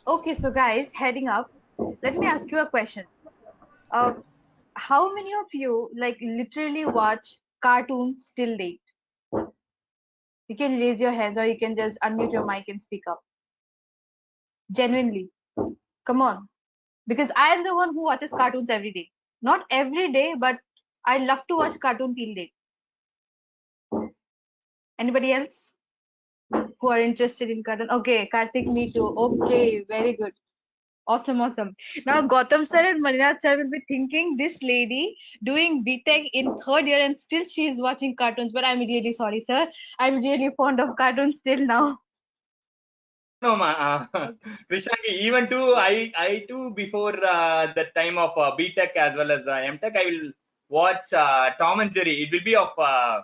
Okay, so guys, heading up, let me ask you a question. Uh, how many of you like literally watch cartoons till late? You can raise your hands or you can just unmute your mic and speak up. Genuinely, come on. Because I am the one who watches cartoons every day. Not every day, but I love to watch cartoon till late. Anybody else who are interested in cartoon? Okay, Karthik, me too. Okay, very good. Awesome, awesome. Now Gautam sir and Maniraj sir will be thinking this lady doing BTech in third year and still she is watching cartoons. But I'm really sorry, sir. I'm really fond of cartoons still now. No, ma. Vishangi, even too, I too before the time of BTech as well as MTech, I will watch Tom and Jerry. It will be of uh,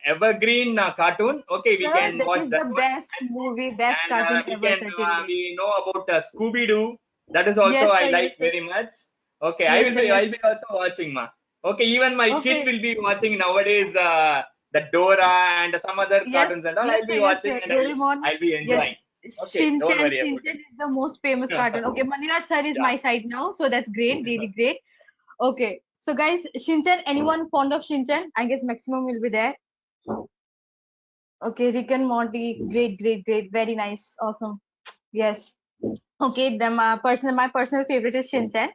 evergreen cartoon. Okay, we Sir, can that watch is that the one, best movie, best and cartoon we ever, can certainly. we know about Scooby Doo. That is also Yes, I sir. Yes, like sir. very much. Okay, Yes, sir. Yes. I'll be also watching, ma. Okay, even my kid Okay. will be watching nowadays the Dora and some other Yes. cartoons and all. Yes, I'll sir. be Yes, watching sir. and Doraemon. I'll be Yes. enjoying. Okay, don't Shinchan. worry about Shinchan is the most famous it. cartoon. Okay, Maniraj sir is Yeah. my side now, so that's great. Really great. Okay. So guys, Shinchan, anyone fond of Shinchan? I guess maximum will be there. Okay, Rick and Morty, great, great, great, very nice, awesome. Yes. Okay, then my personal favorite is Shinchan.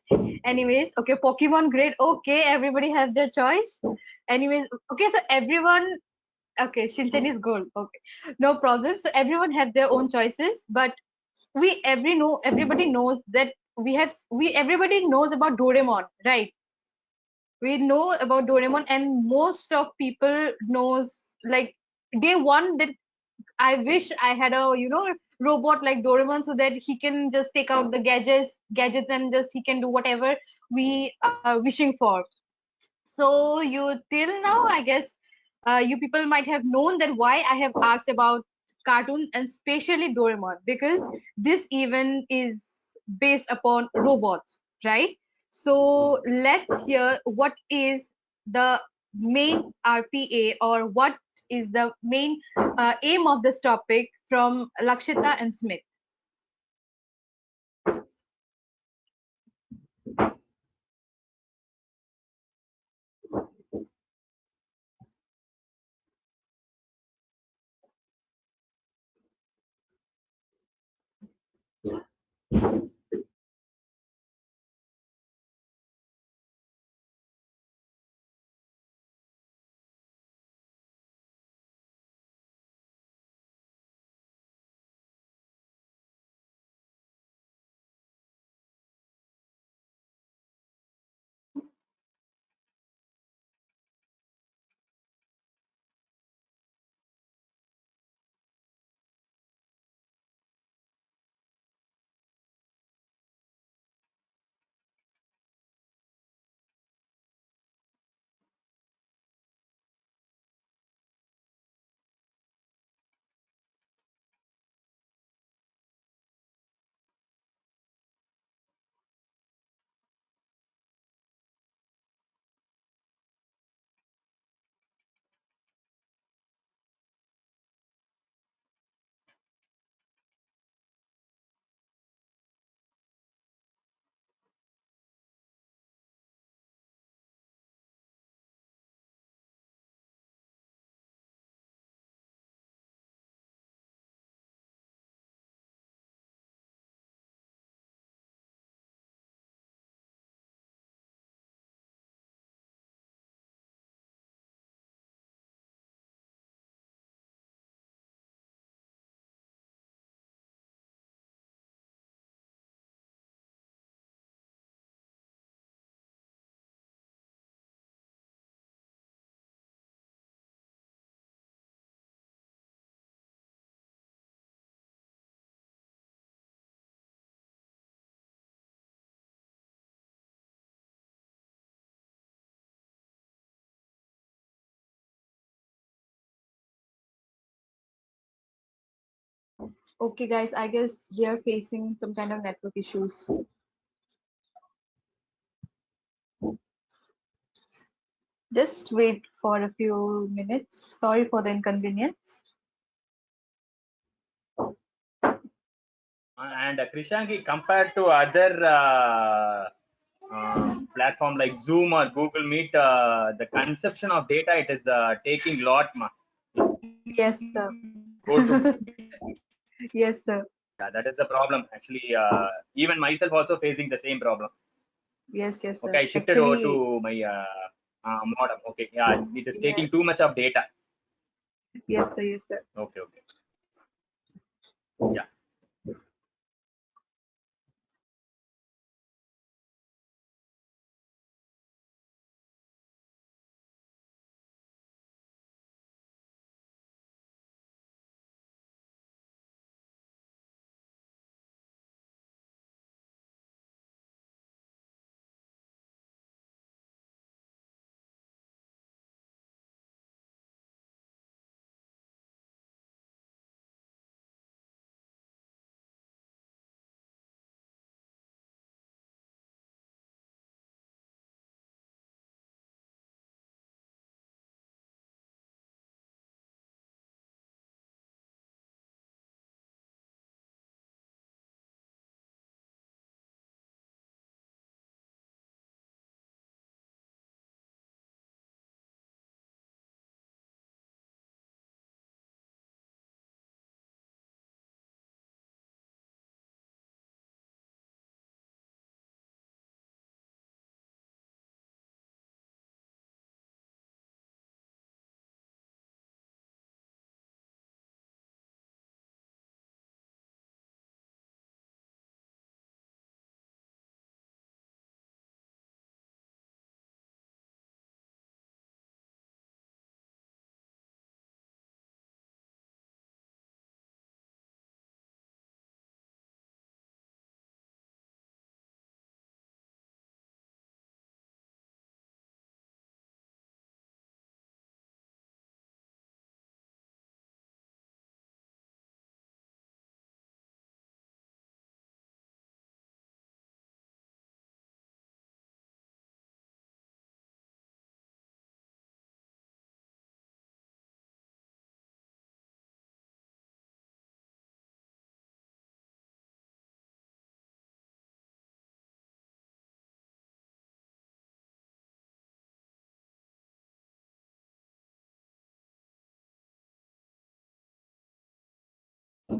Anyways, okay, Pokemon, great. Okay, everybody has their choice. Anyways, okay, so everyone, okay, Shinchan is good. Okay, no problem. So everyone have their own choices, but everybody knows that everybody knows about Doraemon, right? We know about Doraemon, and most of people knows like day one that I wish I had a robot like Doraemon so that he can just take out the gadgets and just he can do whatever we are wishing for. So you till now I guess you people might have known that why I have asked about cartoon and especially Doraemon because this event is based upon robots, right? So let's hear what is the main RPA or what is the main aim of this topic from Lakshita and Smith. Okay, guys, I guess they are facing some kind of network issues. Just wait for a few minutes. Sorry for the inconvenience. And Krishanki, compared to other platform like Zoom or Google Meet, the conception of data, it is taking lot. Yes, sir. Go to Yes, sir. yeah, that is the problem. Actually, even myself also facing the same problem. Yes, yes, Okay, sir. I shifted over Actually, to my modem. Okay, yeah, it is yes, taking too much of data. yes, sir. Yes, sir. Okay, okay, yeah.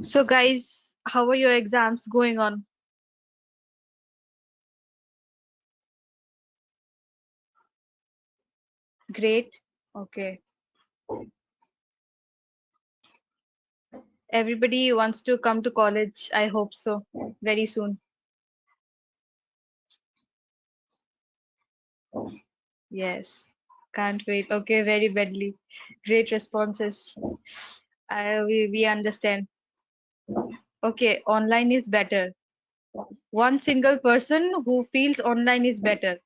So, guys, how are your exams going on? Great. Okay. Everybody wants to come to college. I hope so. Very soon. Yes. Can't wait. Okay, very badly. Great responses. We understand. Okay, online is better. One single person who feels online is better.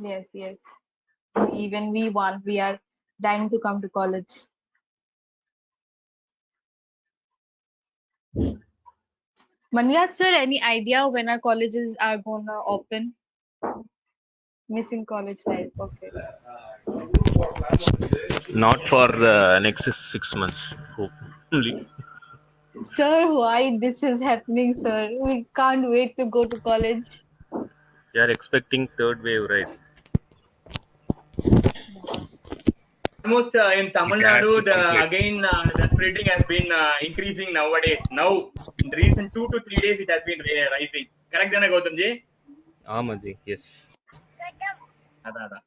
Yes, yes. Even we want, we are dying to come to college. Maniraj sir, any idea when our colleges are gonna open? Missing college life. Okay. Not for the next 6 months, hopefully. Sir, why this is happening, sir? We can't wait to go to college. We are expecting third wave, right? Almost in Tamil It has Nadu, to complete. again the spreading has been increasing nowadays. Now, in recent 2 to 3 days, it has been rising. Correct, Dana Gautamji? Amaji, yes.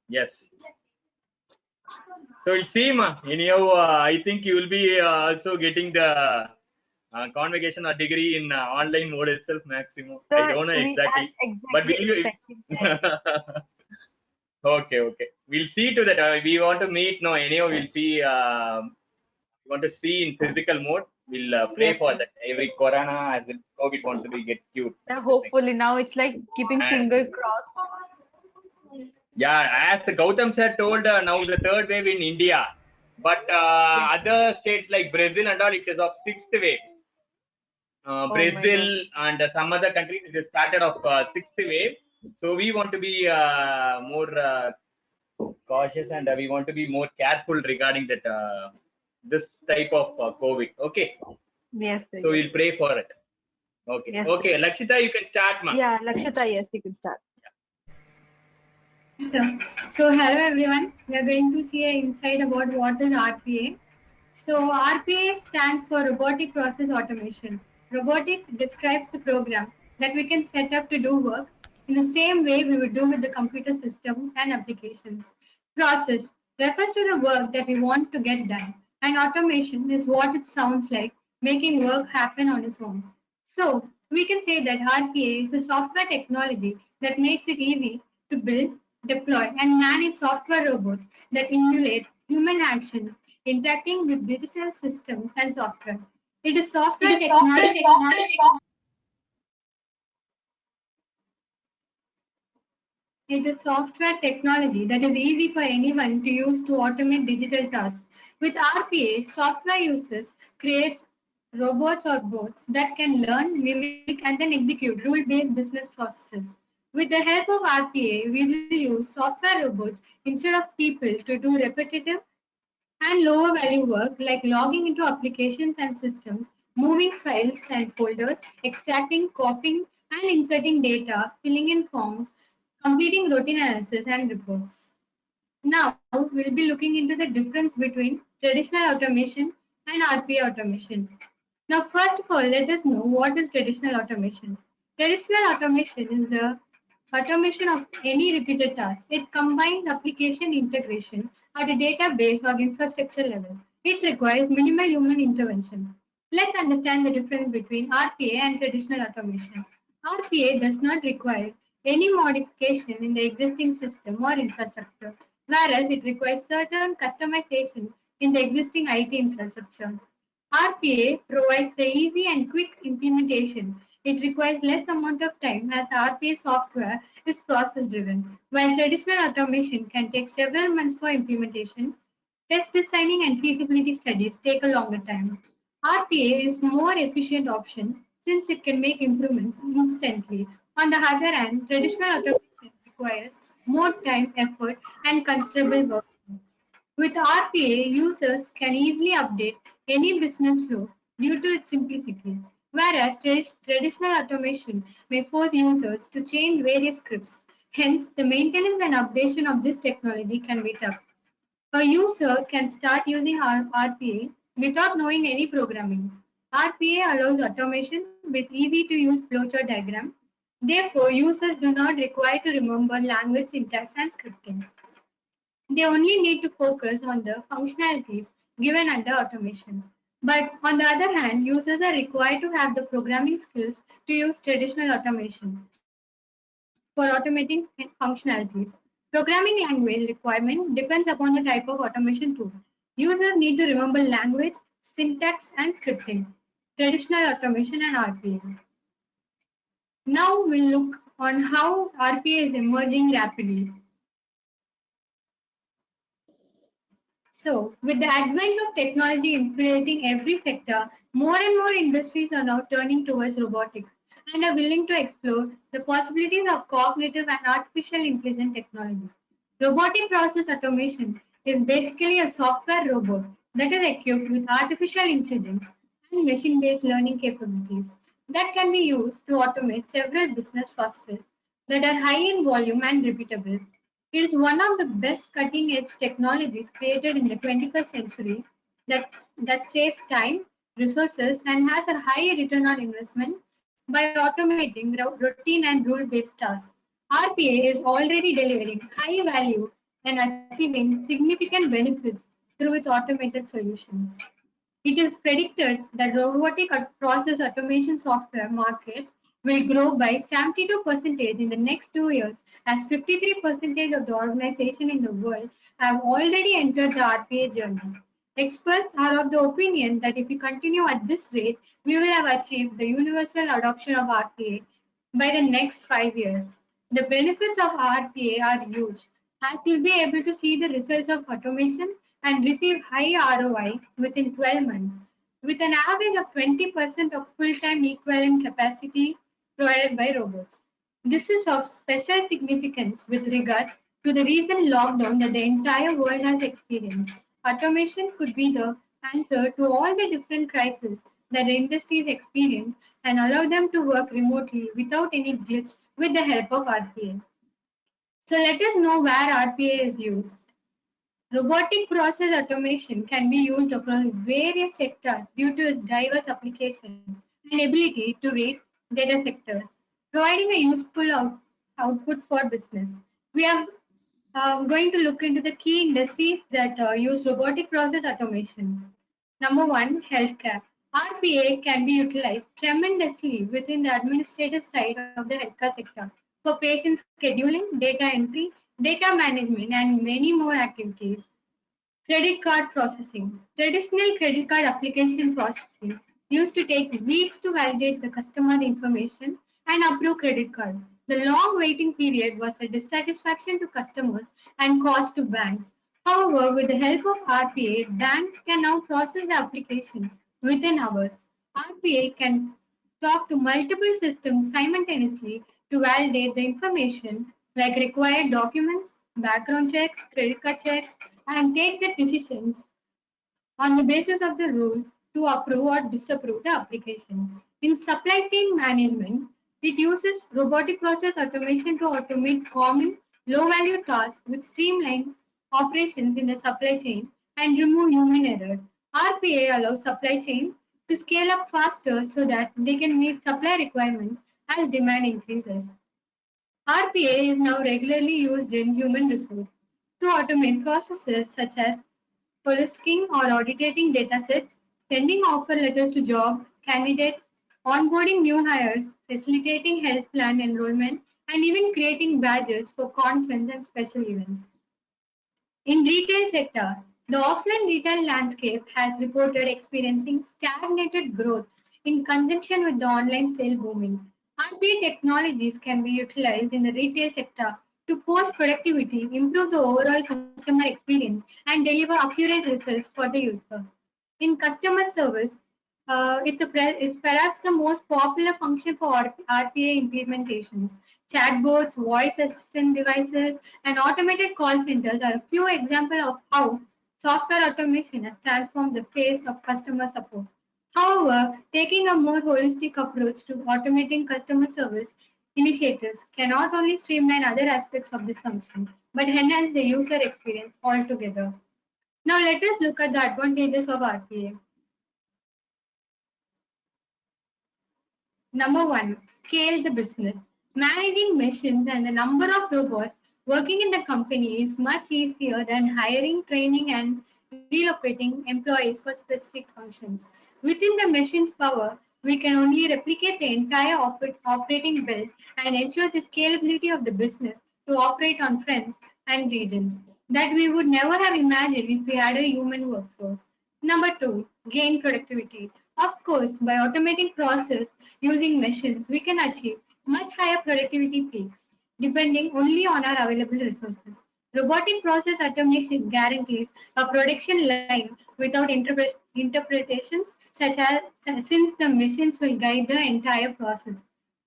Yes. So it seems, anyhow, I think you will be also getting the convocation or degree in online mode itself, maximum. I Sir, don't know we are exactly, but exactly will you? expecting that. Okay, okay. We'll see to that. We want to meet. No, anyhow, we'll be. Want to see in physical mode. We'll pray Yes, for sir. that. Every Corona as well, COVID want to be get cured. Now, Everything. hopefully, now it's like keeping And finger crossed. yeah, as Gautam sir told, now the third wave in India, but Yes. other states like Brazil and all, it is of sixth wave. Oh my Brazil God. and some other countries, it is started of sixth wave. So we want to be more cautious and we want to be more careful regarding that. this type of COVID. Okay, Yes, sir. so Yes. we'll pray for it. Okay, Yes, okay, sir. Lakshita, you can start, ma. Yeah, Lakshita, yes, you can start. Yes, sir. So, hello everyone. We are going to see an insight about what is RPA. So, RPA stands for Robotic Process Automation. Robotic describes the program that we can set up to do work in the same way we would do with the computer systems and applications. Process refers to the work that we want to get done, and automation is what it sounds like, making work happen on its own. So, we can say that RPA is a software technology that makes it easy to build, deploy, and manage software robots that emulate human actions interacting with digital systems and software. It is software technology. It is software technology that is easy for anyone to use to automate digital tasks. With RPA, software users creates robots or bots that can learn, mimic, and then execute rule-based business processes. With the help of RPA, we will use software robots instead of people to do repetitive and lower value work like logging into applications and systems, moving files and folders, extracting, copying, and inserting data, filling in forms, completing routine analysis and reports. Now, we'll be looking into the difference between traditional automation and RPA automation. Now, first of all, let us know what is traditional automation. Traditional automation is the automation of any repeated task. It combines application integration at a database or infrastructure level. It requires minimal human intervention. Let's understand the difference between RPA and traditional automation. RPA does not require any modification in the existing system or infrastructure, whereas it requires certain customization in the existing IT infrastructure. RPA provides the easy and quick implementation. It requires less amount of time as RPA software is process driven, while traditional automation can take several months for implementation. Test designing and feasibility studies take a longer time. RPA is more efficient option since it can make improvements instantly. On the other hand, traditional automation requires more time, effort, and considerable work. With RPA, users can easily update any business flow due to its simplicity, whereas traditional automation may force users to change various scripts. Hence, the maintenance and updation of this technology can be tough. A user can start using RPA without knowing any programming. RPA allows automation with easy to use flowchart diagram. Therefore, users do not require to remember language syntax and scripting. They only need to focus on the functionalities given under automation. But on the other hand, users are required to have the programming skills to use traditional automation for automating functionalities. Programming language requirement depends upon the type of automation tool. Users need to remember language, syntax, and scripting, traditional automation, and RPA. Now we'll look on how RPA is emerging rapidly. So, with the advent of technology infiltrating every sector, more and more industries are now turning towards robotics and are willing to explore the possibilities of cognitive and artificial intelligence technologies. Robotic process automation is basically a software robot that is equipped with artificial intelligence and machine based learning capabilities that can be used to automate several business processes that are high in volume and repeatable. It is one of the best cutting edge technologies created in the 21st century that saves time, resources, and has a high return on investment by automating routine and rule based tasks. RPA is already delivering high value and achieving significant benefits through its automated solutions. It is predicted that robotic process automation software market will grow by 72% in the next 2 years as 53% of the organizations in the world have already entered the RPA journey. Experts are of the opinion that if we continue at this rate, we will have achieved the universal adoption of RPA by the next 5 years. The benefits of RPA are huge, as you'll be able to see the results of automation and receive high ROI within 12 months, with an average of 20% of full-time equivalent capacity provided by robots. This is of special significance with regard to the recent lockdown that the entire world has experienced. Automation could be the answer to all the different crises that the industries experience and allow them to work remotely without any glitch with the help of RPA. So let us know where RPA is used. Robotic process automation can be used across various sectors due to its diverse application and ability to read data sectors, providing a useful output for business. We are going to look into the key industries that use robotic process automation. Number one, healthcare. RPA can be utilized tremendously within the administrative side of the healthcare sector for patient scheduling, data entry, data management, and many more activities. Credit card processing. Traditional credit card application processing used to take weeks to validate the customer information and approve credit card. The long waiting period was a dissatisfaction to customers and cost to banks. However, with the help of RPA, banks can now process the application within hours. RPA can talk to multiple systems simultaneously to validate the information like required documents, background checks, credit card checks, and take the decisions on the basis of the rules to approve or disapprove the application. In supply chain management, it uses robotic process automation to automate common low-value tasks which streamlines operations in the supply chain and remove human error. RPA allows supply chain to scale up faster so that they can meet supply requirements as demand increases. RPA is now regularly used in human resource to automate processes such as policing or auditing datasets, sending offer letters to job candidates, onboarding new hires, facilitating health plan enrollment, and even creating badges for conference and special events. In retail sector, the offline retail landscape has reported experiencing stagnated growth in conjunction with the online sale booming. RPA technologies can be utilized in the retail sector to boost productivity, improve the overall customer experience, and deliver accurate results for the user. In customer service, it's perhaps the most popular function for RPA implementations. Chatbots, voice assistant devices, and automated call centers are a few examples of how software automation has transformed the face of customer support. However, taking a more holistic approach to automating customer service initiatives can not only streamline other aspects of this function, but enhance the user experience altogether. Now let us look at the advantages of RPA. Number one, scale the business. Managing machines and the number of robots working in the company is much easier than hiring, training, and relocating employees for specific functions. Within the machine's power, we can only replicate the entire operating belt and ensure the scalability of the business to operate on fronts and regions that we would never have imagined if we had a human workforce. Number two, gain productivity. Of course, by automating process using machines, we can achieve much higher productivity peaks depending only on our available resources. Robotic process automation guarantees a production line without interpretations such as since the machines will guide the entire process.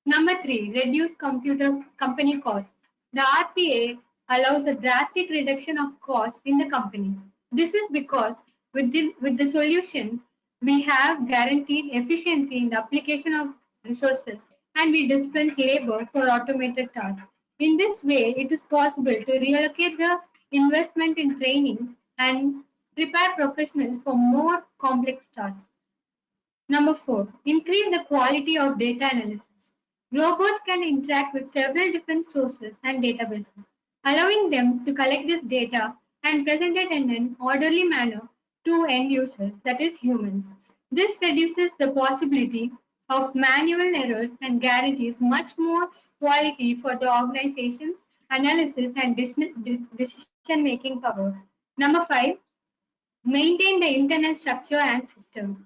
Number three, reduce computer company costs. The RPA allows a drastic reduction of costs in the company. This is because with the solution, we have guaranteed efficiency in the application of resources and we dispense labor for automated tasks. In this way, it is possible to reallocate the investment in training and prepare professionals for more complex tasks. Number four, increase the quality of data analysis. Robots can interact with several different sources and databases, allowing them to collect this data and present it in an orderly manner to end users, that is humans. This reduces the possibility of manual errors and guarantees much more quality for the organization's analysis and decision-making power. Number five, maintain the internal structure and systems.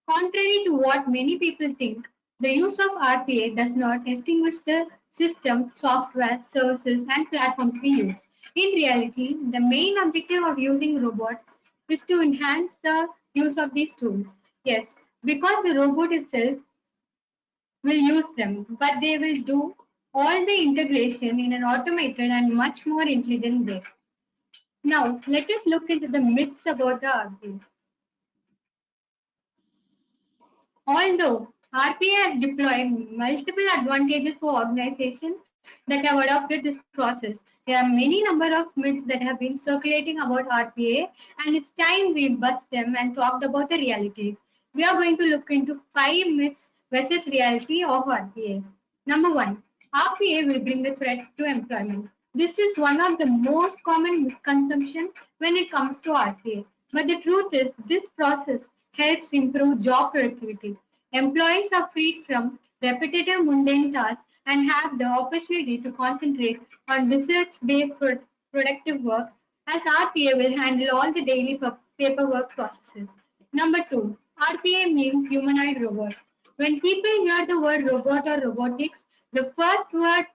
Contrary to what many people think, the use of RPA does not extinguish the system, software, services, and platforms we use. In reality, the main objective of using robots is to enhance the use of these tools. Yes, because the robot itself will use them, but they will do all the integration in an automated and much more intelligent way. Now, let us look into the myths about the RPA. Although RPA has deployed multiple advantages for organizations that have adopted this process, there are many number of myths that have been circulating about RPA, and it's time we bust them and talked about the realities. We are going to look into 5 myths versus reality of RPA. Number one, RPA will bring the threat to employment. This is one of the most common misconceptions when it comes to RPA. But the truth is, this process helps improve job productivity. Employees are freed from repetitive mundane tasks and have the opportunity to concentrate on research-based productive work as RPA will handle all the daily paperwork processes. Number two, RPA means humanoid robots. When people hear the word robot or robotics, the first word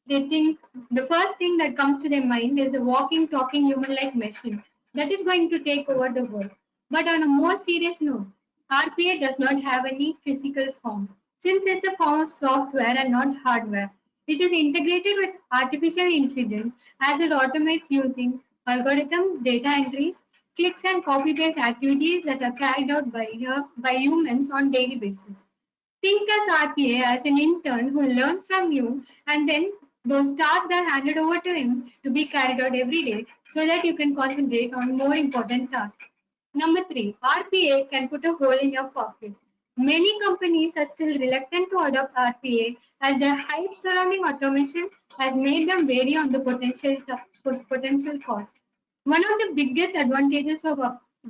they think the first thing that comes to their mind is a walking, talking human-like machine that is going to take over the world. But on a more serious note, RPA does not have any physical form. Since it's a form of software and not hardware, it is integrated with artificial intelligence as it automates using algorithms, data entries, clicks, and copy-paste activities that are carried out by humans on daily basis. Think as RPA as an intern who learns from you, and then those tasks are handed over to him to be carried out every day so that you can concentrate on more important tasks. Number three, RPA can put a hole in your pocket. Many companies are still reluctant to adopt RPA as the hype surrounding automation has made them wary on the potential cost. One of the biggest advantages of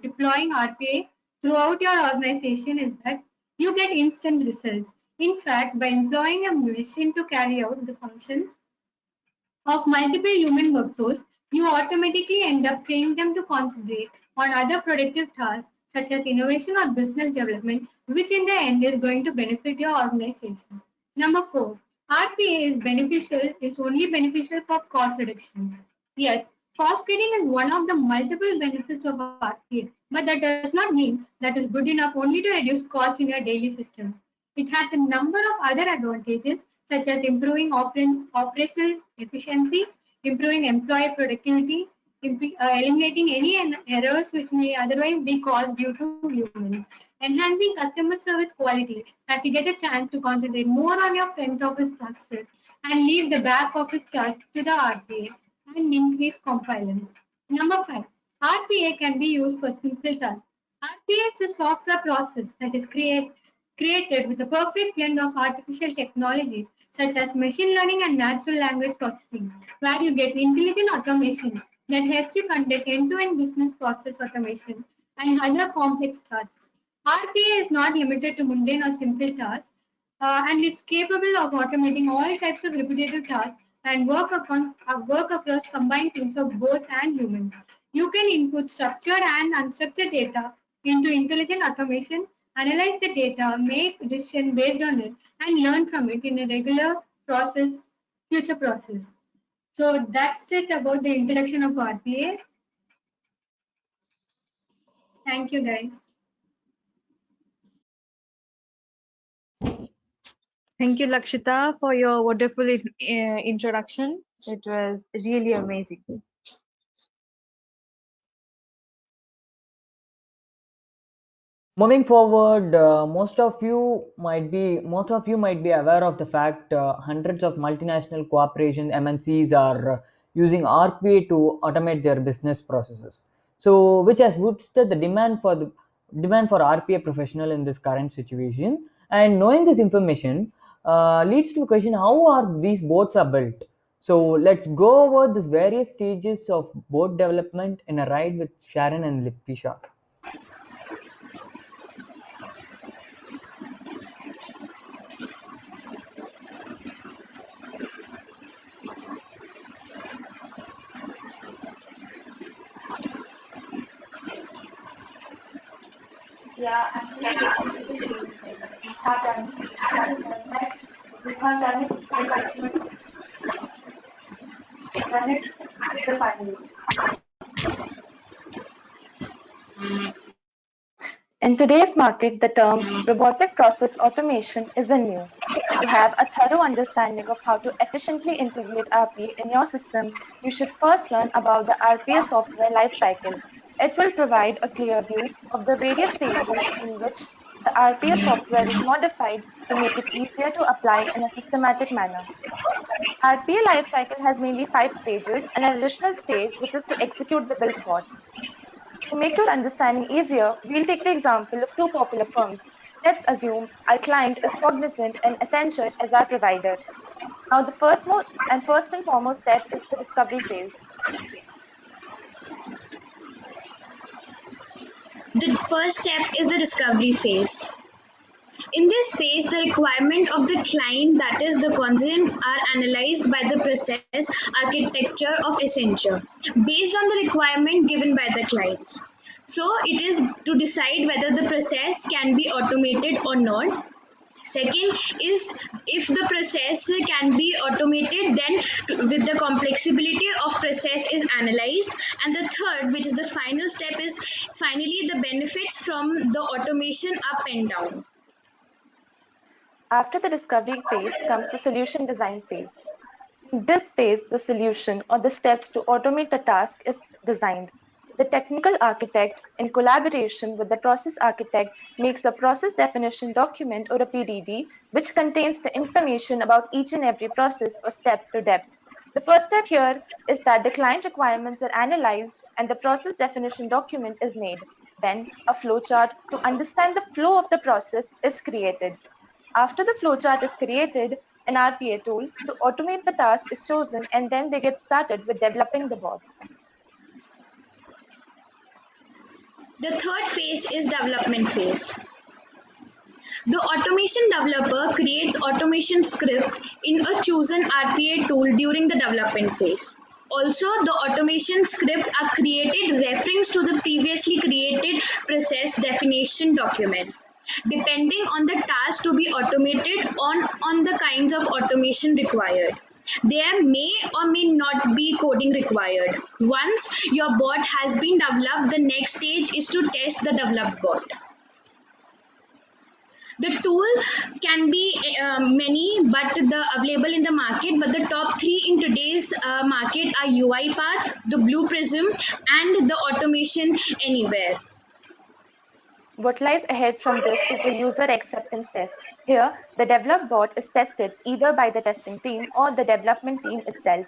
deploying RPA throughout your organization is that you get instant results. In fact, by employing a machine to carry out the functions of multiple human workflows, you automatically end up training them to concentrate on other productive tasks such as innovation or business development, which in the end is going to benefit your organization. Number four, RPA is only beneficial for cost reduction. Yes, cost cutting is one of the multiple benefits of RPA, but that does not mean that is good enough only to reduce cost in your daily system. It has a number of other advantages such as improving operational efficiency, improving employee productivity, eliminating any errors which may otherwise be caused due to humans, enhancing customer service quality as you get a chance to concentrate more on your front office processes and leave the back office tasks to the RPA and increase compliance. Number five, RPA can be used for simple tasks. RPA is a software process that is created with a perfect blend of artificial technologies such as machine learning and natural language processing, where you get intelligent automation that helps you conduct end-to-end business process automation and other complex tasks. RPA is not limited to mundane or simple tasks, and it's capable of automating all types of repetitive tasks and work across combined teams of bots and humans. You can input structured and unstructured data into intelligent automation, analyze the data, make decisions based on it, and learn from it in a regular process, future process. So that's it about the introduction of RPA. Thank you, guys. Thank you, Lakshita, for your wonderful introduction. It was really amazing. Moving forward, most of you might be aware of the fact hundreds of multinational corporations MNCs are using RPA to automate their business processes. So, which has boosted the demand for RPA professional in this current situation. And knowing this information leads to a question: how are these bots are built? So let's go over these various stages of bot development in a ride with Sharon and Lipisha. Yeah, actually, we have done we have done it the final. In today's market, the term robotic process automation is the new. To have a thorough understanding of how to efficiently integrate RPA in your system, you should first learn about the RPA software lifecycle. It will provide a clear view of the various stages in which The RPA software is modified to make it easier to apply in a systematic manner. RPA lifecycle has mainly 5 stages and an additional stage which is to execute the built bot. To make your understanding easier, we'll take the example of two popular firms. Let's assume our client is Cognizant and Accenture as our provider. Now the first and foremost step is the discovery phase. The first step is the discovery phase. In this phase, the requirement of the client, that is the consent, are analyzed by the process architecture of Accenture based on the requirement given by the clients. So it is to decide whether the process can be automated or not. Second is if the process can be automated, then with the complexity of process is analyzed. And the third, which is the final step, is finally the benefits from the automation up and down. After the discovery phase comes the solution design phase. In this phase, the solution or the steps to automate the task is designed. The technical architect, in collaboration with the process architect, makes a process definition document or a PDD, which contains the information about each and every process or step to depth. The first step here is that the client requirements are analyzed and the process definition document is made. Then, a flowchart to understand the flow of the process is created. After the flowchart is created, an RPA tool to automate the task is chosen, and then they get started with developing the bot. The third phase is development phase. The automation developer creates automation script in a chosen RPA tool during the development phase. Also, the automation script are created reference to the previously created process definition documents. Depending on the task to be automated on the kinds of automation required. There may or may not be coding required. Once your bot has been developed, the next stage is to test the developed bot. The tool can be many, but the available in the market. But the top three in today's market are UiPath, the Blue Prism, and the Automation Anywhere. What lies ahead from this is the user acceptance test. Here, the developed bot is tested either by the testing team or the development team itself.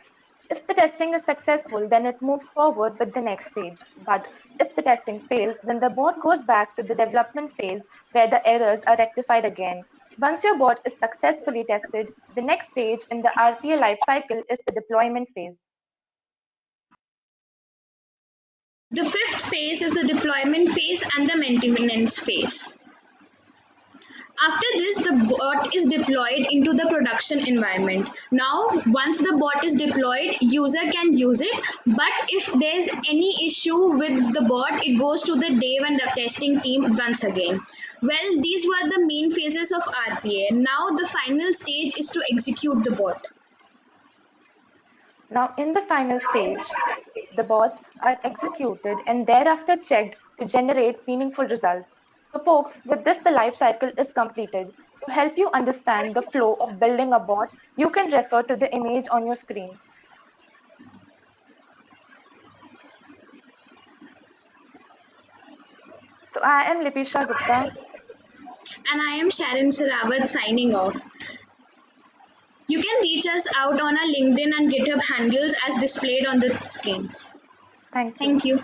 If the testing is successful, then it moves forward with the next stage. But if the testing fails, then the bot goes back to the development phase where the errors are rectified again. Once your bot is successfully tested, the next stage in the RPA lifecycle is the deployment phase. The fifth phase is the deployment phase and the maintenance phase. After this, the bot is deployed into the production environment. Now, once the bot is deployed, user can use it. But if there's any issue with the bot, it goes to the dev and the testing team once again. Well, these were the main phases of RPA. Now, the final stage is to execute the bot. Now, in the final stage, the bots are executed and thereafter checked to generate meaningful results. So, folks, with this, the life cycle is completed. To help you understand the flow of building a bot, you can refer to the image on your screen. So, I am Lipisha Gupta. And I am Sharon Sarawat signing off. You can reach us out on our LinkedIn and GitHub handles as displayed on the screens. Thank you. Thank you.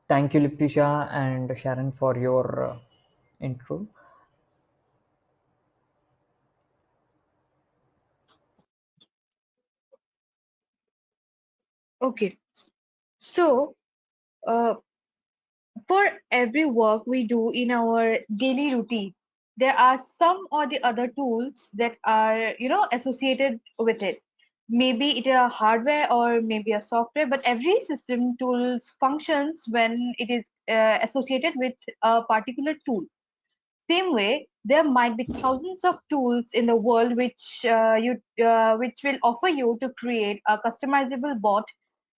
Thank you, Lipisha and Sharon, for your intro. Okay. So, uh, for every work we do in our daily routine, there are some or the other tools that are, associated with it. Maybe it is a hardware or maybe a software, but every system tools functions when it is associated with a particular tool. Same way, there might be thousands of tools in the world which will offer you to create a customizable bot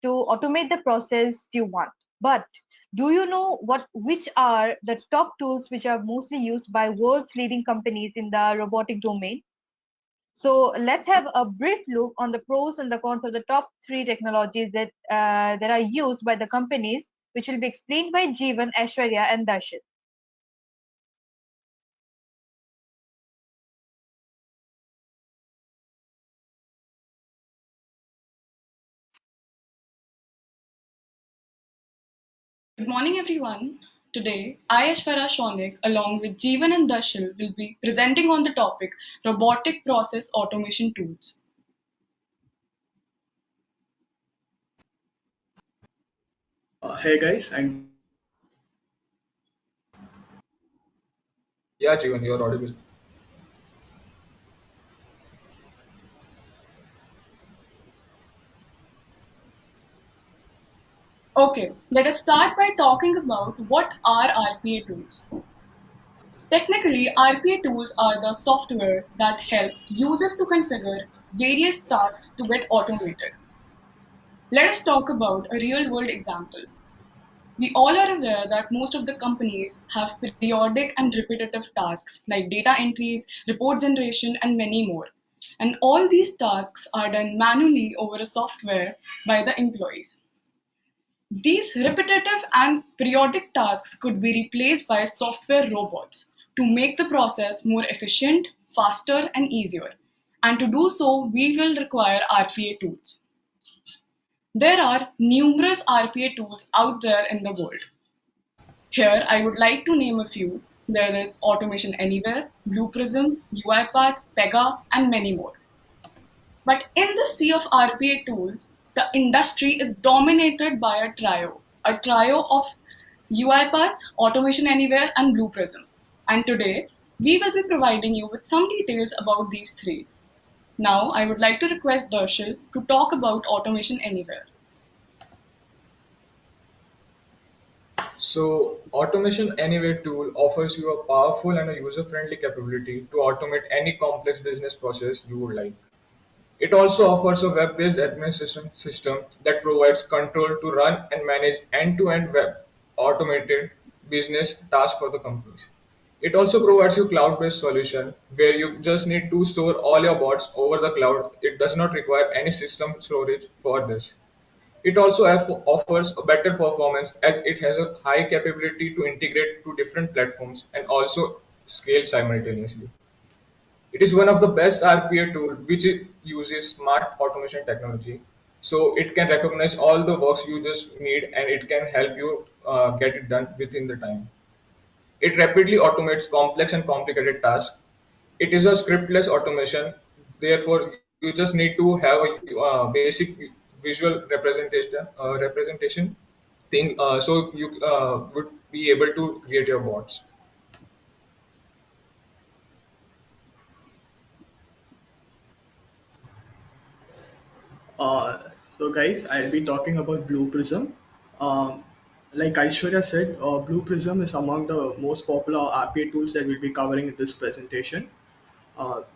to automate the process you want. But Do you know which are the top tools which are mostly used by world's leading companies in the robotic domain? So let's have a brief look on the pros and the cons of the top three technologies that are used by the companies, which will be explained by Jeevan, Aishwarya, and Darshit. Good morning, everyone. Today, I, Aishwarya Shonik, along with Jeevan and Darshil, will be presenting on the topic Robotic Process Automation Tools. Hey guys, and yeah, Jivan, you're audible. Okay, let us start by talking about what are RPA tools. Technically, RPA tools are the software that help users to configure various tasks to get automated. Let us talk about a real world example. We all are aware that most of the companies have periodic and repetitive tasks like data entries, report generation, and many more. And all these tasks are done manually over a software by the employees. These repetitive and periodic tasks could be replaced by software robots to make the process more efficient, faster, and easier. And to do so, we will require RPA tools. There are numerous RPA tools out there in the world. Here, I would like to name a few. There is Automation Anywhere, Blue Prism, UiPath, Pega, and many more. But in the sea of RPA tools, the industry is dominated by a trio of UiPath, Automation Anywhere, and Blue Prism. And today, we will be providing you with some details about these three. Now, I would like to request Darshil to talk about Automation Anywhere. So, Automation Anywhere tool offers you a powerful and a user-friendly capability to automate any complex business process you would like. It also offers a web-based administration system that provides control to run and manage end-to-end web automated business tasks for the companies. It also provides you cloud-based solution where you just need to store all your bots over the cloud. It does not require any system storage for this. It also offers a better performance as it has a high capability to integrate to different platforms and also scale simultaneously. It is one of the best RPA tool which uses smart automation technology. So it can recognize all the works you just need and it can help you get it done within the time. It rapidly automates complex and complicated tasks. It is a scriptless automation. Therefore, you just need to have a basic visual representation thing, so you would be able to create your bots. So guys, I'll be talking about Blue Prism. Um, like Aishwarya said, Blue Prism is among the most popular RPA tools that we'll be covering in this presentation.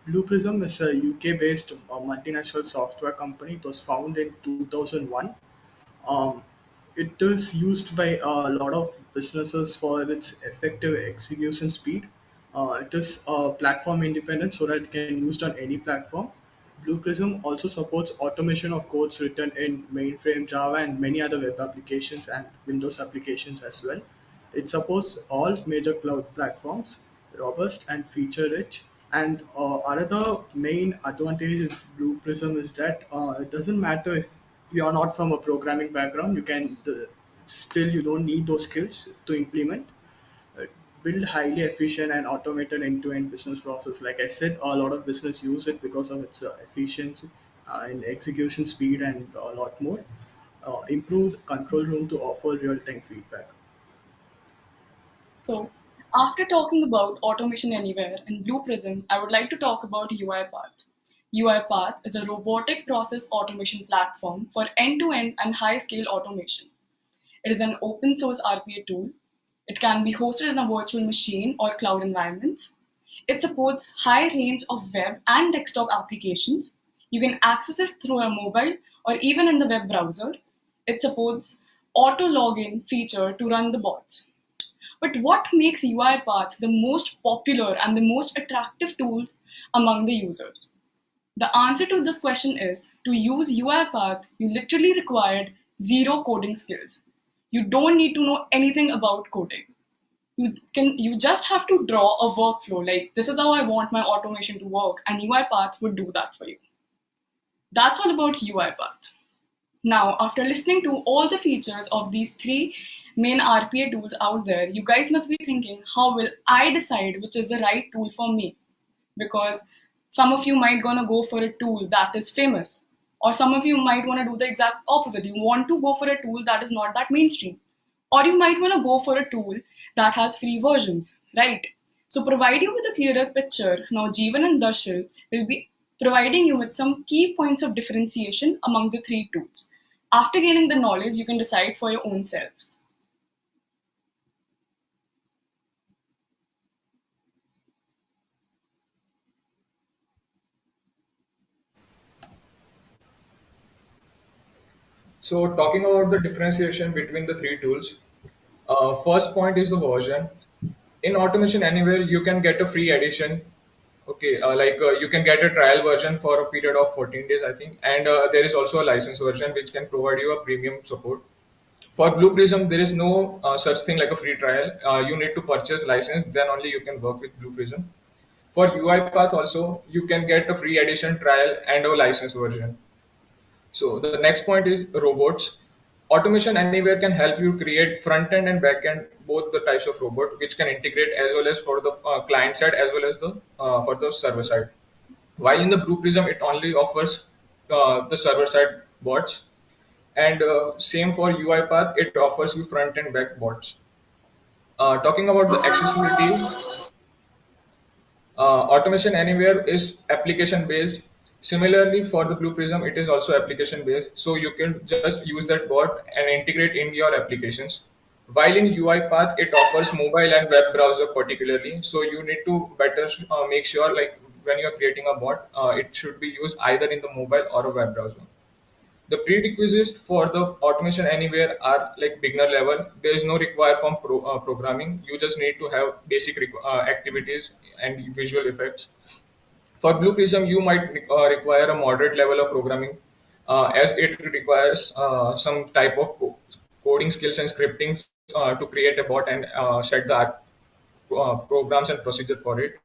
Blue Prism is a UK-based multinational software company. It was founded in 2001. Um, it is used by a lot of businesses for its effective execution speed. It is platform independent so that it can be used on any platform. Blue Prism also supports automation of codes written in mainframe Java and many other web applications and Windows applications as well. It supports all major cloud platforms, robust and feature rich. And another main advantage of Blue Prism is that it doesn't matter if you are not from a programming background, you can still you don't need those skills to implement. Uh, Build highly efficient and automated end-to-end business process. Like I said, a lot of business use it because of its efficiency and execution speed and a lot more. Improved control room to offer real-time feedback. So, after talking about Automation Anywhere and Blue Prism, I would like to talk about UiPath. UiPath is a robotic process automation platform for end-to-end and high-scale automation. It is an open source RPA tool. It can be hosted in a virtual machine or cloud environments. It supports high range of web and desktop applications. You can access it through a mobile or even in the web browser. It supports auto login feature to run the bots. But what makes UiPath the most popular and the most attractive tools among the users? The answer to this question is to use UiPath, you literally required zero coding skills. You don't need to know anything about coding. You just have to draw a workflow like this is how I want my automation to work, and UiPath would do that for you. That's all about UiPath. Now, after listening to all the features of these three main RPA tools out there, you guys must be thinking, how will I decide which is the right tool for me? Because some of you might gonna go for a tool that is famous, or some of you might want to do the exact opposite. You want to go for a tool that is not that mainstream, or you might want to go for a tool that has free versions, right? So provide you with a clearer picture, now Jeevan and Darshil will be providing you with some key points of differentiation among the three tools. After gaining the knowledge, you can decide for your own selves. So talking about the differentiation between the three tools, first point is the version. In Automation Anywhere, you can get a free edition. Okay, you can get a trial version for a period of 14 days, I think, and there is also a license version which can provide you a premium support. For Blue Prism, there is no such thing like a free trial. You need to purchase license, then only you can work with Blue Prism. For UiPath also, you can get a free edition trial and a license version. So the next point is robots. Automation Anywhere can help you create front end and back end, both the types of robot, which can integrate as well as for the client side as well as the for the server side. While in the Blue Prism, it only offers the server side bots, and same for UiPath, it offers you front and back bots. Talking about the accessibility, Automation Anywhere is application based. Similarly, for the Blue Prism, it is also application based. So you can just use that bot and integrate in your applications. While in UiPath, it offers mobile and web browser particularly. So you need to better make sure, like when you are creating a bot, it should be used either in the mobile or a web browser. The prerequisites for the Automation Anywhere are like beginner level. There is no require from programming. You just need to have basic activities and visual effects. For Blue Prism, you might require a moderate level of programming, as it requires some type of coding skills and scripting to create a bot and set the programs and procedure for it.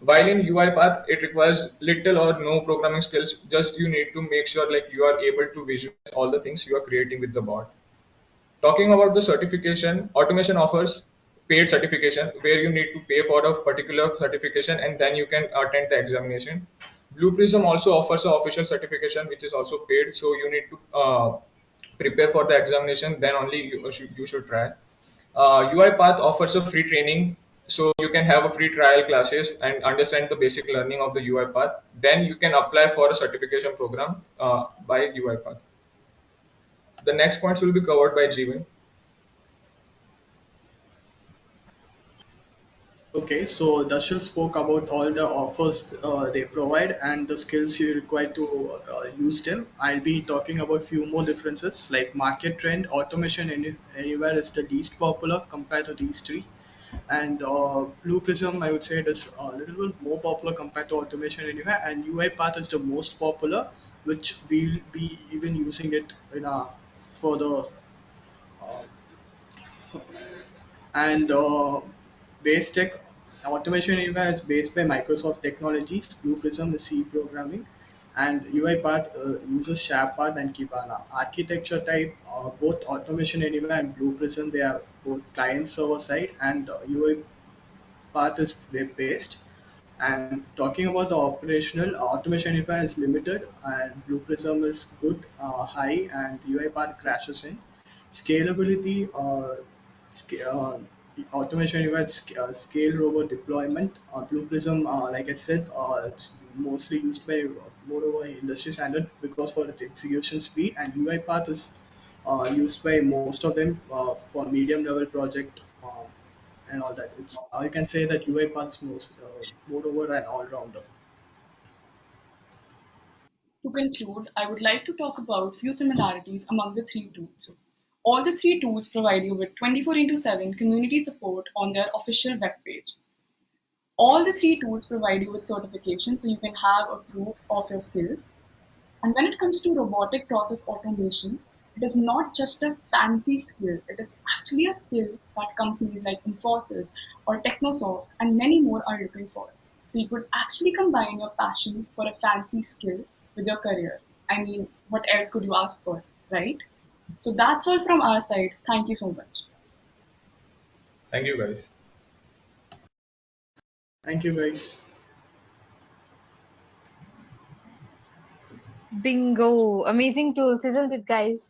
While in UiPath, it requires little or no programming skills. Just you need to make sure like you are able to visualize all the things you are creating with the bot. Talking about the certification, Automation offers paid certification where you need to pay for a particular certification and then you can attend the examination. Blue Prism also offers an official certification which is also paid, so you need to prepare for the examination. Then only you should try. UiPath offers a free training, so you can have a free trial classes and understand the basic learning of the UiPath. Then you can apply for a certification program by UiPath. The next points will be covered by Jeevan. Okay, so Darshil spoke about all the offers they provide and the skills you require to use them. I'll be talking about few more differences like market trend. Automation anywhere is the least popular compared to these three, and Blue Prism I would say it is a little bit more popular compared to Automation anywhere, and UiPath is the most popular, which we'll be even using it in a for the uh, and base tech automation UI is based by Microsoft technologies. Blue Prism is C programming, and UiPath uses SharePath and Kibana. Architecture type, both Automation Anywhere and Blue Prism, they are both client server side, and UiPath is web based. And talking about the operational, automation UI is limited, and Blue Prism is good, high, and UiPath crashes in. Scalability, automation UI scale robot deployment. Blue Prism, like I said, it's mostly used by moreover industry standard because for its execution speed, and UiPath is used by most of them for medium level project. And all that. It's I can say that UiPath is moreover an all rounder. To conclude, I would like to talk about few similarities among the three tools. All the three tools provide you with 24/7 community support on their official webpage. All the three tools provide you with certification so you can have a proof of your skills. And when it comes to robotic process automation, it is not just a fancy skill, it is actually a skill that companies like Infosys or Technosoft and many more are looking for. So you could actually combine your passion for a fancy skill with your career. I mean, what else could you ask for, right? So that's all from our side. Thank you so much. Thank you, guys. Thank you, guys. Bingo. Amazing tools, isn't it, guys?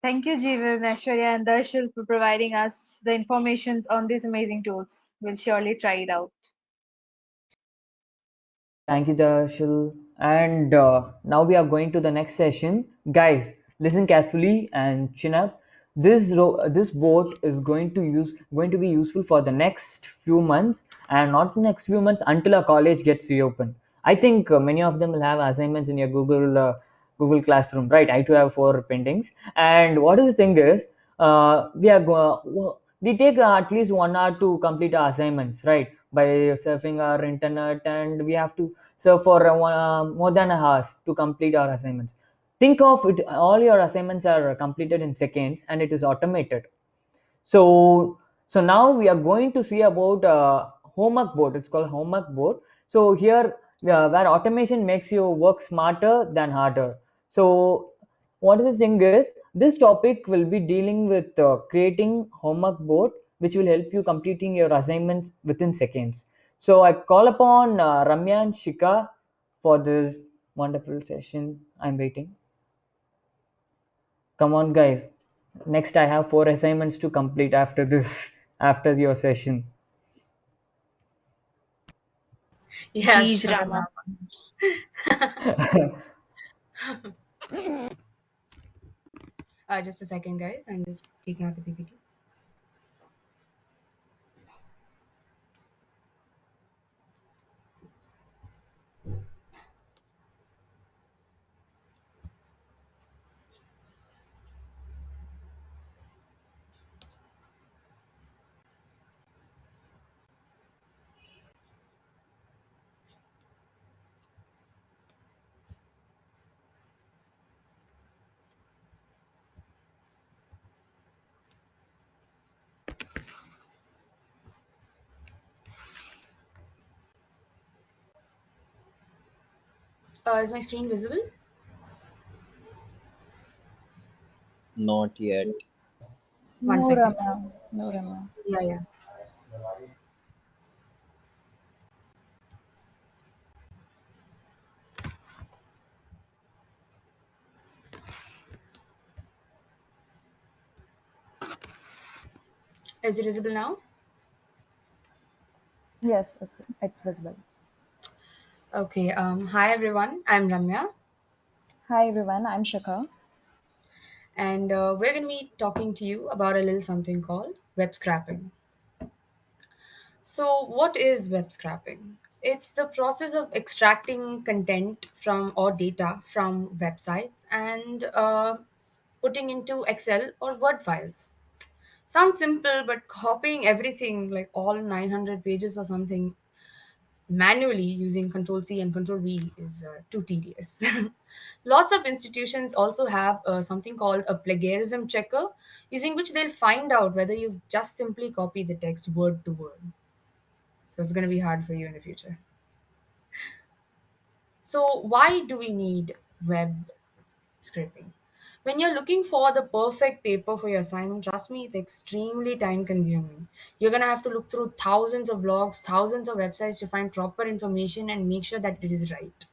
Thank you, Jeevan, Aishwarya, and Darshil for providing us the information on these amazing tools. We'll surely try it out. Thank you, Darshil. And now we are going to the next session. Guys, listen carefully and chin up. This boat is going to be useful for the next few months, and not next few months until our college gets reopened. I think many of them will have assignments in your Google Classroom, right? I too have 4 paintings. And what is the thing is, we take at least 1 hour to complete our assignments, right? By surfing our internet, and we have to surf for more than a hour to complete our assignments. Think of it, all your assignments are completed in seconds and it is automated. So now we are going to see about homework board. It's called homework board. So here, where automation makes you work smarter than harder. So what is the thing is, this topic will be dealing with creating homework board, which will help you completing your assignments within seconds. So I call upon Ramya and Shika for this wonderful session. I'm waiting. Come on, guys. Next, I have 4 assignments to complete after this, after your session. Yeah, Jeez, sure. Rama. Just a second, guys. I'm just taking out the PPT. Is my screen visible? Not yet. One No, second. Rama. No, Rama. Yeah, yeah. Is it visible now? Yes, it's visible. Okay. Hi everyone. I'm Ramya, Hi everyone, I'm Shikha. and we're gonna be talking to you about a little something called web scraping. So, what is web scraping? It's the process of extracting content from or data from websites and putting into Excel or Word files. Sounds simple, but copying everything, like all 900 pages or something, manually using Control C and Control V is too tedious. Lots of institutions also have something called a plagiarism checker, using which they'll find out whether you've just simply copied the text word to word. So it's going to be hard for you in the future. So, why do we need web scraping? When you're looking for the perfect paper for your assignment, trust me, it's extremely time consuming. You're going to have to look through thousands of blogs, thousands of websites to find proper information and make sure that it is right.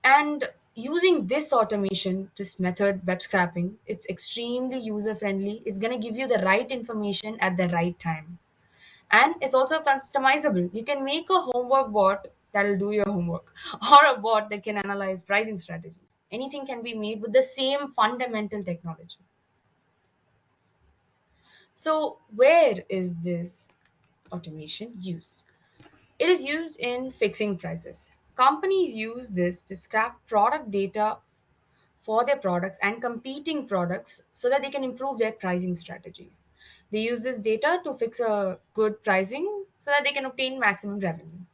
And using this automation, this method, web scraping, it's extremely user friendly. It's going to give you the right information at the right time. And it's also customizable. You can make a homework bot that'll do your homework, or a bot that can analyze pricing strategies. Anything can be made with the same fundamental technology. So, where is this automation used? It is used in fixing prices. Companies use this to scrap product data for their products and competing products so that they can improve their pricing strategies. They use this data to fix a good pricing so that they can obtain maximum revenue.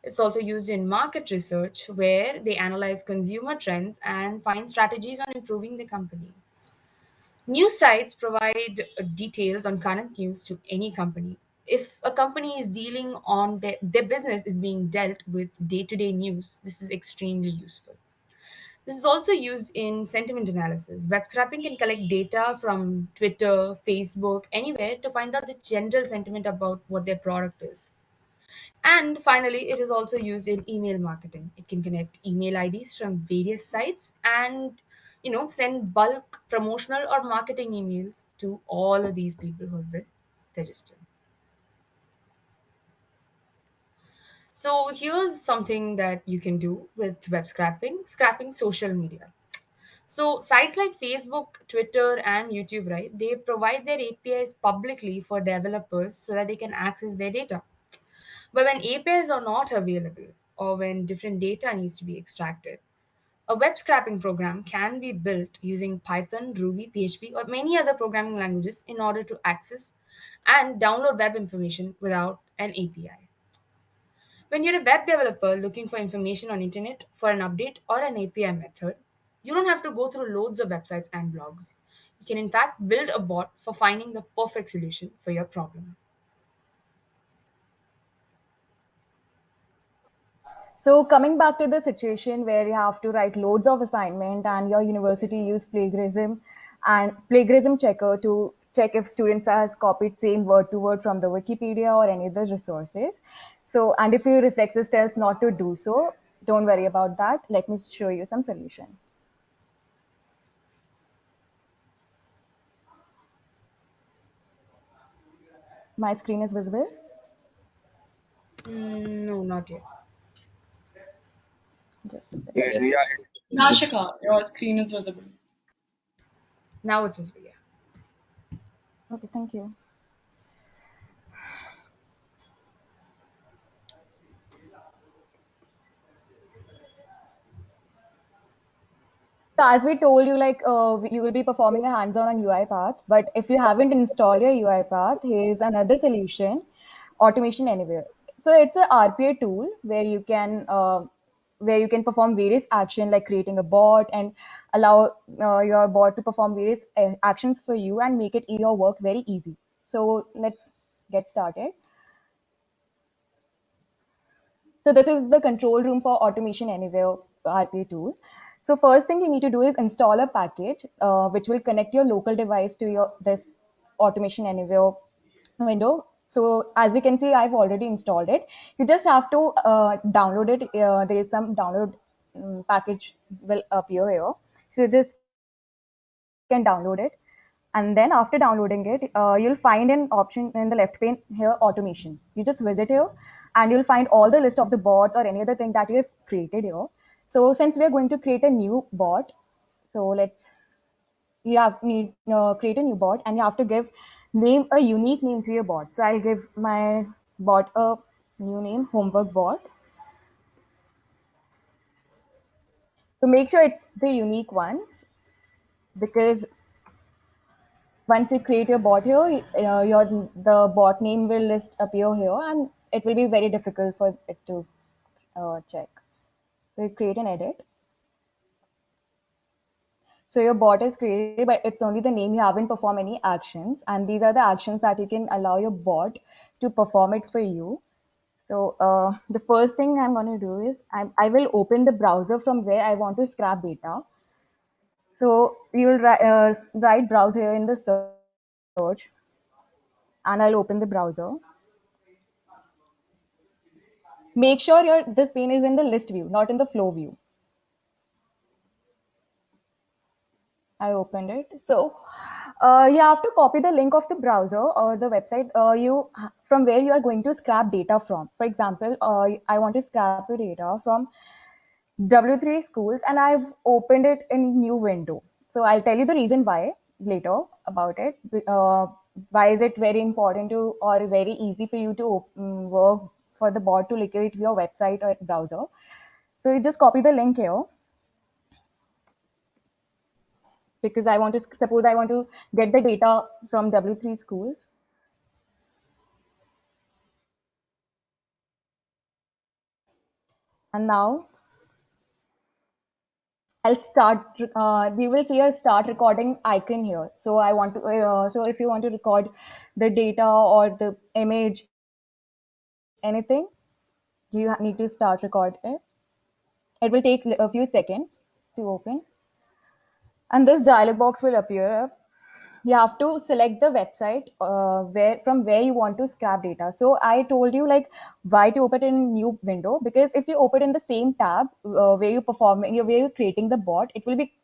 It's also used in market research where they analyze consumer trends and find strategies on improving the company. News sites provide details on current news to any company. If a company is dealing on their business is being dealt with day-to-day news, this is extremely useful. This is also used in sentiment analysis. Web scraping can collect data from Twitter, Facebook, anywhere to find out the general sentiment about what their product is. And finally, it is also used in email marketing. It can connect email IDs from various sites and send bulk promotional or marketing emails to all of these people who have been registered. So here's something that you can do with web scrapping social media. So sites like Facebook, Twitter, and YouTube, right? They provide their APIs publicly for developers so that they can access their data. But when APIs are not available or when different data needs to be extracted, a web scraping program can be built using Python, Ruby, PHP, or many other programming languages in order to access and download web information without an API. When you're a web developer looking for information on internet for an update or an API method, you don't have to go through loads of websites and blogs. You can in fact build a bot for finding the perfect solution for your problem. So coming back to the situation where you have to write loads of assignment and your university use plagiarism checker to check if students has copied same word to word from the Wikipedia or any other resources. So, and if your reflexes tells not to do so, don't worry about that. Let me show you some solution. My screen is visible. No, not yet. Just a second. Yes, yes. Nashika, your screen is visible. Now it's visible, yeah. Okay, thank you. So as we told you, like you will be performing a hands-on on UiPath, but if you haven't installed your UiPath, here's another solution, Automation Anywhere. So it's a RPA tool where you can perform various action like creating a bot and allow your bot to perform various actions for you and make your work very easy. So let's get started. So this is the control room for Automation Anywhere RPA tool. So first thing you need to do is install a package which will connect your local device to your this Automation Anywhere window. So as you can see, I've already installed it. You just have to download it. There is some download package will appear here. So you just can download it. And then after downloading it, you'll find an option in the left pane here, automation. You just visit here and you'll find all the list of the bots or any other thing that you have created here. So since we are going to create a new bot, so you have need create a new bot and you have to give a unique name to your bot. So I'll give my bot a new name, homework bot. So make sure it's the unique ones because once you create your bot here, the bot name will list appear here, and it will be very difficult for it to check. So you create an edit. So your bot is created, but it's only the name. You haven't performed any actions, and these are the actions that you can allow your bot to perform it for you. So the first thing I'm going to do is I will open the browser from where I want to scrap data. So you will write browse here in the search, and I'll open the browser. Make sure this pane is in the list view, not in the flow view. I opened it. So you have to copy the link of the browser or the website from where you are going to scrap data from. For example, I want to scrap the data from W3 schools and I've opened it in new window. So I'll tell you the reason why later about it. Why is it very important to or very easy for you to work for the bot to locate your website or browser. So you just copy the link here. because I want to suppose I want to get the data from W3 schools. And now I'll start. We will see a start recording icon here. So I want to. So if you want to record the data or the image, anything, you need to start record it. It will take a few seconds to open, and this dialog box will appear. You have to select the website where you want to scrap data. So I told you like why to open in a new window, because if you open in the same tab where you're creating the bot, it will be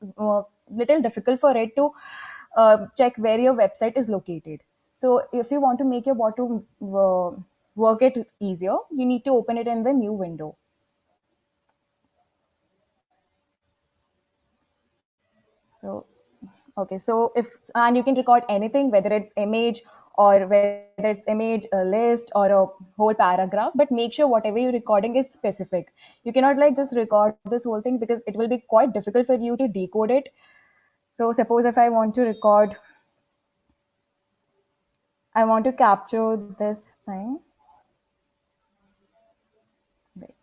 little difficult for it to check where your website is located. So if you want to make your bot to work it easier, you need to open it in the new window. So okay, so if and you can record anything, whether it's image or whether it's image, a list or a whole paragraph, but make sure whatever you're recording is specific. You cannot like just record this whole thing because it will be quite difficult for you to decode it. So suppose if I want to record, I want to capture this thing. Wait.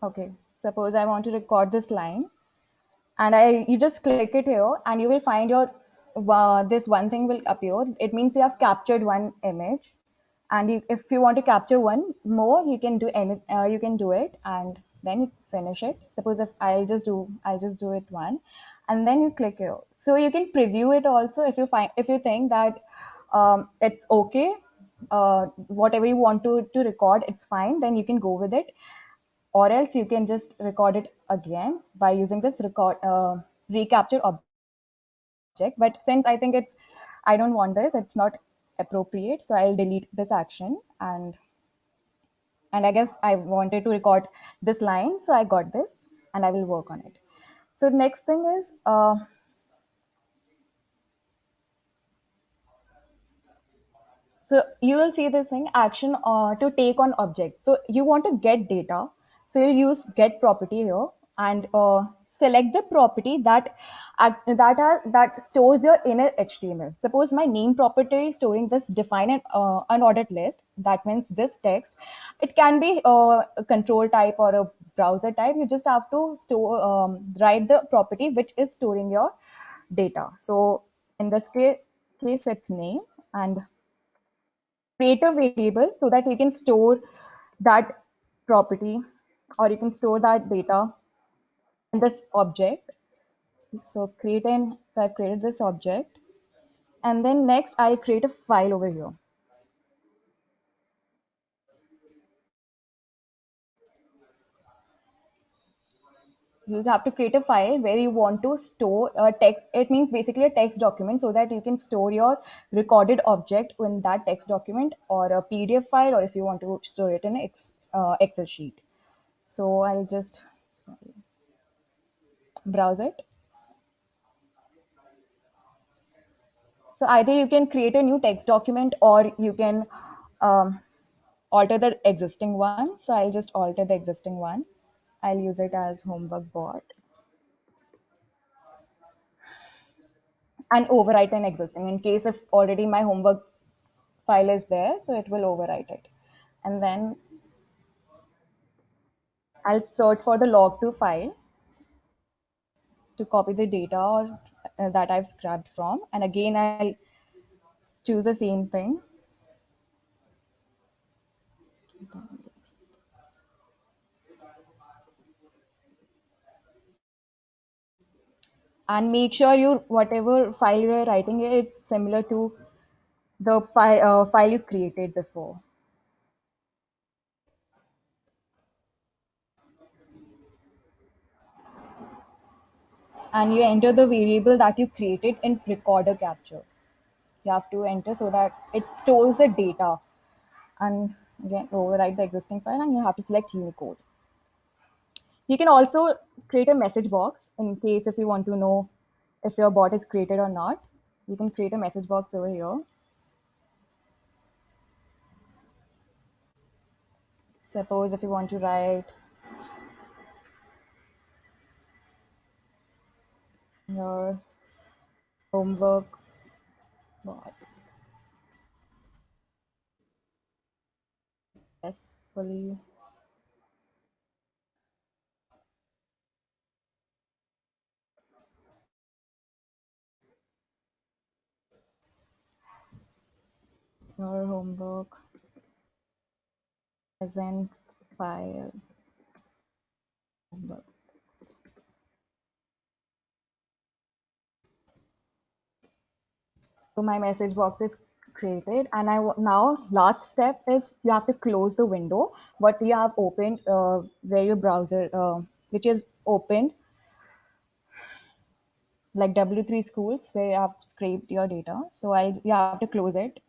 Okay, suppose I want to record this line, and you just click it here, and you will find your this one thing will appear. It means you have captured one image, and if you want to capture one more, you can do you can do it, and then you finish it. Suppose if I'll just do it one, and then you click here. So you can preview it also if you think that it's okay. Whatever you want to record, it's fine. Then you can go with it, or else you can just record it again by using this recapture object. But since I think I don't want this, it's not appropriate, so I'll delete this action. And I guess I wanted to record this line, so I got this, and I will work on it. So next thing is so you will see this thing action to take on object. So you want to get data. So you use get property here, and select the property that stores your inner HTML. Suppose my name property is storing this define an unordered list. That means this text. It can be a control type or a browser type. You just have to store write the property which is storing your data. So in this case it's name, and create a variable so that you can store that property, or you can store that data in this object. So I've created this object, and then next I'll create a file over here. You have to create a file where you want to store a text. It means basically a text document, so that you can store your recorded object in that text document, or a PDF file, or if you want to store it in an Excel sheet. So I'll just browse it. So either you can create a new text document, or you can um, alter the existing one. So I'll just alter the existing one. I'll use it as homework bot and overwrite an existing in case if already my homework file is there, so it will overwrite it. And then I'll search for the log2 file to copy the data or that I've scrapped from. And again, I'll choose the same thing. And make sure whatever file you're writing is similar to the file you created before. and you enter the variable that you created in recorder capture. You have to enter so that it stores the data, and again overwrite the existing file, and you have to select Unicode. You can also create a message box in case if you want to know if your bot is created or not. You can create a message box over here. Suppose if you want to write your homework bot successfully your homework present file homework. So my message box is created, and now last step is you have to close the window what you have opened, where your browser which is opened, like W3 schools where you have scraped your data. So you have to close it,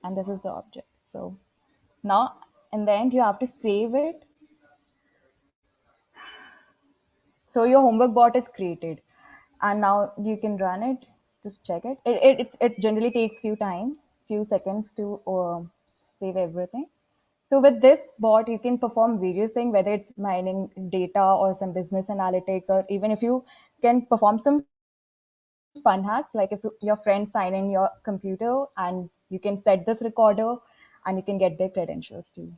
and this is the object. So now in the end you have to save it. So your homework bot is created, and now you can run it. Just check it. It generally takes few seconds to save everything. So with this bot, you can perform various things, whether it's mining data or some business analytics, or even if you can perform some fun hacks, like if your friends sign in your computer and you can set this recorder and you can get their credentials too.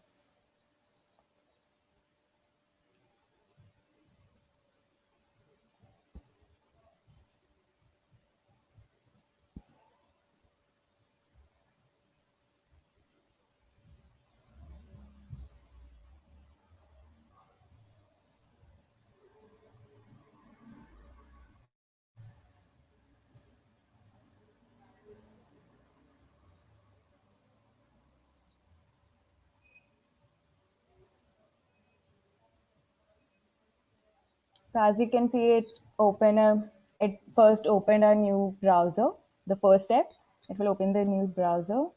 So as you can see, it first opened a new browser. The first step, it will open the new browser.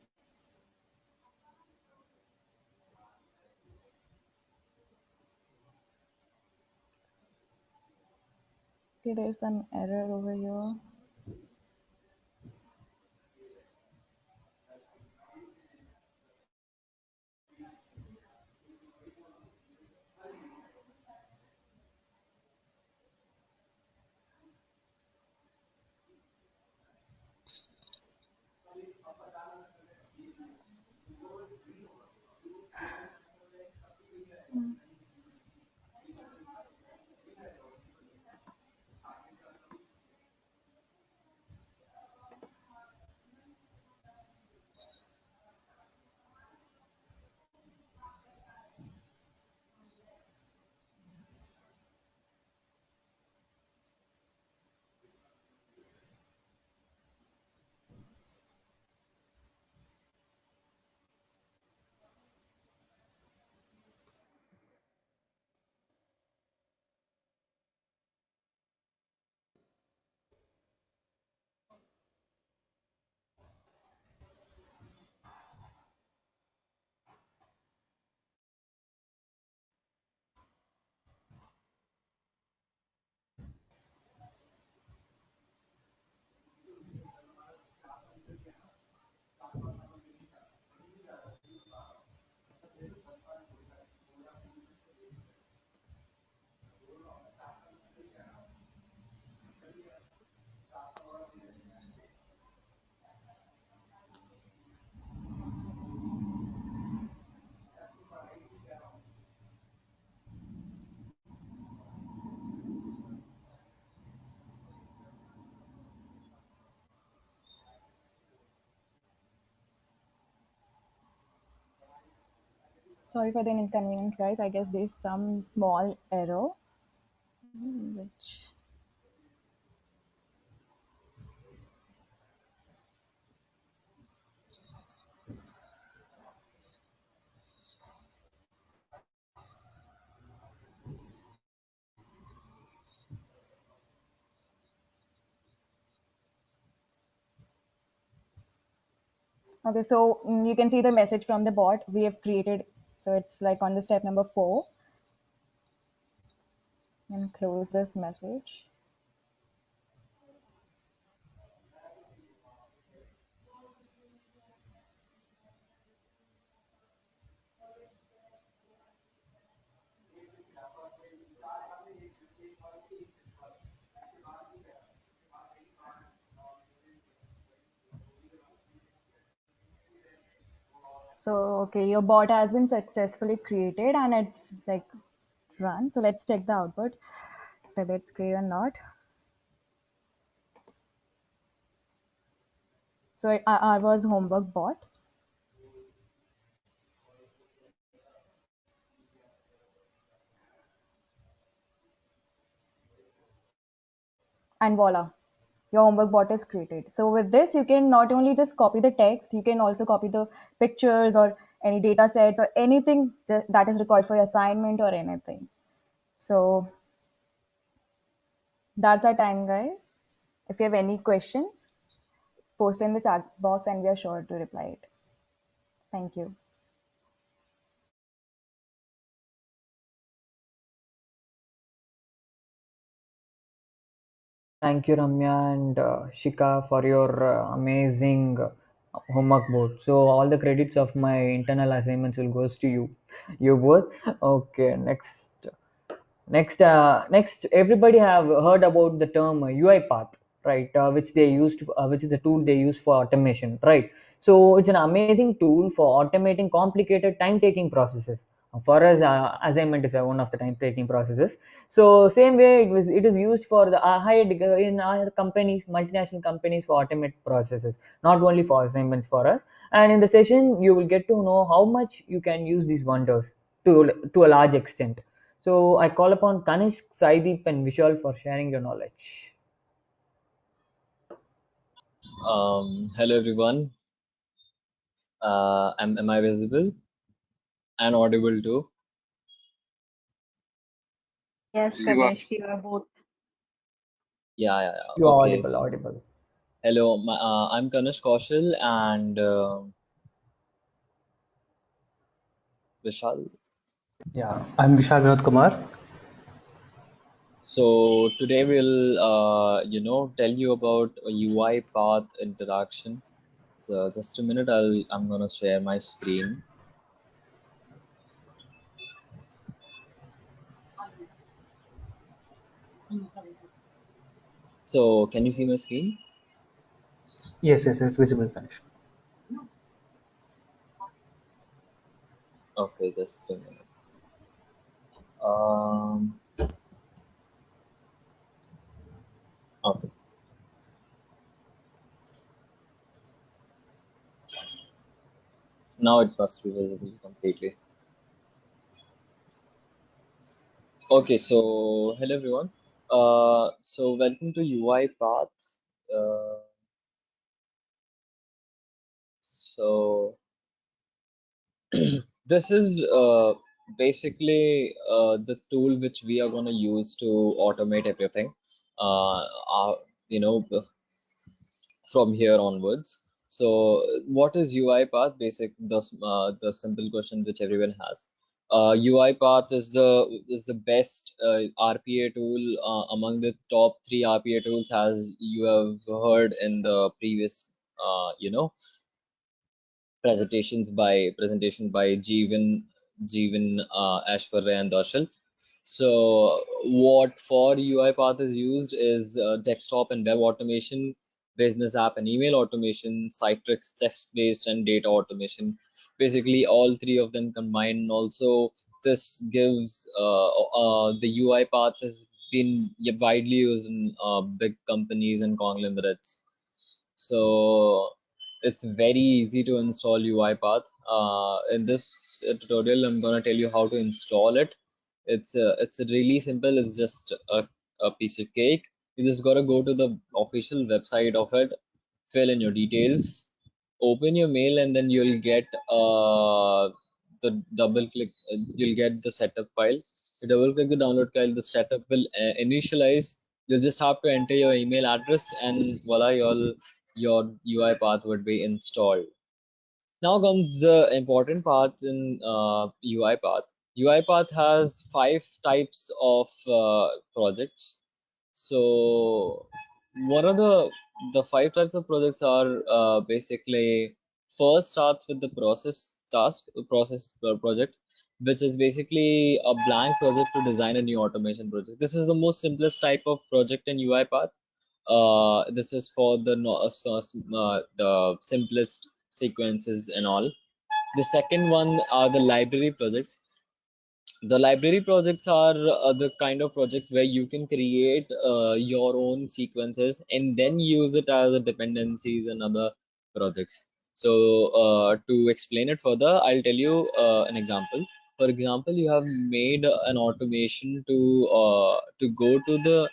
Okay, there's some error over here. Sorry for the inconvenience, guys. I guess there's some small error, which Okay, so you can see the message from the bot we have created. So it's like on the step number 4. And close this message. So, okay, your bot has been successfully created and it's like run. So let's check the output, whether it's great or not. So I was homework bot. And voila, your homework bot is created. So with this, you can not only just copy the text, you can also copy the pictures or any data sets or anything that is required for your assignment or anything. So that's our time, guys. If you have any questions, post in the chat box and we are sure to reply it. Thank you. Thank you, Ramya and Shika, for your amazing homework board. So all the credits of my internal assignments will goes to you. You both. Okay, next, everybody have heard about the term UiPath, right? Which is a tool they use for automation, right? So it's an amazing tool for automating complicated time-taking processes. For us, assignment is one of the time-taking processes. So same way, it is used for the in our companies, multinational companies, for automate processes, not only for assignments for us. And in the session, you will get to know how much you can use these wonders to a large extent. So I call upon Kanishk, Saideep, and Vishal for sharing your knowledge. Hello everyone. Am I visible and audible too? Yes, Ganesh, you are both. Yeah. You are Okay. audible. Hello, I'm Kanish Kaushal and Vishal. Yeah, I'm Vishal Vinod Kumar. So today we'll tell you about a UI path interaction. So just a minute, I'm gonna share my screen. So can you see my screen? Yes, it's visible, Kanish. Okay, just a minute. Um, okay. Now it must be visible completely. Okay, so hello everyone. So welcome to UI Path. So this is basically the tool which we are going to use to automate everything. You know, from here onwards. So, what is UiPath? The simple question which everyone has. UiPath is the best RPA tool among the top 3 RPA tools, as you have heard in the previous presentation by Jeevan, Ashwarya, and Darshal. So what for UiPath is used is desktop and web automation, business app and email automation, Citrix text-based and data automation. Basically, all three of them combined. And also, this gives the UiPath has been widely used in big companies and conglomerates. So it's very easy to install UiPath. In this tutorial, I'm gonna tell you how to install it. It's really simple. It's just a piece of cake. You just gotta go to the official website of it, fill in your details, open your mail, and then you'll get the double click. You'll get the setup file. You double click the download file. The setup will initialize. You'll just have to enter your email address, and voila, your UiPath would be installed. Now comes the important part in UiPath. UiPath has 5 types of projects. So one of the 5 types of projects are basically, first starts with the process project, which is basically a blank project to design a new automation project. This is the most simplest type of project in UiPath. This is for the the simplest sequences and all. The second one are the library projects. The library projects are the kind of projects where you can create your own sequences and then use it as a dependencies and other projects. So to explain it further, I'll tell you an example. For example, you have made an automation to go to the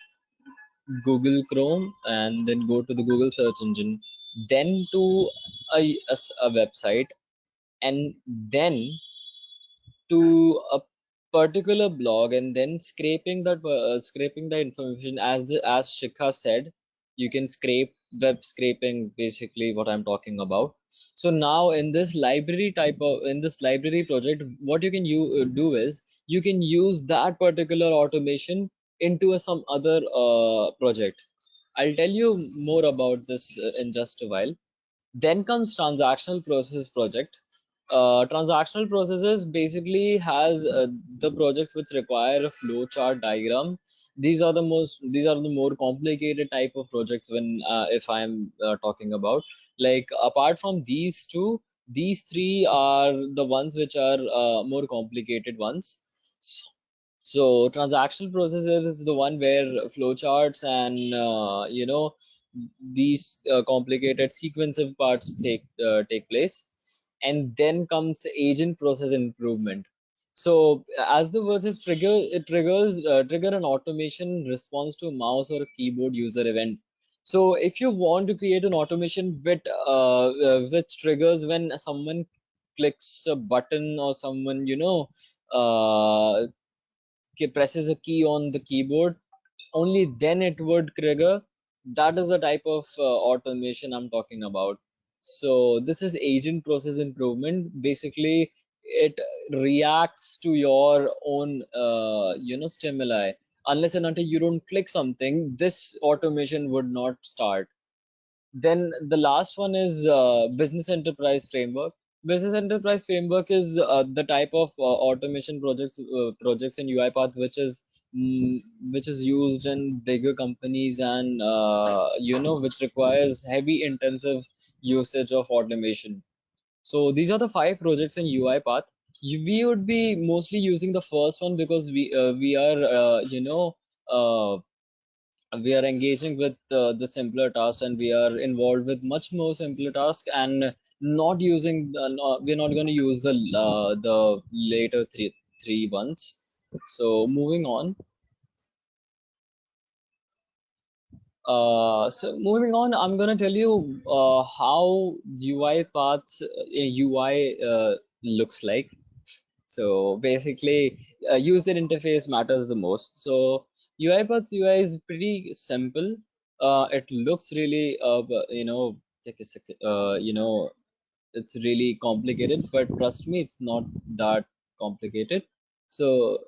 Google Chrome and then go to the Google search engine, then to a website, and then to a particular blog, and then scraping the information, as Shikha said. You can scrape, web scraping, basically what I'm talking about. So now in this library project, what you can do is you can use that particular automation into some other project. I'll tell you more about this in just a while. Then comes transactional process project. Transactional processes basically has the projects which require a flow chart diagram. These are the more complicated type of projects when if I'm talking about, like, apart from these two, these three are the ones which are more complicated ones. So transactional processes is the one where flowcharts and these complicated sequential parts take place. And then comes agent process improvement. So as the word says, trigger an automation response to a mouse or a keyboard user event. So if you want to create an automation which triggers when someone clicks a button, or someone uh, presses a key on the keyboard, only then it would trigger. That is the type of automation I'm talking about. So this is agent process improvement. Basically, it reacts to your own stimuli. Unless and until you don't click something, this automation would not start. Then the last one is business enterprise framework. Business enterprise framework is the type of automation projects in UiPath which is used in bigger companies, and which requires heavy intensive usage of automation. So these are the 5 projects in UiPath. We would be mostly using the first one because we are we are engaging with the simpler tasks, and we are involved with much more simpler tasks, and not using we're not going to use the later three ones. So moving on. I'm going to tell you how UiPath's UI looks like. So basically, user interface matters the most. So UiPath's UI is pretty simple. It looks really, like it's really complicated, but trust me, it's not that complicated. So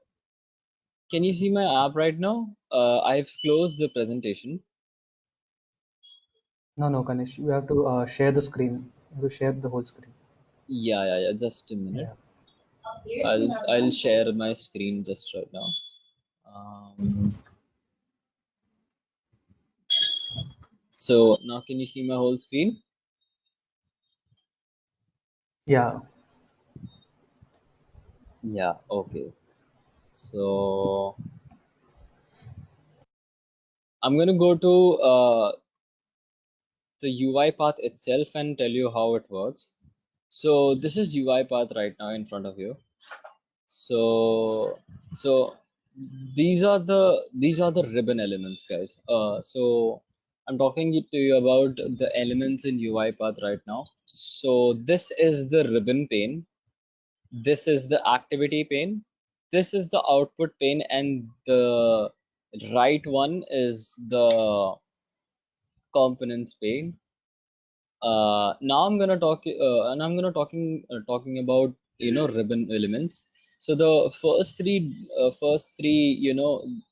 can you see my app right now? I've closed the presentation. No, Ganesh, you have to share the screen. You have to share the whole screen. Yeah. Just a minute. Yeah. I'll share my screen just right now. So now can you see my whole screen? Yeah. Yeah, okay. So I'm going to go to the UiPath itself and tell you how it works. So this is UiPath right now in front of you. So these are the ribbon elements, guys. So I'm talking to you about the elements in UiPath right now. So this is the ribbon pane. This is the activity pane. This is the output pane, and the right one is the components pane. Now I'm gonna talking about ribbon elements. So the first three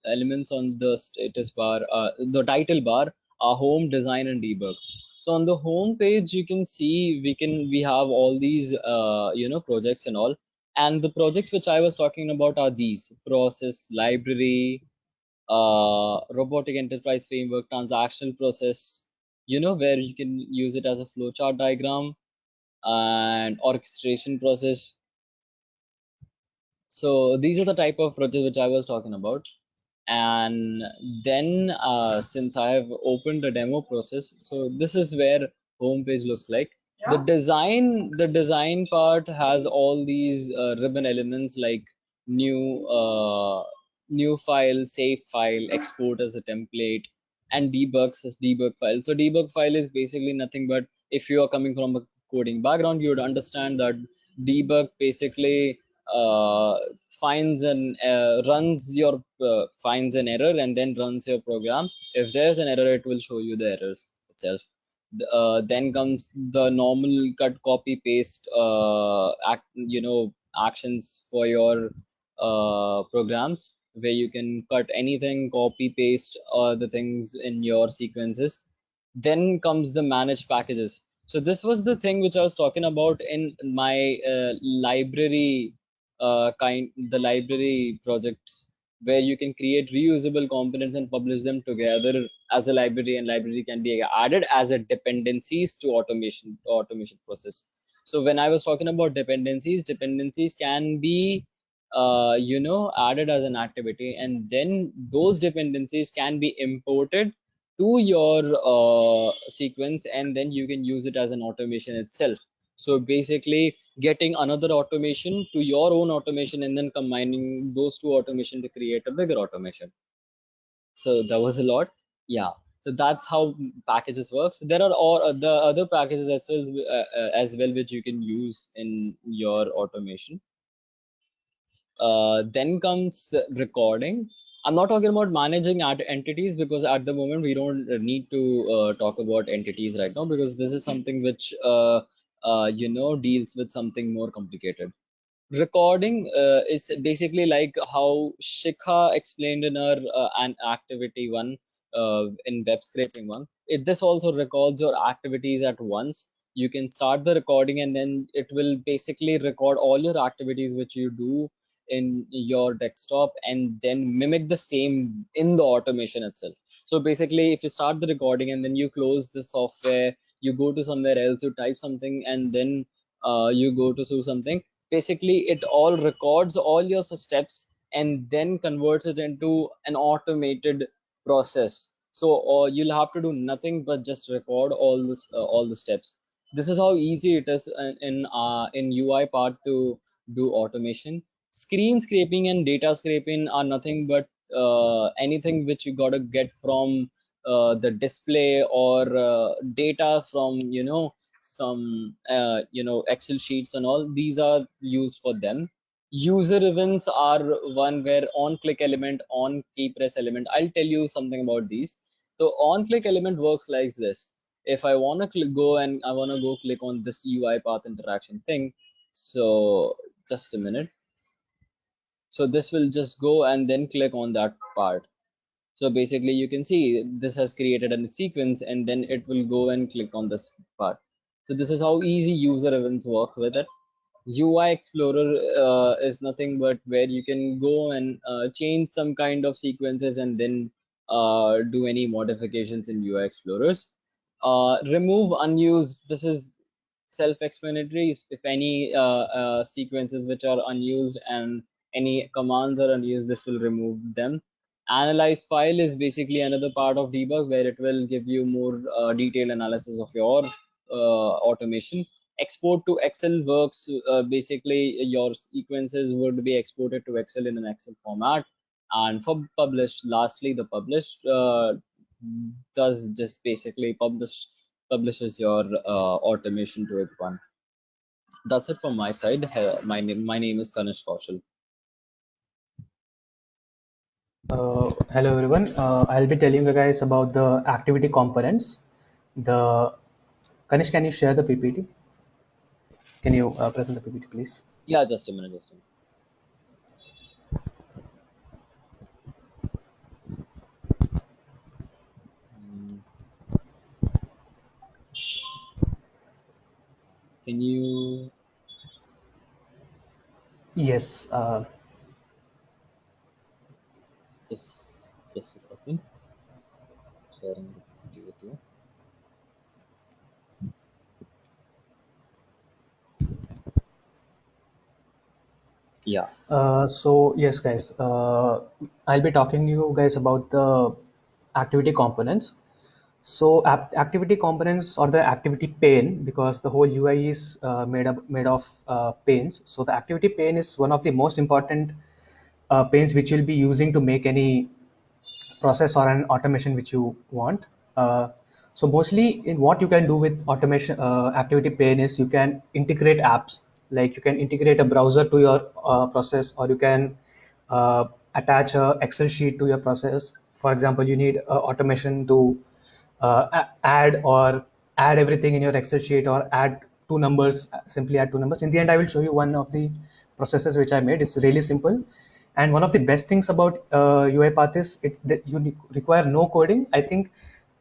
elements on the status bar, the title bar, are home, design, and debug. So on the home page, you can see we have all these projects and all. And the projects which I was talking about are these: process library, robotic enterprise framework, transactional process, where you can use it as a flowchart diagram, and orchestration process. So these are the type of projects which I was talking about. And then since I have opened the demo process, so this is where home page looks like. The design part has all these ribbon elements like new new file, save file, export as a template, and debugs as debug file. So debug file is basically nothing but, if you are coming from a coding background, you would understand that debug basically uh, finds an error and then runs your program. If there's an error, it will show you the errors itself. Then comes the normal cut, copy, paste actions for your programs, where you can cut anything, copy, paste the things in your sequences. Then comes the managed packages. So this was the thing which I was talking about in my the library projects, where you can create reusable components and publish them together as a library, and library can be added as a dependencies to automation process. So when I was talking about dependencies can be added as an activity, and then those dependencies can be imported to your sequence, and then you can use it as an automation itself. So basically getting another automation to your own automation, and then combining those two automation to create a bigger automation. So that was a lot. Yeah, so that's how packages work. So there are all the other packages as well which you can use in your automation. Then comes recording. I'm not talking about managing entities, because at the moment we don't need to talk about entities right now, because this is something which deals with something more complicated. Recording is basically like how Shikha explained in her an activity one, in web scraping one. This also records your activities at once. You can start the recording, and then it will basically record all your activities which you do in your desktop, and then mimic the same in the automation itself. So basically, if you start the recording and then you close the software, you go to somewhere else, you type something, and then you go to do something, basically it all records all your steps and then converts it into an automated process. So you'll have to do nothing but just record all the steps. This is how easy it is in UI part to do automation. Screen scraping and data scraping are nothing but anything which you gotta get from the display, or data from some Excel sheets and all. These are used for them. User events are one where on click element, on key press element. I'll tell you something about these. So on click element works like this. If I want to go and I want to go click on this UI path interaction thing, so just a minute. So this will just go and then click on that part. So basically you can see this has created a sequence, and then it will go and click on this part. So this is how easy user events work with it. UI Explorer is nothing but where you can go and change some kind of sequences, and then do any modifications in UI Explorers. Remove unused. This is self-explanatory. If any sequences which are unused and any commands are unused, this will remove them. Analyze file is basically another part of debug, where it will give you more detailed analysis of your automation. Export to Excel works, basically your sequences would be exported to Excel in an Excel format. And for publish, lastly, the publish does just basically publishes your automation to it one. That's it from my side. My name is Kanish Kaushal. Hello everyone. I'll be telling you guys about the activity components. The Kanish, can you share the PPT? Can you present the PPT, please? Yeah, just a minute, just a minute. Mm, Can you Yes. just a second? Sharing the PPT with you. Yeah. So yes, guys, I'll be talking to you guys about the activity components. So activity components or the activity pane, because the whole UI is made of panes. So the activity pane is one of the most important panes which you'll be using to make any process or an automation which you want. So mostly in what you can do with automation activity pane is you can integrate apps, like you can integrate a browser to your process, or you can attach a Excel sheet to your process. For example, you need automation to add everything in your Excel sheet, or add two numbers, simply add two numbers. In the end, I will show you one of the processes which I made. It's really simple. And one of the best things about UiPath is it's that you require no coding. I think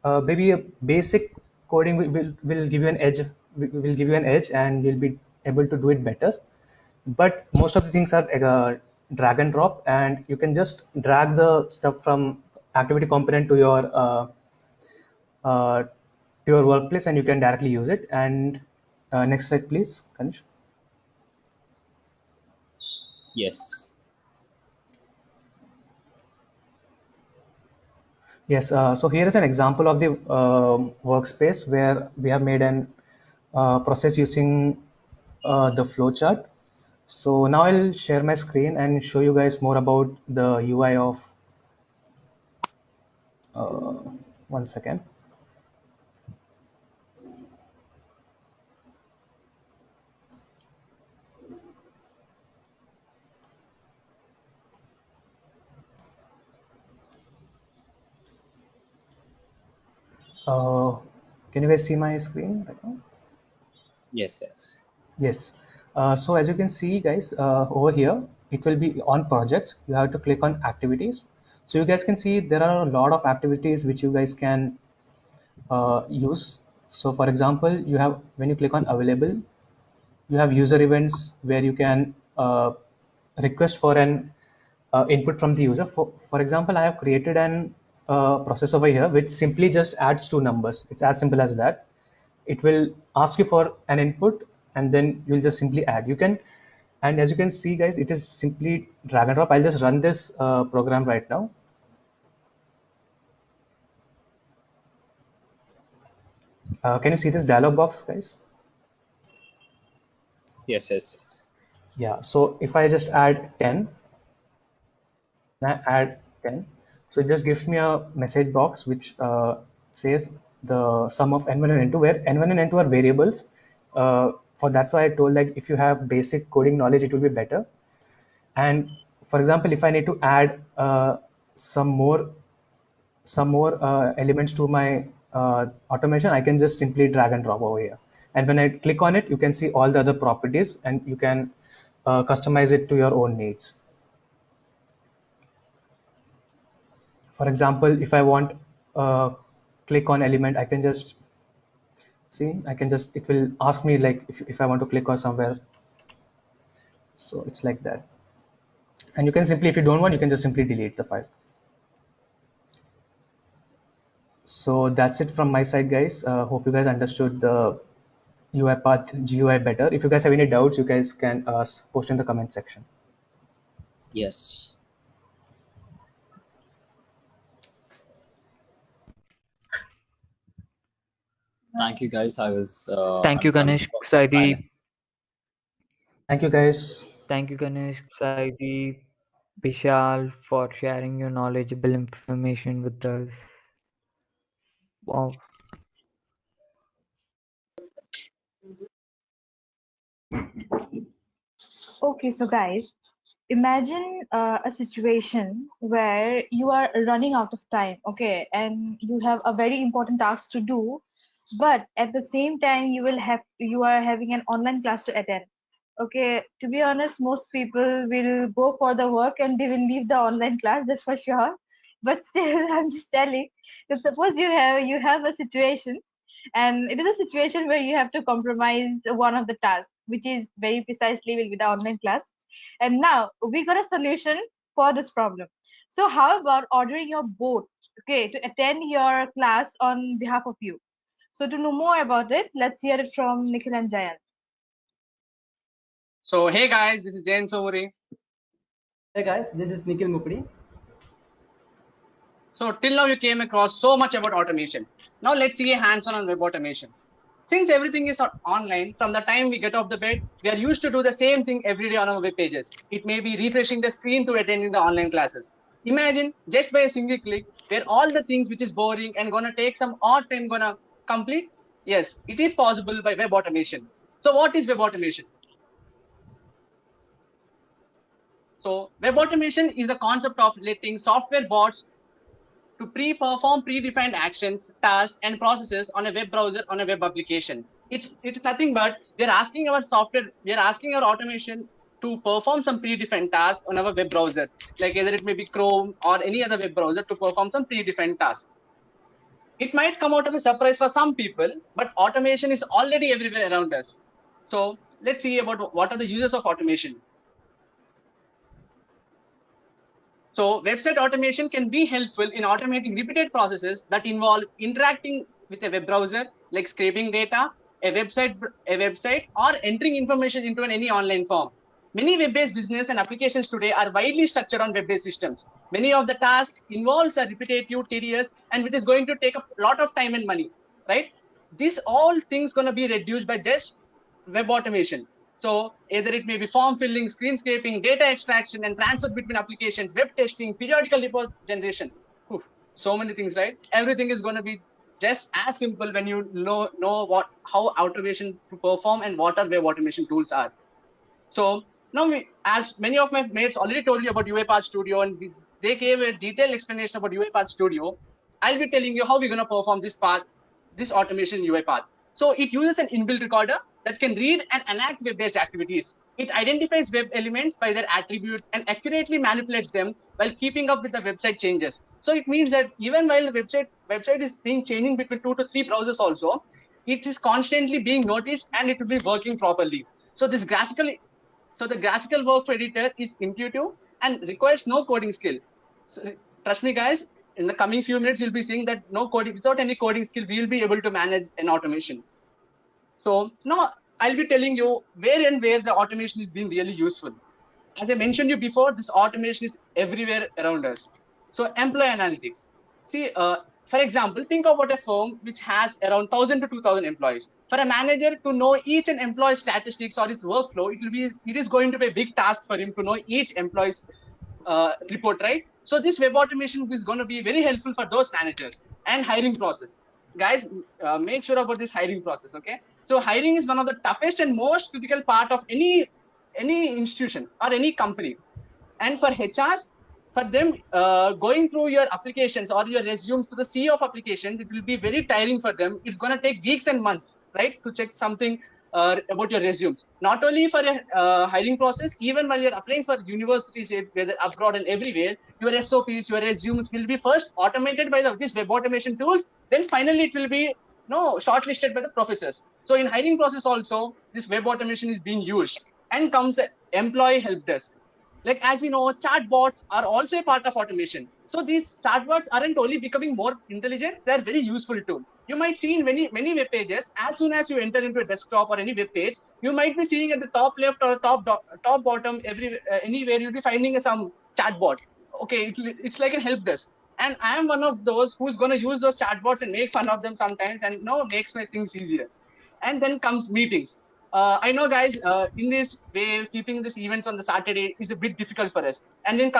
maybe a basic coding will give you an edge, will give you an edge, and you'll be able to do it better. But most of the things are drag and drop, and you can just drag the stuff from activity component to your workplace, and you can directly use it. And next slide, please, Kanish. Yes. Yes, so here is an example of the workspace where we have made an process using the flowchart. So now I'll share my screen and show you guys more about the UI of, uh, one second. Uh, can you guys see my screen right now? Yes, yes. Yes. So as you can see, guys, over here, it will be on projects. You have to click on activities. So you guys can see there are a lot of activities which you guys can use. So for example, you have, when you click on available, you have user events where you can request for an input from the user. For example, I have created an process over here which simply just adds two numbers. It's as simple as that. It will ask you for an input, and then you'll just simply add. You can, and as you can see, guys, it is simply drag and drop. I'll just run this program right now. Can you see this dialog box, guys? Yes, yes, yes. Yeah. So if I just add 10, I add 10. So it just gives me a message box which says the sum of n1 and n2, where n1 and n2 are variables. For that's why I told, like, if you have basic coding knowledge, it will be better. And for example, if I need to add some more elements to my automation, I can just simply drag and drop over here. And when I click on it, you can see all the other properties, and you can customize it to your own needs. For example, if I want click on element, I can just see, I can just, it will ask me like if I want to click on somewhere. So it's like that. And you can simply, if you don't want, you can just simply delete the file. So that's it from my side, guys. Hope you guys understood the UiPath GUI better. If you guys have any doubts, you guys can post in the comment section. Yes. Thank you, guys. I was Thank you, I'm Ganesh Saidi. Thank you, guys. Thank you, Ganesh Saidi, Vishal, for sharing your knowledgeable information with us. Wow. Okay, so guys, imagine a situation where you are running out of time, okay, and you have a very important task to do, but at the same time you are having an online class to attend. Okay, to be honest, most people will go for the work and they will leave the online class, that's for sure. But still, I'm just telling that suppose you have a situation, and it is a situation where you have to compromise one of the tasks, which is very precisely will be the online class. And now we got a solution for this problem. So how about ordering your boat, okay, to attend your class on behalf of you? So to know more about it, let's hear it from Nikhil and Jayant. So hey guys, this is Jain Somuri. Hey guys, this is Nikhil Mupri. So till now you came across so much about automation. Now let's see a hands-on on web automation. Since everything is online, from the time we get off the bed, we are used to do the same thing every day on our web pages. It may be refreshing the screen to attending the online classes. Imagine just by a single click, where all the things which is boring and gonna take some odd time gonna complete. Yes, it is possible by web automation. So what is web automation? So web automation is the concept of letting software bots to pre-perform predefined actions, tasks, and processes on a web browser, on a web application. It's nothing but we are asking our automation to perform some predefined tasks on our web browsers, like either it may be Chrome or any other web browser to perform some predefined tasks. It might come out of a surprise for some people, but automation is already everywhere around us. So let's see about what are the uses of automation. So website automation can be helpful in automating repeated processes that involve interacting with a web browser, like scraping data, a website, or entering information into any online form. Many web-based business and applications today are widely structured on web-based systems. Many of the tasks involves a repetitive, tedious, and which is going to take a lot of time and money, right? These all things going to be reduced by just web automation. So either it may be form filling, screen scraping, data extraction, and transfer between applications, web testing, periodical report generation. Oof, so many things, right? Everything is going to be just as simple when you know how automation to perform and what are web automation tools are. So now, as many of my mates already told you about UiPath Studio, and they gave a detailed explanation about UiPath Studio, I'll be telling you how we're going to perform this automation in UiPath. So it uses an inbuilt recorder that can read and enact web-based activities. It identifies web elements by their attributes and accurately manipulates them while keeping up with the website changes. So it means that even while the website is being changing between 2 to 3 browsers also, it is constantly being noticed and it will be working properly. So the graphical workflow editor is intuitive and requires no coding skill. So, trust me, guys, in the coming few minutes, you'll be seeing that no coding, without any coding skill, we'll be able to manage an automation. So now I'll be telling you where the automation is being really useful. As I mentioned you before, this automation is everywhere around us. So employee analytics. See, for example, think about a firm which has around 1,000 to 2,000 employees. For a manager to know each and employee statistics or his workflow, it is going to be a big task for him to know each employee's report, right? So this web automation is going to be very helpful for those managers. And hiring process. Guys, make sure about this hiring process, okay? So hiring is one of the toughest and most critical part of any institution or any company. And for HRs, for them, going through your applications or your resumes to the sea of applications, it will be very tiring for them. It's going to take weeks and months, right, to check something about your resumes. Not only for a hiring process, even while you're applying for universities, whether abroad and everywhere, your SOPs, your resumes will be first automated by this web automation tools. Then finally, it will be shortlisted by the professors. So in hiring process also, this web automation is being used. And comes the employee help desk. Like as we know, chatbots are also a part of automation. So these chatbots aren't only becoming more intelligent, they're very useful too. You might see in many web pages, as soon as you enter into a desktop or any web page, you might be seeing at the top left or top bottom, anywhere you'll be finding some chatbot. Okay, it's like a help desk. And I am one of those who's going to use those chatbots and make fun of them sometimes, and makes my things easier. And then comes meetings. I know, guys, in this way, keeping these events on the Saturday is a bit difficult for us. And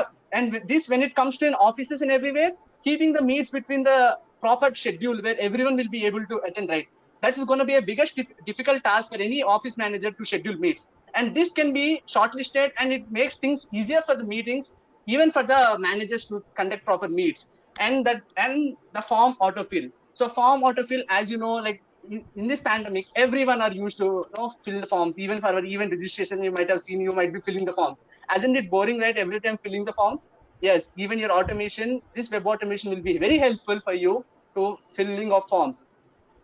with this, when it comes to in offices and everywhere, keeping the meets between the proper schedule where everyone will be able to attend, right? That is going to be a biggest difficult task for any office manager to schedule meets. And this can be shortlisted, and it makes things easier for the meetings, even for the managers to conduct proper meets. And the form autofill. So form autofill, as you know, like in this pandemic, everyone are used to fill the forms. Even for our event registration, you might have seen, you might be filling the forms. Isn't it boring, right? Every time filling the forms. Yes, even your automation, this web automation will be very helpful for you to filling of forms.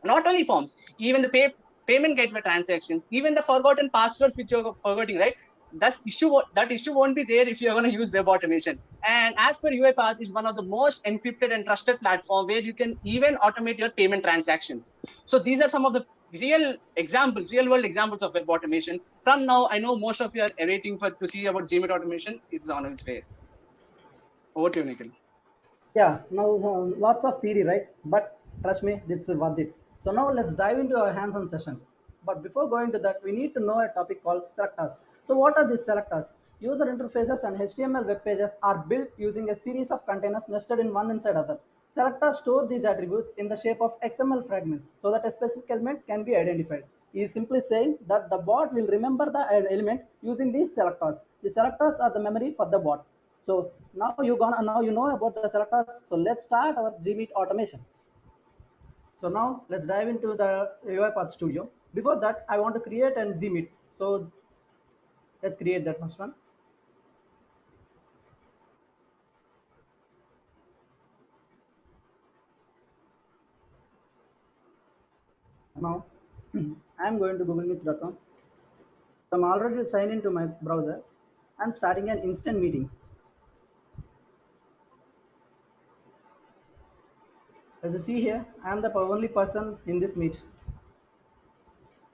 Not only forms, even the payment gateway transactions, even the forgotten passwords which you're forgetting, right? That issue won't be there if you're going to use web automation. And as per UiPath is one of the most encrypted and trusted platform where you can even automate your payment transactions. So these are some of the real world examples of web automation. From now, I know most of you are awaiting for to see about Gmail automation. It's on its face. Over to you, Nikhil. Yeah, now lots of theory, right? But trust me, it's worth it. So now let's dive into our hands-on session. But before going to that, we need to know a topic called selectors. So what are these selectors? User interfaces and HTML web pages are built using a series of containers nested in one inside other. Selectors store these attributes in the shape of XML fragments so that a specific element can be identified. He is simply saying that the bot will remember the element using these selectors. The selectors are the memory for the bot. So now you know about the selectors. So let's start our Gmeet automation. So now let's dive into the UiPath Studio. Before that, I want to create an Gmeet. So let's create that first one. Now I'm going to googlemeet.com. I'm already signed into my browser. I'm starting an instant meeting. As you see here, I am the only person in this meet.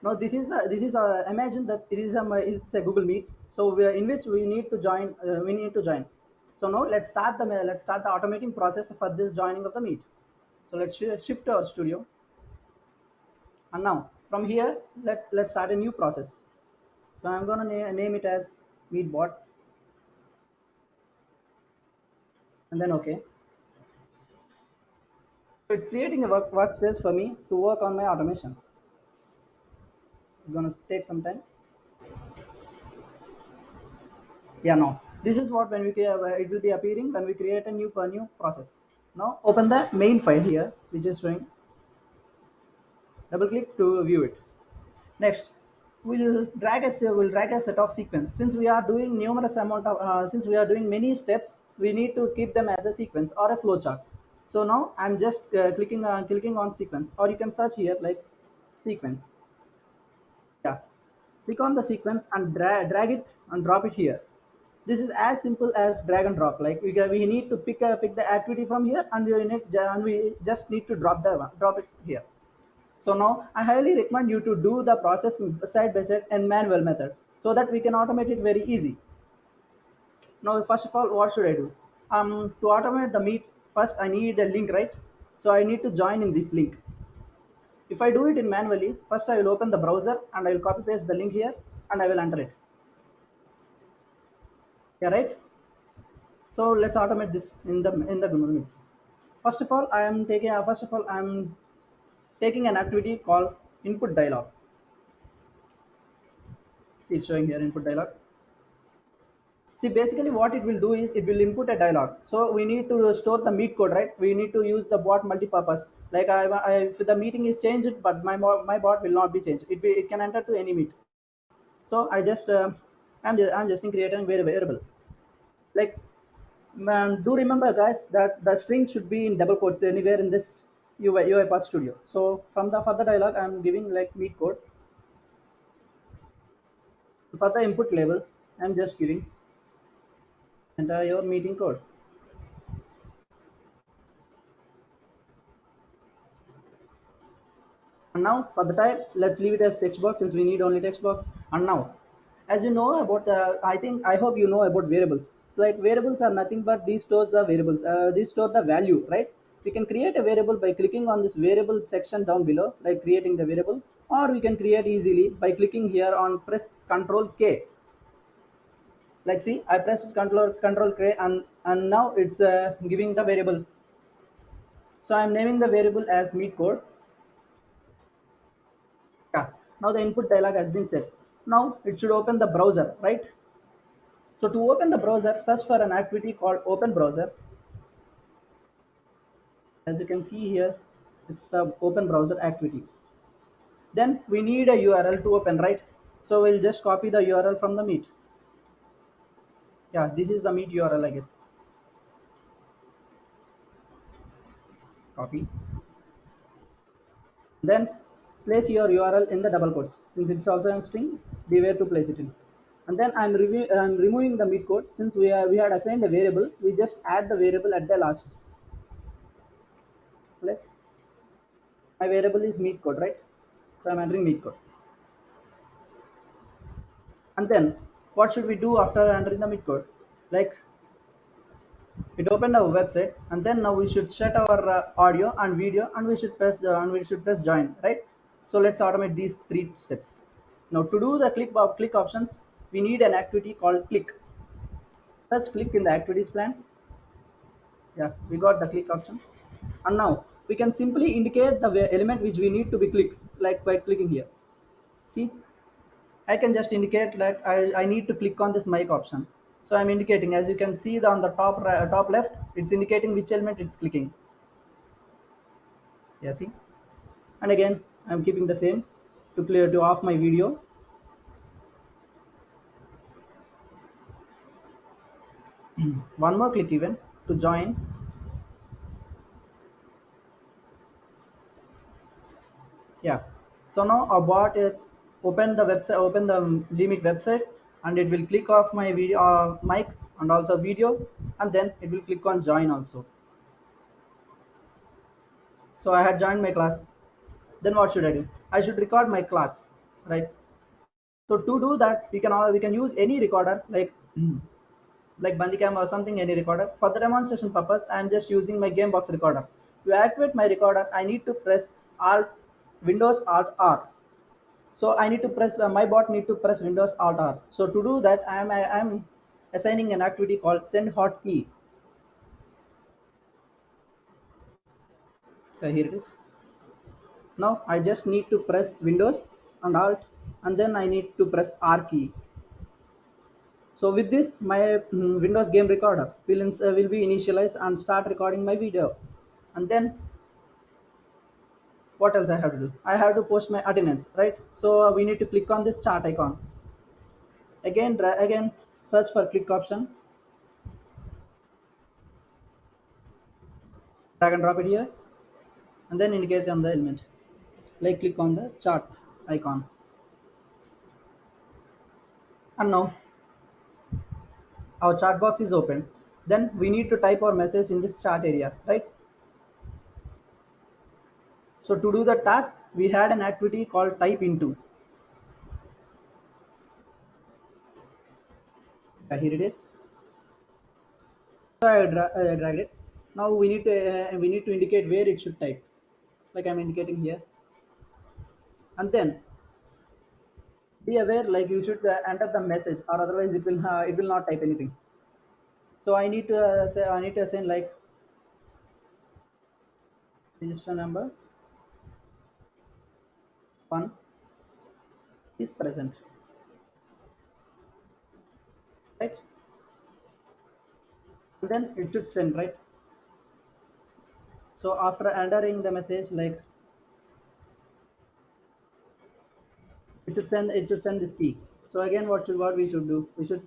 Now imagine that it's a Google Meet. So in which we need to join. So now let's start the automating process for this joining of the meet. So let's shift to our studio. And now from here, let's start a new process. So I'm gonna name it as meetbot, and then okay. So it's creating a workspace for me to work on my automation. It's gonna take some time. Yeah, no, this is what when we it will be appearing when we create a new process. Now open the main file here which is showing. Double click to view it. Next, we'll drag a set of sequence. Since we are doing numerous amount of since we are doing many steps, we need to keep them as a sequence or a flow chart. So now I'm just clicking on sequence, or you can search here like sequence. Yeah, click on the sequence and drag it and drop it here. This is as simple as drag and drop. Like we need to pick the activity from here, and we just need to drop it here. So now I highly recommend you to do the process side by side and manual method so that we can automate it very easy. Now first of all, what should I do? To automate the meet, first I need a link, right? So I need to join in this link. If I do it in manually, first I will open the browser and I will copy paste the link here and I will enter it. Yeah, right. So let's automate this in the Google Meets. First of all I am taking an activity called input dialog. See, it's showing here input dialog. See, basically what it will do is it will input a dialog. So we need to store the meet code, right? We need to use the bot multi-purpose. Like if the meeting is changed, but my bot will not be changed. It can enter to any meet. So I'm just creating variable. Like do remember, guys, that the string should be in double quotes anywhere in this UiPath Studio. So from the further dialog, I'm giving like meet code. For the input label, I'm just giving enter your meeting code. And now for the type, let's leave it as text box since we need only text box. And now, as you know about, I hope you know about variables. It's like variables are nothing but these stores the variables. These store the value, right? We can create a variable by clicking on this variable section down below, like creating the variable, or we can create easily by clicking here on press Control K. Like see, I pressed Control K and now it's giving the variable. So I'm naming the variable as meet code. Yeah. Now the input dialog has been set. Now it should open the browser, right? So to open the browser, search for an activity called open browser. As you can see here, it's the open browser activity. Then we need a URL to open, right? So we'll just copy the URL from the Meet. Yeah, this is the Meet URL, I guess. Copy. Then place your URL in the double quotes. Since it's also a string, beware to place it in. And then I'm removing the Meet code. Since we had assigned a variable, we just add the variable at the last. Let's. My variable is Meet code, right? So I'm entering Meet code. And then what should we do after entering the Meet code? Like, it opened our website, and then now we should set our audio and video, and we should press join, right? So let's automate these 3 steps. Now to do the click options, we need an activity called click. Search click in the activities plan. Yeah, we got the click option. And now we can simply indicate the element which we need to be clicked, like by clicking here. See, I can just indicate that I need to click on this mic option. So I'm indicating, as you can see on the top left, it's indicating which element it's clicking. Yeah, see. And again, I'm keeping the same to off my video. One more click even to join. Yeah. So now our bot open the website, open the Gmeet website, and it will click off my video mic and also video, and then it will click on join also. So I had joined my class. Then what should I do? I should record my class, right? So to do that, we can use any recorder like Bandicam or something, any recorder. For the demonstration purpose, I am just using my Gamebox recorder. To activate my recorder, I need to press Alt Windows Alt R. So I need to press my bot need to press Windows Alt R. So to do that, I am assigning an activity called send hotkey. Here it is. Now I just need to press Windows and Alt, and then I need to press R key. So with this, my Windows game recorder will be initialized and start recording my video. And then what else I have to do? I have to post my attendance, right? So we need to click on this start icon. Again, search for click option. Drag and drop it here, and then indicate on the element. Like click on the chart icon. And now our chat box is open. Then we need to type our message in this chat area, right? So to do the task, we had an activity called type into. Here it is. So I dragged it. Now we need to indicate where it should type, like I'm indicating here. And then be aware, like you should enter the message, or otherwise it will not type anything. So I need to assign like register number 1 is present, right? And then it should send, right? So after entering the message, like it should send this key. So again, what we should do? We should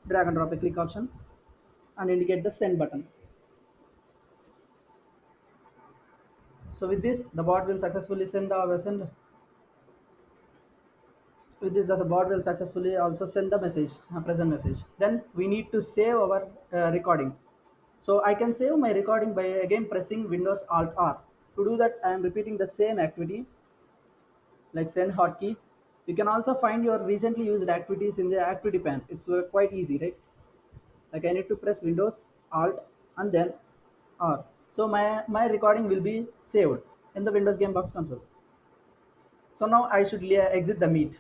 drag and drop a click option and indicate the send button. So with this, the bot will successfully send. With this, the bot will successfully also send the message, a present message. Then we need to save our recording. So I can save my recording by again pressing Windows Alt R. To do that, I am repeating the same activity, like send hotkey. You can also find your recently used activities in the activity pane. It's quite easy, right? Like I need to press Windows Alt and then R. So my recording will be saved in the Windows Gamebox console. So now I should exit the Meet.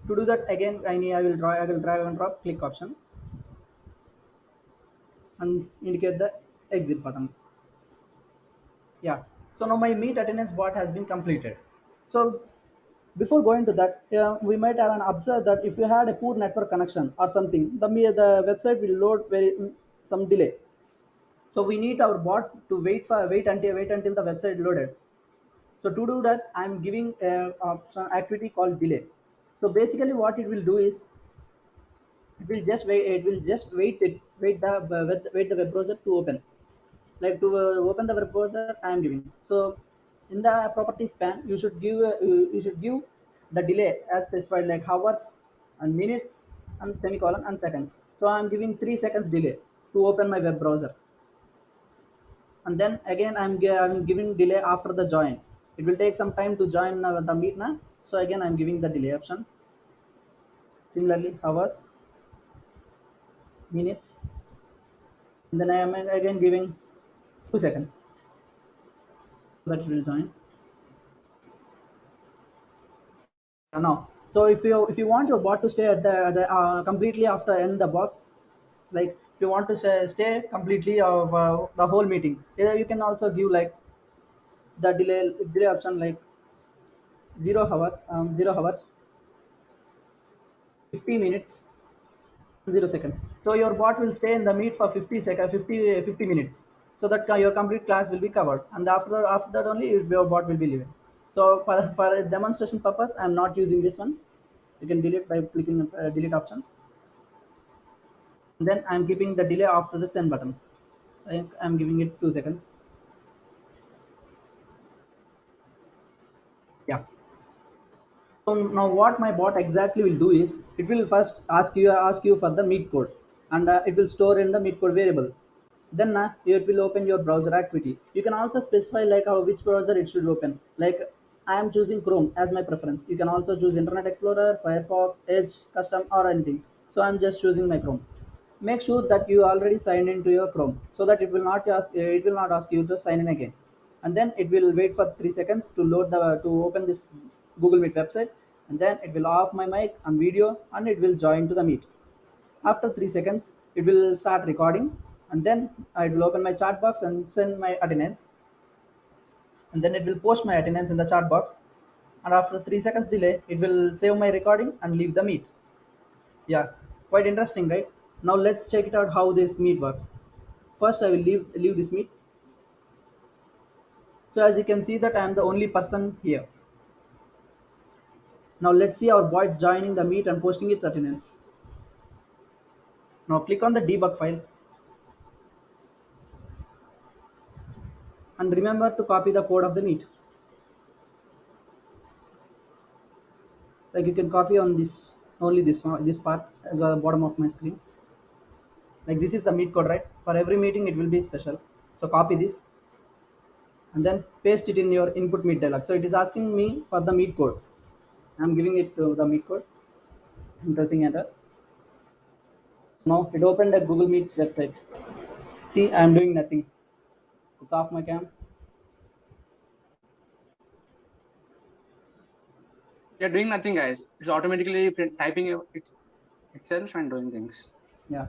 To do that, again I will drag and drop click option and indicate the exit button. Yeah. So now my Meet attendance bot has been completed. So before going to that, we might have an observe that if you had a poor network connection or something, the website will load some delay. So we need our bot to wait until the website loaded. So to do that, I'm giving a option activity called delay. So basically, what it will do is it will just wait. It will just wait the web browser to open. Like to open the web browser, I am giving. So in the property span, you should give the delay as specified, like hours and minutes and semicolon and seconds. So I am giving 3 seconds delay to open my web browser, and then again I'm giving delay after the join. It will take some time to join the meet now. So again I'm giving the delay option. Similarly, hours, minutes, and then I am again giving 2 seconds so that it will join. Now, so if you want your bot to stay at the completely after end the box, like if you want to stay completely of the whole meeting, you can also give like the delay option, like 0 hours, 50 minutes, 0 seconds. So your bot will stay in the meet for 50 minutes, so that your complete class will be covered, and after that only your bot will be leaving. So for a demonstration purpose, I'm not using this one. You can delete by clicking the delete option. Then I'm keeping the delay after the send button. I'm giving it 2 seconds. Yeah. So now what my bot exactly will do is it will first ask you for the meet code, and it will store in the meet code variable. Then it will open your browser activity. You can also specify like which browser it should open. Like I am choosing Chrome as my preference. You can also choose Internet Explorer, Firefox, Edge, Custom, or anything. So I'm just choosing my Chrome. Make sure that you already signed into your Chrome, so that it will not ask you to sign in again. And then it will wait for 3 seconds to open this Google Meet website, and then it will off my mic and video, and it will join to the meet. After 3 seconds, it will start recording, and then I will open my chat box and send my attendance, and then it will post my attendance in the chat box. And after 3 seconds delay, it will save my recording and leave the meet. Yeah, quite interesting, right? Now let's check it out how this meet works. First, I will leave this meet. So as you can see that I am the only person here. Now let's see our bot joining the meet and posting its attendance. Now click on the debug file and remember to copy the code of the meet. Like you can copy on this only this part as the bottom of my screen. Like this is the meet code, right? For every meeting it will be special. So copy this and then paste it in your input meet dialog. So it is asking me for the meet code. I'm giving it to the meet code. I'm pressing enter. Now it opened a Google Meet website. See, I'm doing nothing. It's off my cam. You're doing nothing, guys. It's automatically typing it itself and doing things. Yeah,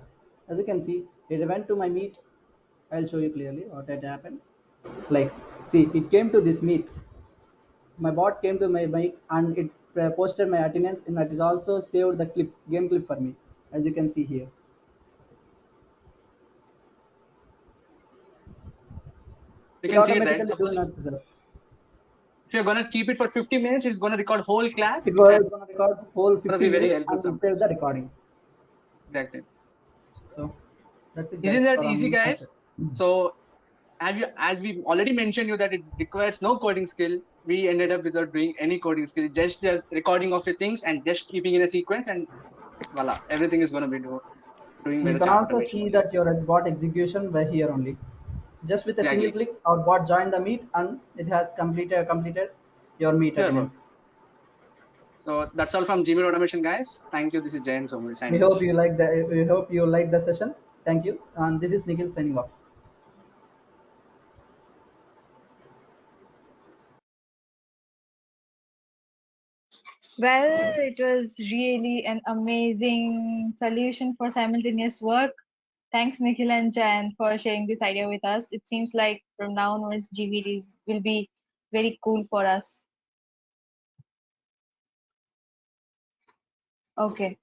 as you can see, it went to my meet. I'll show you clearly what had happened. Like, see, it came to this meet. My bot came to my mic and it posted my attendance, and it is also saved the game clip for me, as you can see here. You It can see it, right? automatically Suppose doing itself. if you're gonna keep it for 50 minutes, it's gonna record whole class It was and going to record whole it's gonna 50 be very minutes helpful and save sometimes. the recording. Exactly. So that's it, Isn't guys. that For easy, my guys? side. So as we've already mentioned you that it requires no coding skill, we ended up without doing any coding skill, just recording of your things and just keeping in a sequence, and voila, everything is gonna be doing by You the can chat also automation see only. that your bot execution by here only. Just with a single Exactly. click, our bot joined the meet and it has completed your meet Your work. attendance. So that's all from Gmail automation, guys. Thank you. This is Jayan Somuri We signing off. hope you like the session. Thank you. And this is Nikhil signing off. Well, it was really an amazing solution for simultaneous work. Thanks, Nikhil and Jan, for sharing this idea with us. It seems like from now onwards, GVDs will be very cool for us. Okay.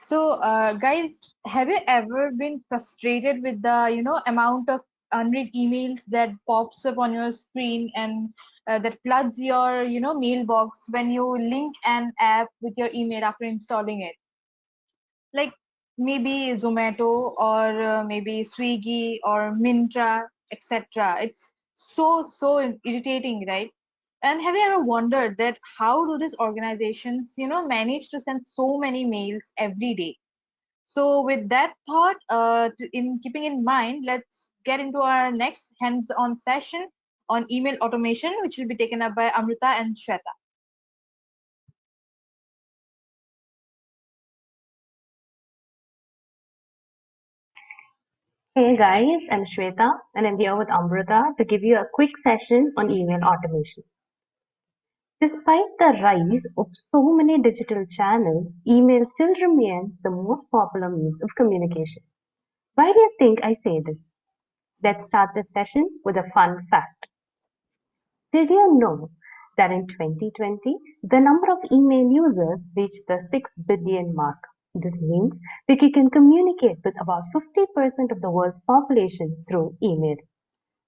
So, guys, have you ever been frustrated with the, amount of unread emails that pops up on your screen, and that floods your mailbox when you link an app with your email after installing it, like maybe Zomato or maybe Swiggy or Mintra, etc. It's so irritating, right? And have you ever wondered that how do these organizations, manage to send so many mails every day? So with that thought, in keeping in mind, let's get into our next hands-on session on email automation, which will be taken up by Amrita and Shweta. Hey guys, I'm Shweta and I'm here with Amrita to give you a quick session on email automation. Despite the rise of so many digital channels, email still remains the most popular means of communication. Why do you think I say this? Let's start this session with a fun fact. Did you know that in 2020, the number of email users reached the 6 billion mark? This means that you can communicate with about 50% of the world's population through email.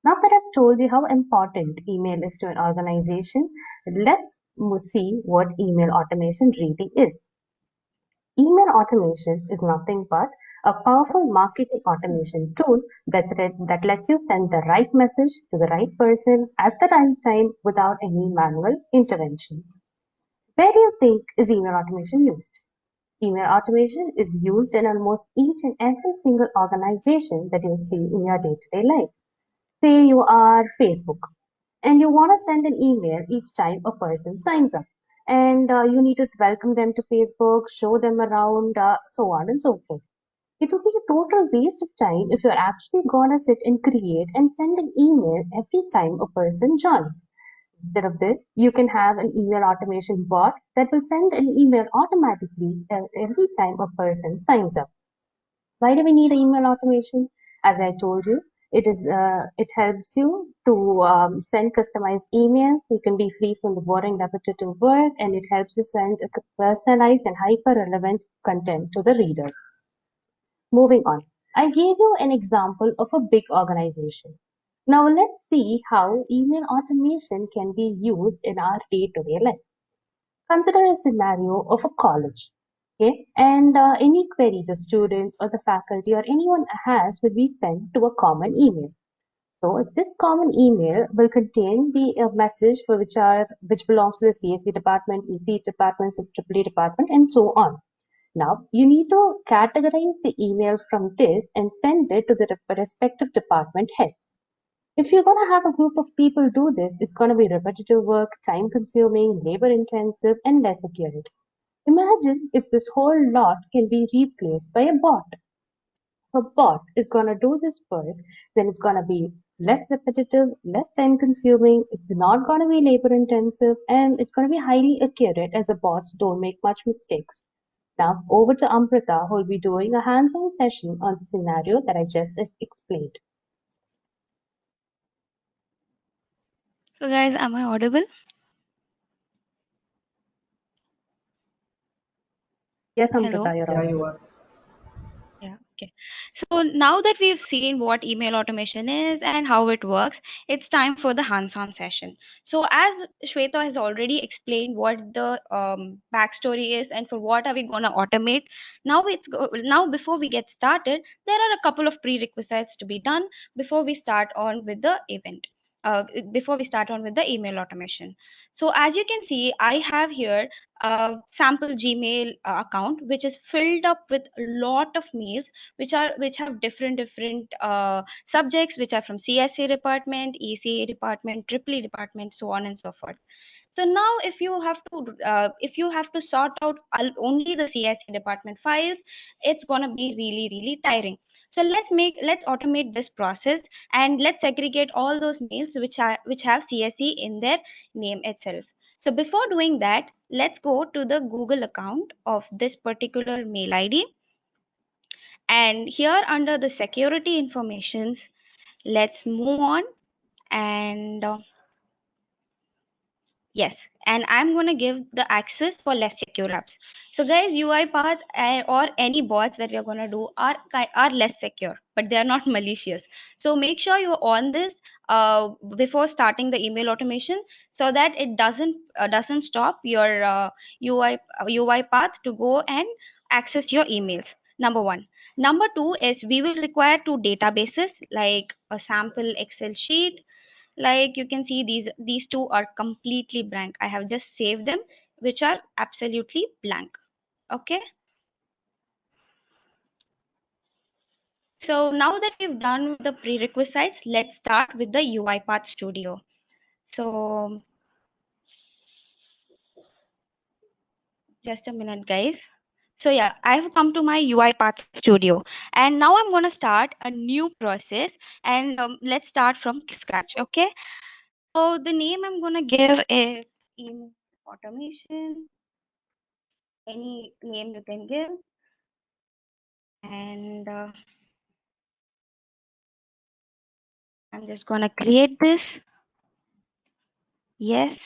Now that I've told you how important email is to an organization, let's see what email automation really is. Email automation is nothing but a powerful marketing automation tool that lets you send the right message to the right person at the right time without any manual intervention. Where do you think is email automation used? Email automation is used in almost each and every single organization that you see in your day-to-day life. Say you are Facebook and you want to send an email each time a person signs up, and you need to welcome them to Facebook, show them around, so on and so forth. It would be a total waste of time if you're actually gonna sit and create and send an email every time a person joins. Instead of this, you can have an email automation bot that will send an email automatically every time a person signs up. Why do we need email automation? As I told you, it helps you to send customized emails. You can be free from the boring, repetitive work, and it helps you send a personalized and hyper-relevant content to the readers. Moving on, I gave you an example of a big organization. Now let's see how email automation can be used in our day-to-day life. Consider a scenario of a college, okay? And any query the students or the faculty or anyone has will be sent to a common email. So this common email will contain the message for which belongs to the CSE department, EC department, CEE department, and so on. Now you need to categorize the email from this and send it to the respective department heads. If you're going to have a group of people do this, it's going to be repetitive work, time consuming, labor intensive, and less accurate. Imagine if this whole lot can be replaced by a bot. A bot is going to do this work, then it's going to be less repetitive, less time consuming, it's not going to be labor intensive, and it's going to be highly accurate as the bots don't make much mistakes. Now over to Amrita, who will be doing a hands-on session on the scenario that I just explained. So guys, am I audible? Yes, Hello? Amrita, you're Yeah, you audible. are. Yeah, okay. So now that we've seen what email automation is and how it works, it's time for the hands-on session. So as Shweta has already explained what the backstory is and for what are we going to automate, now before we get started, there are a couple of prerequisites to be done before we start on with the event. Before we start on with the email automation. So as you can see, I have here a sample Gmail account which is filled up with a lot of mails which have different subjects which are from CSA department, ECA department, EEE department, so on and so forth. So now if you have to sort out only the CSA department files, it's gonna be really tiring. So let's automate this process and let's segregate all those mails which have CSE in their name itself. So before doing that, let's go to the Google account of this particular mail ID. And here under the security informations, let's move on and yes, and I'm going to give the access for less secure apps. So guys, UiPath or any bots that we are going to do are less secure, but they are not malicious. So make sure you're on this before starting the email automation, so that it doesn't stop your UiPath to go and access your emails. Number one. Number two is we will require two databases like a sample Excel sheet. Like you can see, these two are completely blank. I have just saved them, which are absolutely blank. Okay. So now that we've done with the prerequisites, let's start with the UiPath Studio. So just a minute, guys. So yeah, I've come to my UiPath Studio, and now I'm going to start a new process, and let's start from scratch. Okay. So the name I'm going to give is in automation. Any name you can give, and I'm just going to create this. Yes.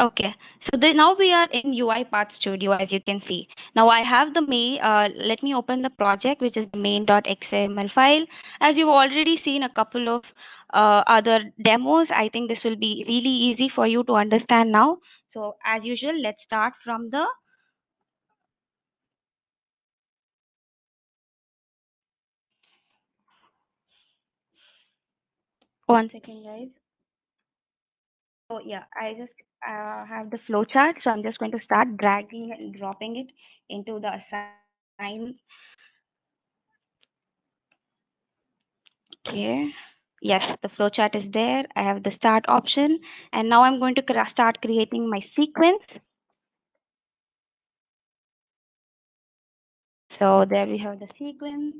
Okay, so now we are in UiPath Studio, as you can see. Now I have the main, let me open the project, which is the main.xml file. As you've already seen a couple of other demos, I think this will be really easy for you to understand now. So as usual, let's start from the one second, guys. So yeah, I just have the flow chart. So I'm just going to start dragging and dropping it into the assign. Okay. Yes, the flow chart is there. I have the start option, and now I'm going to start creating my sequence. So there we have the sequence.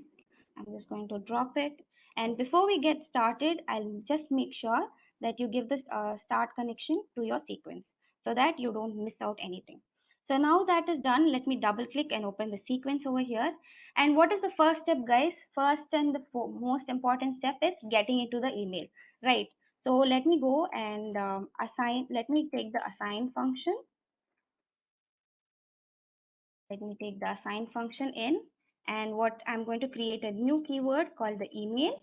I'm just going to drop it. And before we get started, I'll just make sure that you give this start connection to your sequence so that you don't miss out anything. So now that is done, let me double click and open the sequence over here. And what is the first step, guys? First and the most important step is getting into the email, right? So let me go and let me take the assign function. Let me take the assign function in, and what I'm going to create a new keyword called the email.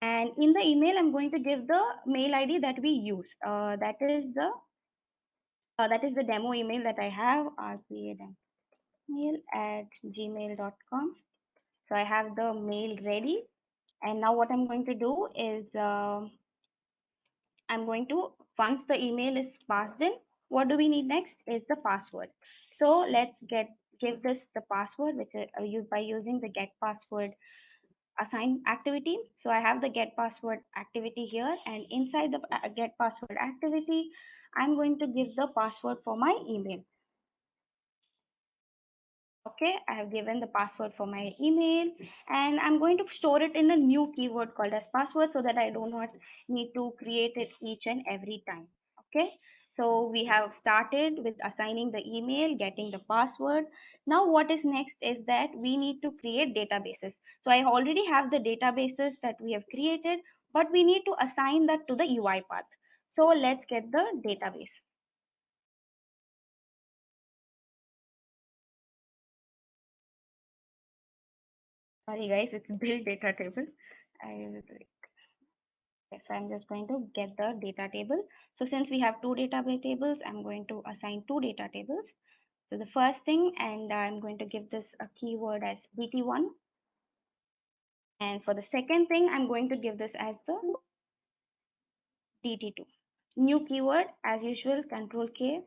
And in the email, I'm going to give the mail ID that we use. That is the demo email that I have, rpa@gmail.com. So I have the mail ready. And now what I'm going to do is I'm going to, once the email is passed in, what do we need next is the password. So let's give this the password, which is used by using the get password assign activity. So I have the get password activity here, and inside the get password activity, I'm going to give the password for my email. Okay, I have given the password for my email, and I'm going to store it in a new keyword called as password so that I do not need to create it each and every time. Okay, so we have started with assigning the email, getting the password. Now what is next is that we need to create databases. So I already have the databases that we have created, but we need to assign that to the UiPath. So let's get the database. Sorry guys, it's build data table. Yes, I'm just going to get the data table. So since we have two data tables, I'm going to assign two data tables. So the first thing, and I'm going to give this a keyword as BT1. And for the second thing, I'm going to give this as the DT2. New keyword as usual, Control K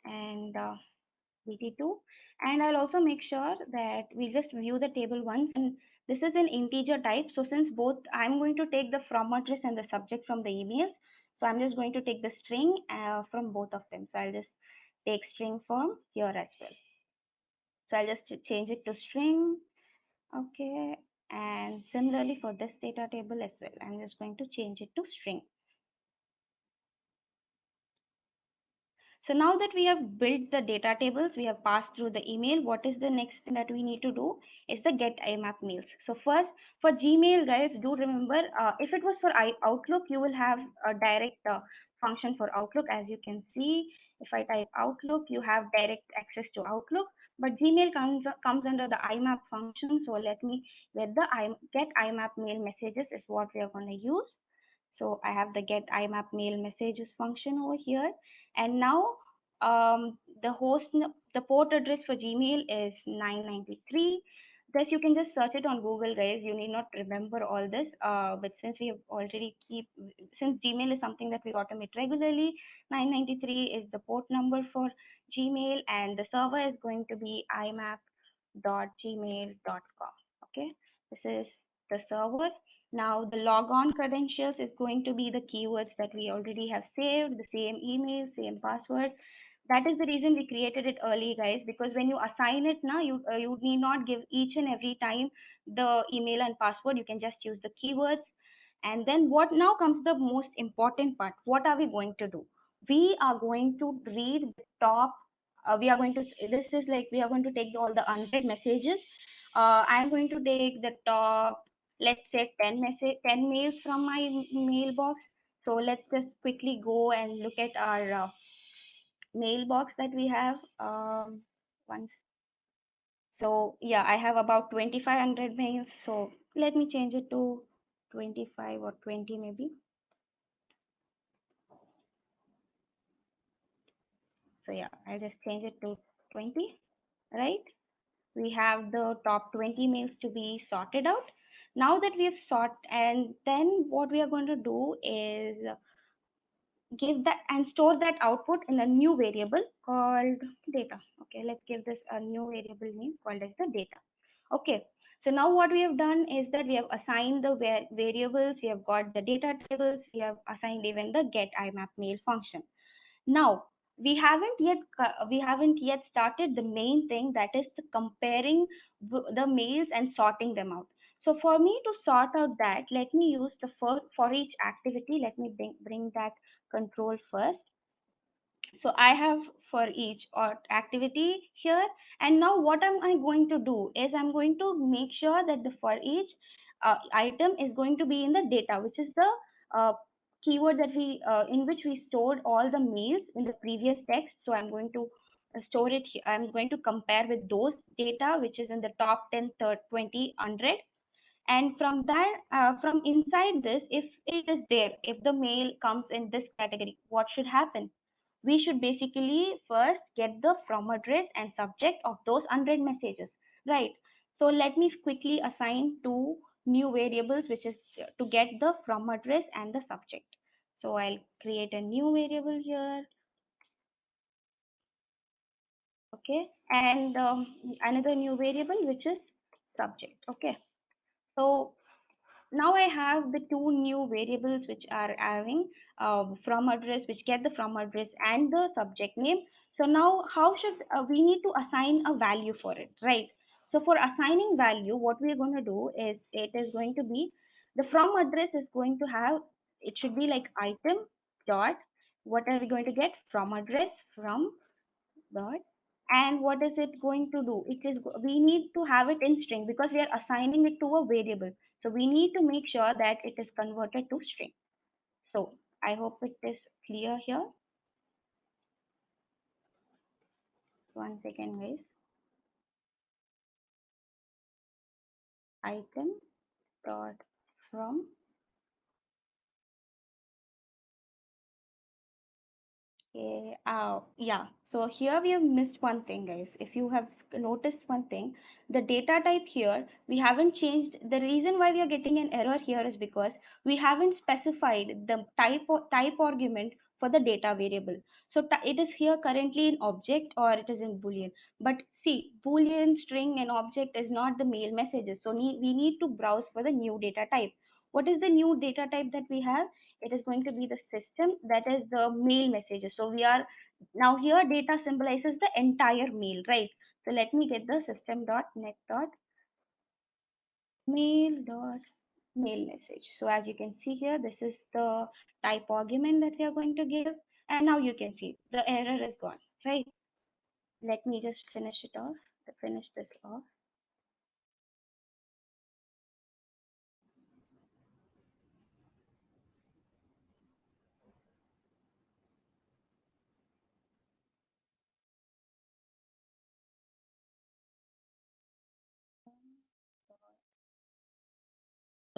and BT2. And I'll also make sure that we just view the table once, and this is an integer type. So since both, I'm going to take the from address and the subject from the emails. So I'm just going to take the string from both of them. So I'll just take string from here as well. So I'll just change it to string. Okay. And similarly for this data table as well, I'm just going to change it to string. So now that we have built the data tables, we have passed through the email. What is the next thing that we need to do is the get IMAP mails. So first for Gmail, guys, do remember if it was for Outlook, you will have a direct function for Outlook. As you can see, if I type Outlook, you have direct access to Outlook. But Gmail comes under the IMAP function. So let me get the get IMAP mail messages is what we are going to use. So I have the get IMAP mail messages function over here. And now the port address for Gmail is 993. This you can just search it on Google, guys. You need not remember all this. But since we have already since Gmail is something that we automate regularly, 993 is the port number for Gmail, and the server is going to be imap.gmail.com. Okay, this is the server. Now the logon credentials is going to be the keywords that we already have saved, the same email, same password. That is the reason we created it early, guys, because when you assign it now, you need not give each and every time the email and password. You can just use the keywords. And then what now comes the most important part. What are we going to do? We are going to read the top. We are going to, this is like, we are going to take all the 100 messages. I'm going to take the top, let's say 10 mails from my mailbox. So let's just quickly go and look at our mailbox that we have. Once. So yeah, I have about 2500 mails. So let me change it to 25 or 20 maybe. So yeah, I'll just change it to 20, right? We have the top 20 mails to be sorted out. Now that we have sorted, and then what we are going to do is give that and store that output in a new variable called data. Okay, let's give this a new variable name called as the data. Okay, so now what we have done is that we have assigned the variables, we have got the data tables, we have assigned even the get IMAP mail function. Now we haven't yet started the main thing, that is the comparing the mails and sorting them out. So for me to sort out that, let me use the for each activity. Let me bring that control first. So I have for each or activity here, and now what am I going to do is I'm going to make sure that the for each item is going to be in the data, which is the uh, keyword that we in which we stored all the mails in the previous text. So I'm going to store it here. I'm going to compare with those data which is in the top 10, 30, 20, 100. And from that from inside this, if it is there, if the mail comes in this category, what should happen? We should basically first get the from address and subject of those 100 messages, right? So let me quickly assign two new variables, which is to get the from address and the subject. So I'll create a new variable here. Okay, and another new variable which is subject. Okay, so now I have the two new variables which are having from address, which get the from address and the subject name. So now how should we need to assign a value for it, right? So for assigning value, what we are going to do is it is going to be the from address is going to have, it should be like item dot, what are we going to get? From address from dot, and what is it going to do? It is, we need to have it in string because we are assigning it to a variable, so we need to make sure that it is converted to string. So I hope it is clear here. One second, guys. Item dot from. Okay, yeah. So here we have missed one thing, guys. If you have noticed one thing, the data type here, we haven't changed. The reason why we are getting an error here is because we haven't specified the type argument for the data variable. So it is here currently in object or it is in boolean. But see, boolean, string, and object is not the mail messages. So we need to browse for the new data type. What is the new data type that we have? It is going to be the system, that is the mail messages. So we are now here, data symbolizes the entire mail, right? So let me get the system.net.mail. mail message. So as you can see here, this is the type argument that we are going to give. And now you can see the error is gone, right? Let me just finish it off, finish this off.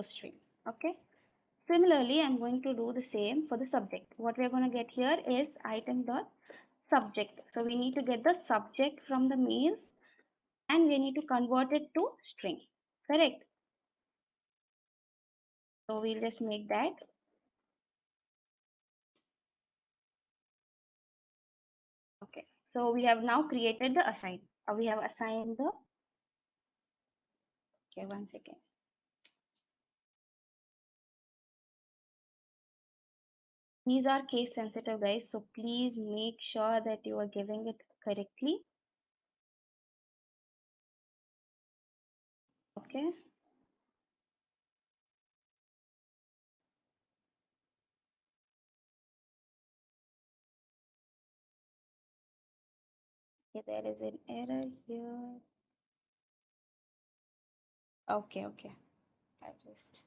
String, okay? Similarly, I'm going to do the same for the subject. What we're going to get here is item dot subject. So we need to get the subject from the mails and we need to convert it to string, correct? So we'll just make that. Okay, so we have now created the assign. We have assigned the, okay, one second. These are case sensitive, guys, so please make sure that you are giving it correctly. Okay. Okay, there is an error here. Okay, okay. I just,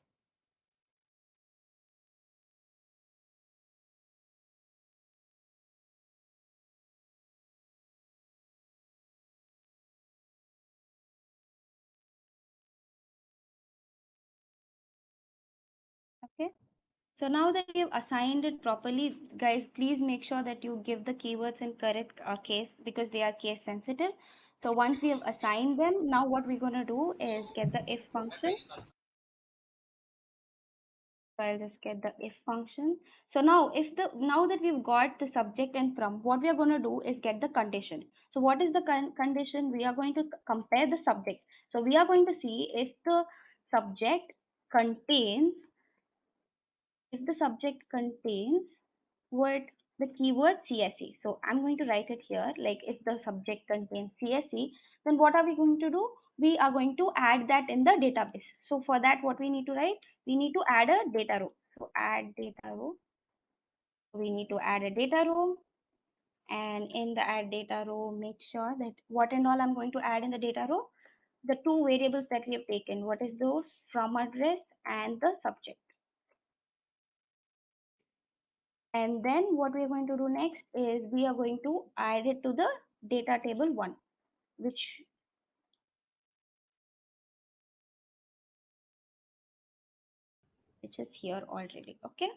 okay. So now that we have assigned it properly, guys, please make sure that you give the keywords in correct case because they are case sensitive. So once we have assigned them, now what we're going to do is get the if function. So I'll just get the if function. So now now that we've got the subject and prompt, what we are going to do is get the condition. So what is the condition? We are going to compare the subject. So we are going to see if the subject contains, if the subject contains word, the keyword CSE. So I'm going to write it here, like if the subject contains CSE, then what are we going to do? We are going to add that in the database. So for that, what we need to write? We need to add a data row. So add data row. We need to add a data row. And in the add data row, make sure that what and all I'm going to add in the data row, the two variables that we have taken. What is those? From address and the subject. And then what we are going to do next is we are going to add it to the data table 1, which is here already. Okay,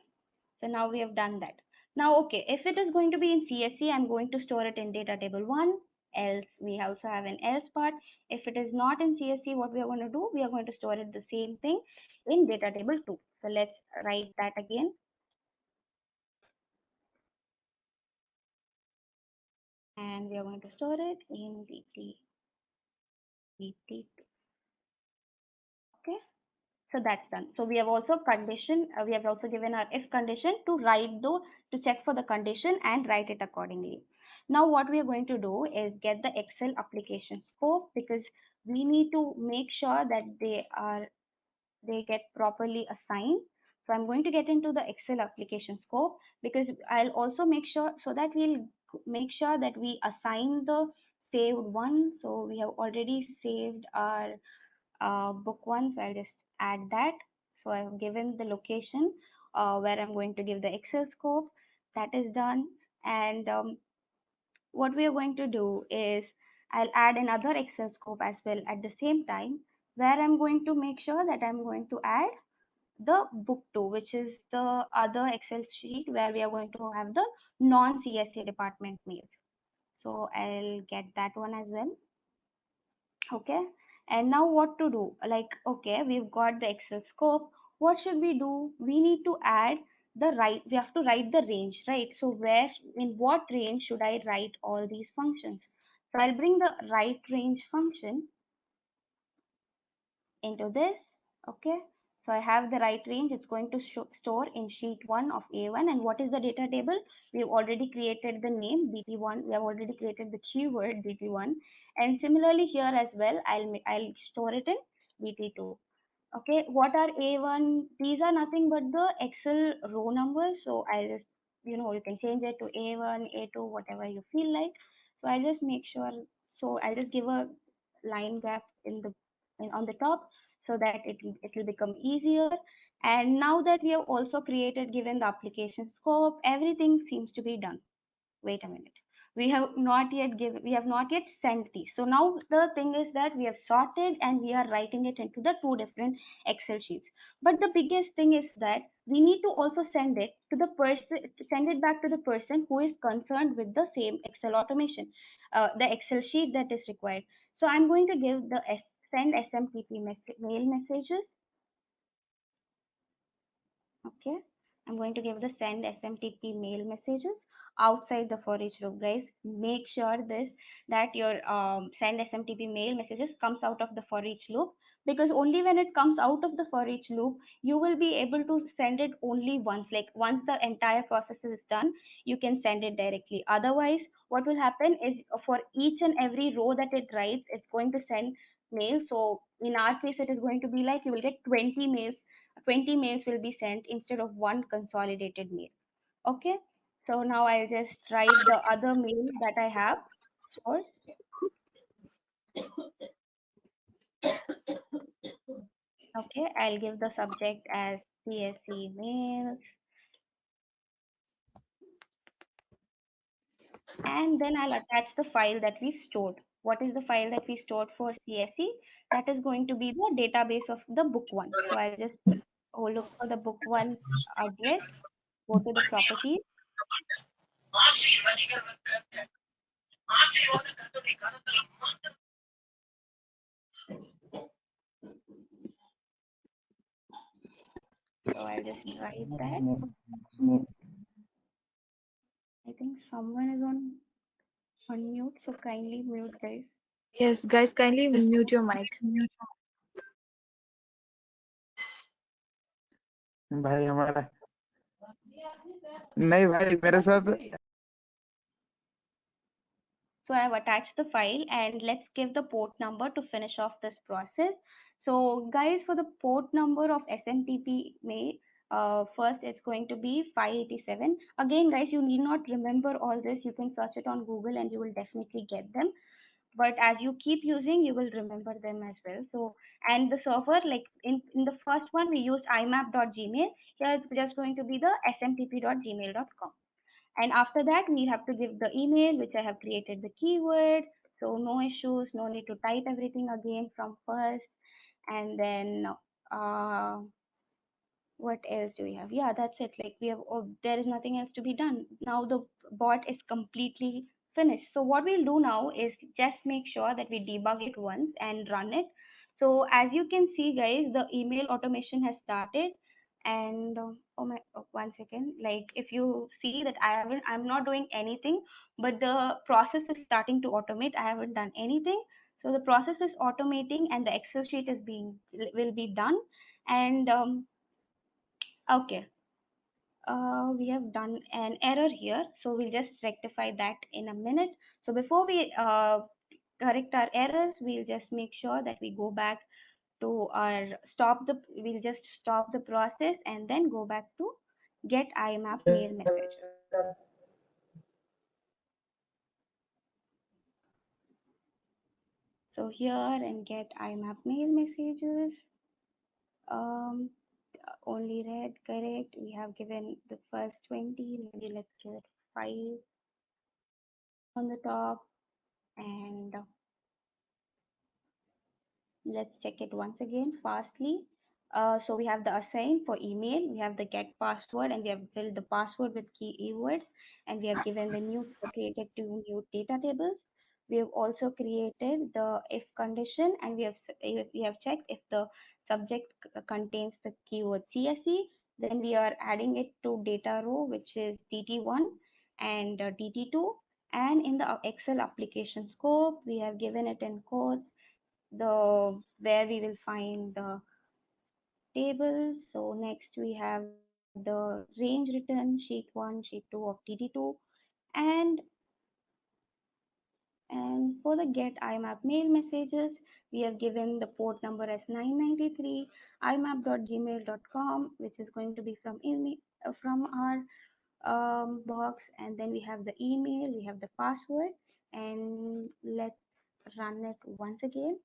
so now we have done that. Now, okay, if it is going to be in CSE, I'm going to store it in data table 1. Else, we also have an else part. If it is not in CSE, what we are going to do, we are going to store it the same thing in data table 2. So let's write that again. And we are going to store it in DT2. Okay. So that's done. So we have also condition, we have also given our if condition to write though, to check for the condition and write it accordingly. Now what we are going to do is get the Excel application scope because we need to make sure that they get properly assigned. So I'm going to get into the Excel application scope because I'll also make sure so that we'll make sure that we assign the saved one. So we have already saved our book 1, so I'll just add that. So I've given the location where I'm going to give the Excel scope. That is done. And what we are going to do is I'll add another Excel scope as well at the same time where I'm going to make sure that I'm going to add the book 2, which is the other Excel sheet where we are going to have the non-CSA department mails. So I'll get that one as well. Okay, and now what to do? Like, okay, we've got the Excel scope. What should we do? We need to add the right, we have to write the range, right? So where, in what range should I write all these functions? So I'll bring the right range function into this. Okay, so I have the right range. It's going to store in sheet 1 of A1. And what is the data table? We've already created the name BT1. We have already created the keyword BT1. And similarly here as well, I'll store it in BT2. Okay, what are A1? These are nothing but the Excel row numbers. So I'll just, you can change it to A1, A2, whatever you feel like. So I'll just make sure. So I'll just give a line graph on the top so that it will become easier. And now that we have also given the application scope, everything seems to be done. Wait a minute, we have not yet sent these. So now the thing is that we have sorted and we are writing it into the two different Excel sheets. But the biggest thing is that we need to also send it back to the person who is concerned with the same Excel automation, the Excel sheet that is required. So I'm going to give the send SMTP mail messages. Okay, I'm going to give the send SMTP mail messages outside the for each loop. Guys, make sure that your send SMTP mail messages comes out of the for each loop, because only when it comes out of the for each loop you will be able to send it only once. Like once the entire process is done, you can send it directly. Otherwise, what will happen is for each and every row that it writes, it's going to send mail. So in our case, it is going to be like you will get 20 mails. 20 mails will be sent instead of one consolidated mail. Okay, so now I'll just write the other mail that I have. Sure. Okay, I'll give the subject as CSE mails, and then I'll attach the file that we stored. What is the file that we stored for CSE? That is going to be the database of the book one. So I'll just look for the book one's address, go to the properties. So I'll just write that. I think someone is on mute, so kindly mute, guys. Yes, guys, kindly mute your mic. भाई हमारा नहीं भाई मेरे साथ So I have attached the file, and let's give the port number to finish off this process. So guys, for the port number of SMTP mail, first it's going to be 587. Again, guys, you need not remember all this. You can search it on Google and you will definitely get them. But as you keep using, you will remember them as well. So, and the server, like in the first one, we used imap.gmail. Here it's just going to be the smtp.gmail.com. And after that, we have to give the email, which I have created the keyword. So no issues, no need to type everything again from first. And then uh, what else do we have? Yeah, that's it. Like we have, there is nothing else to be done. Now the bot is completely finished. So what we'll do now is just make sure that we debug it once and run it. So as you can see, guys, the email automation has started. And one second. Like if you see that I'm not doing anything, but the process is starting to automate. I haven't done anything. So the process is automating, and the Excel sheet will be done. And okay, we have done an error here, so we'll just rectify that in a minute. So before we correct our errors, we'll just make sure that we go back to we'll just stop the process and then go back to get IMAP mail messages. So here and get IMAP mail messages. Um, only read correct. We have given the first 20. Maybe let's give it 5 on the top, and let's check it once again fastly. So we have the assign for email, we have the get password, and we have filled the password with keywords, and we have given the created two new data tables. We have also created the if condition, and we have checked if the subject contains the keyword CSE. Then we are adding it to data row, which is DT1 and DT2. And in the Excel application scope, we have given it in quotes where we will find the tables. So next we have the range written sheet 1, sheet 2 of DD2, and And for the get IMAP mail messages, we have given the port number as 993 imap.gmail.com, which is going to be from from our box. And then we have the email, we have the password, and let's run it once again.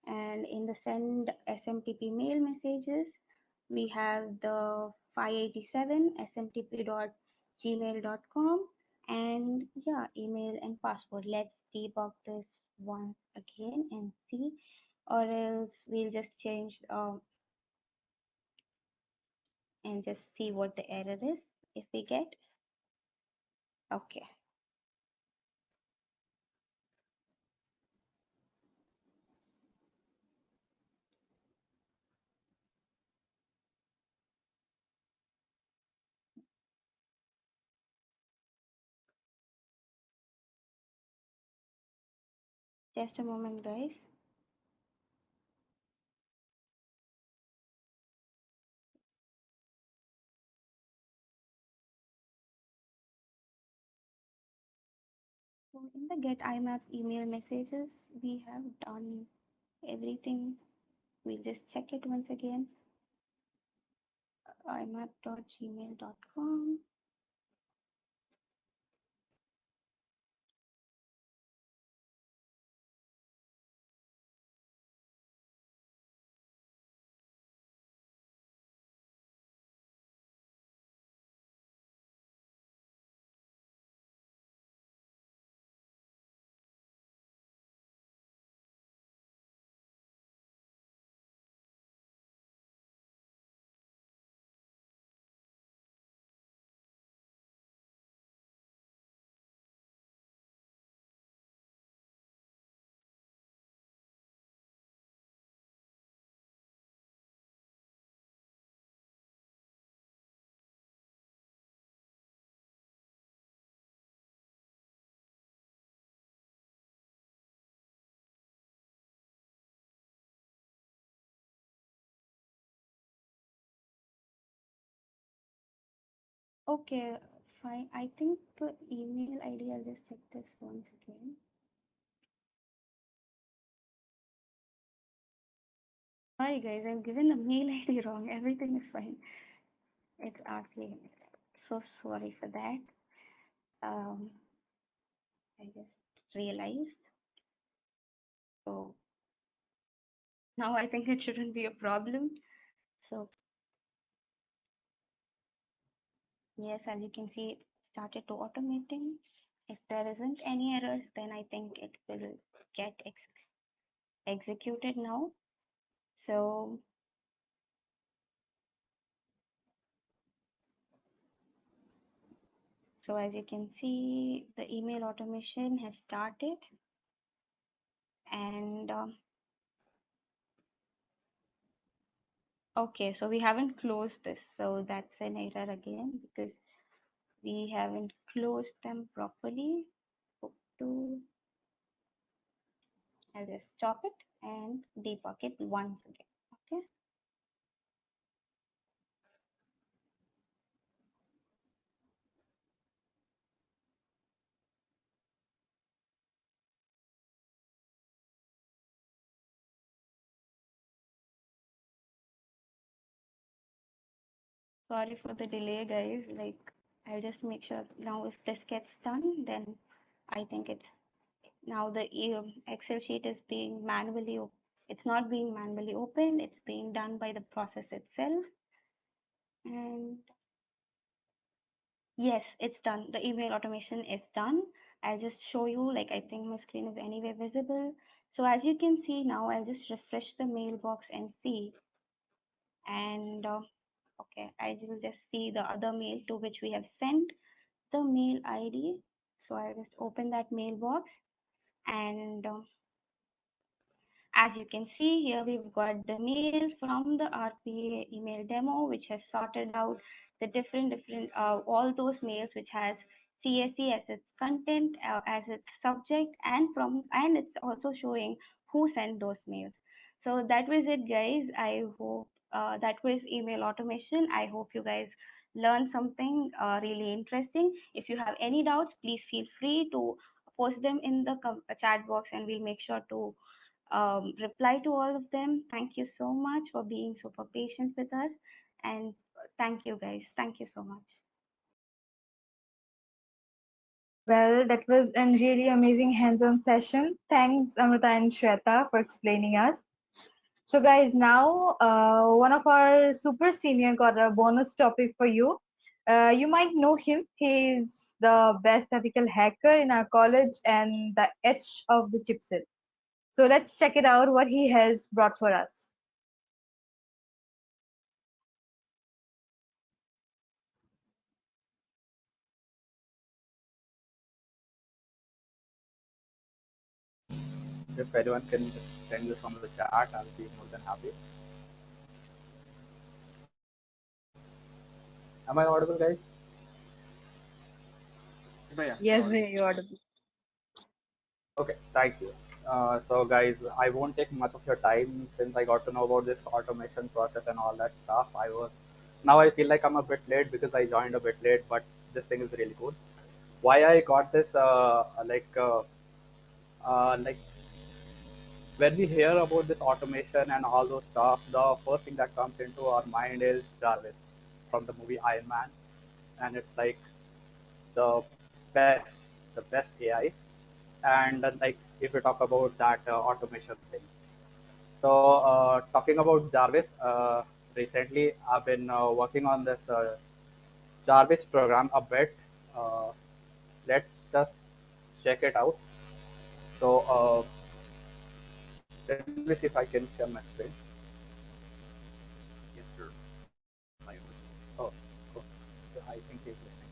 And in the send SMTP mail messages, we have the 587 smtp.gmail.com, and yeah, email and password. Let's debug this once again and see, or else we'll just change and just see what the error is if we get. Okay. Just a moment, guys. So in the get IMAP email messages, we have done everything. We'll just check it once again. imap.gmail.com. Okay, fine. I think the email ID, I'll just check this once again. Sorry guys, I've given the mail ID wrong. Everything is fine. It's RPA. So sorry for that. I just realized. So now I think it shouldn't be a problem. So yes, as you can see, it started to automating. If there isn't any errors, then I think it will get executed now. So as you can see, the email automation has started, and okay, so we haven't closed this, so that's an error again because we haven't closed them properly. I'll just stop it and debug it once again. Okay. Sorry for the delay, guys. Like, I'll just make sure now if this gets done, then I think it's now the Excel sheet is being manually, it's not being manually opened, it's being done by the process itself. And yes, it's done. The email automation is done. I'll just show you, like, I think my screen is anyway visible. So as you can see now, I'll just refresh the mailbox and see. And okay, I will just see the other mail to which we have sent the mail ID. So I'll just open that mailbox, and as you can see here, we've got the mail from the RPA email demo, which has sorted out the different all those mails which has CSE as its content, as its subject, and it's also showing who sent those mails. So that was it, guys. I hope that was email automation. I hope you guys learned something really interesting. If you have any doubts, please feel free to post them in the chat box, and we'll make sure to reply to all of them. Thank you so much for being super patient with us, and thank you guys. Thank you so much. Well, that was a really amazing hands-on session. Thanks, Amrita and Shweta, for explaining us. So, guys, now one of our super senior got a bonus topic for you. You might know him. He's the best ethical hacker in our college and the H of the chipset. So let's check it out what he has brought for us. If anyone can just send this on the chat, I'll be more than happy. Am I audible, guys? Yes, you're audible. Okay, thank you. So, guys, I won't take much of your time since I got to know about this automation process and all that stuff. Now I feel like I'm a bit late because I joined a bit late, but this thing is really cool. Why I got this, like when we hear about this automation and all those stuff, the first thing that comes into our mind is Jarvis from the movie Iron Man, and it's like the best, the best AI. And like if we talk about that automation thing, so talking about Jarvis, recently I've been working on this Jarvis program a bit. Uh, let's just check it out. So let me see if I can share my screen. Yes, sir. I am listening. Oh, cool. I think he's listening.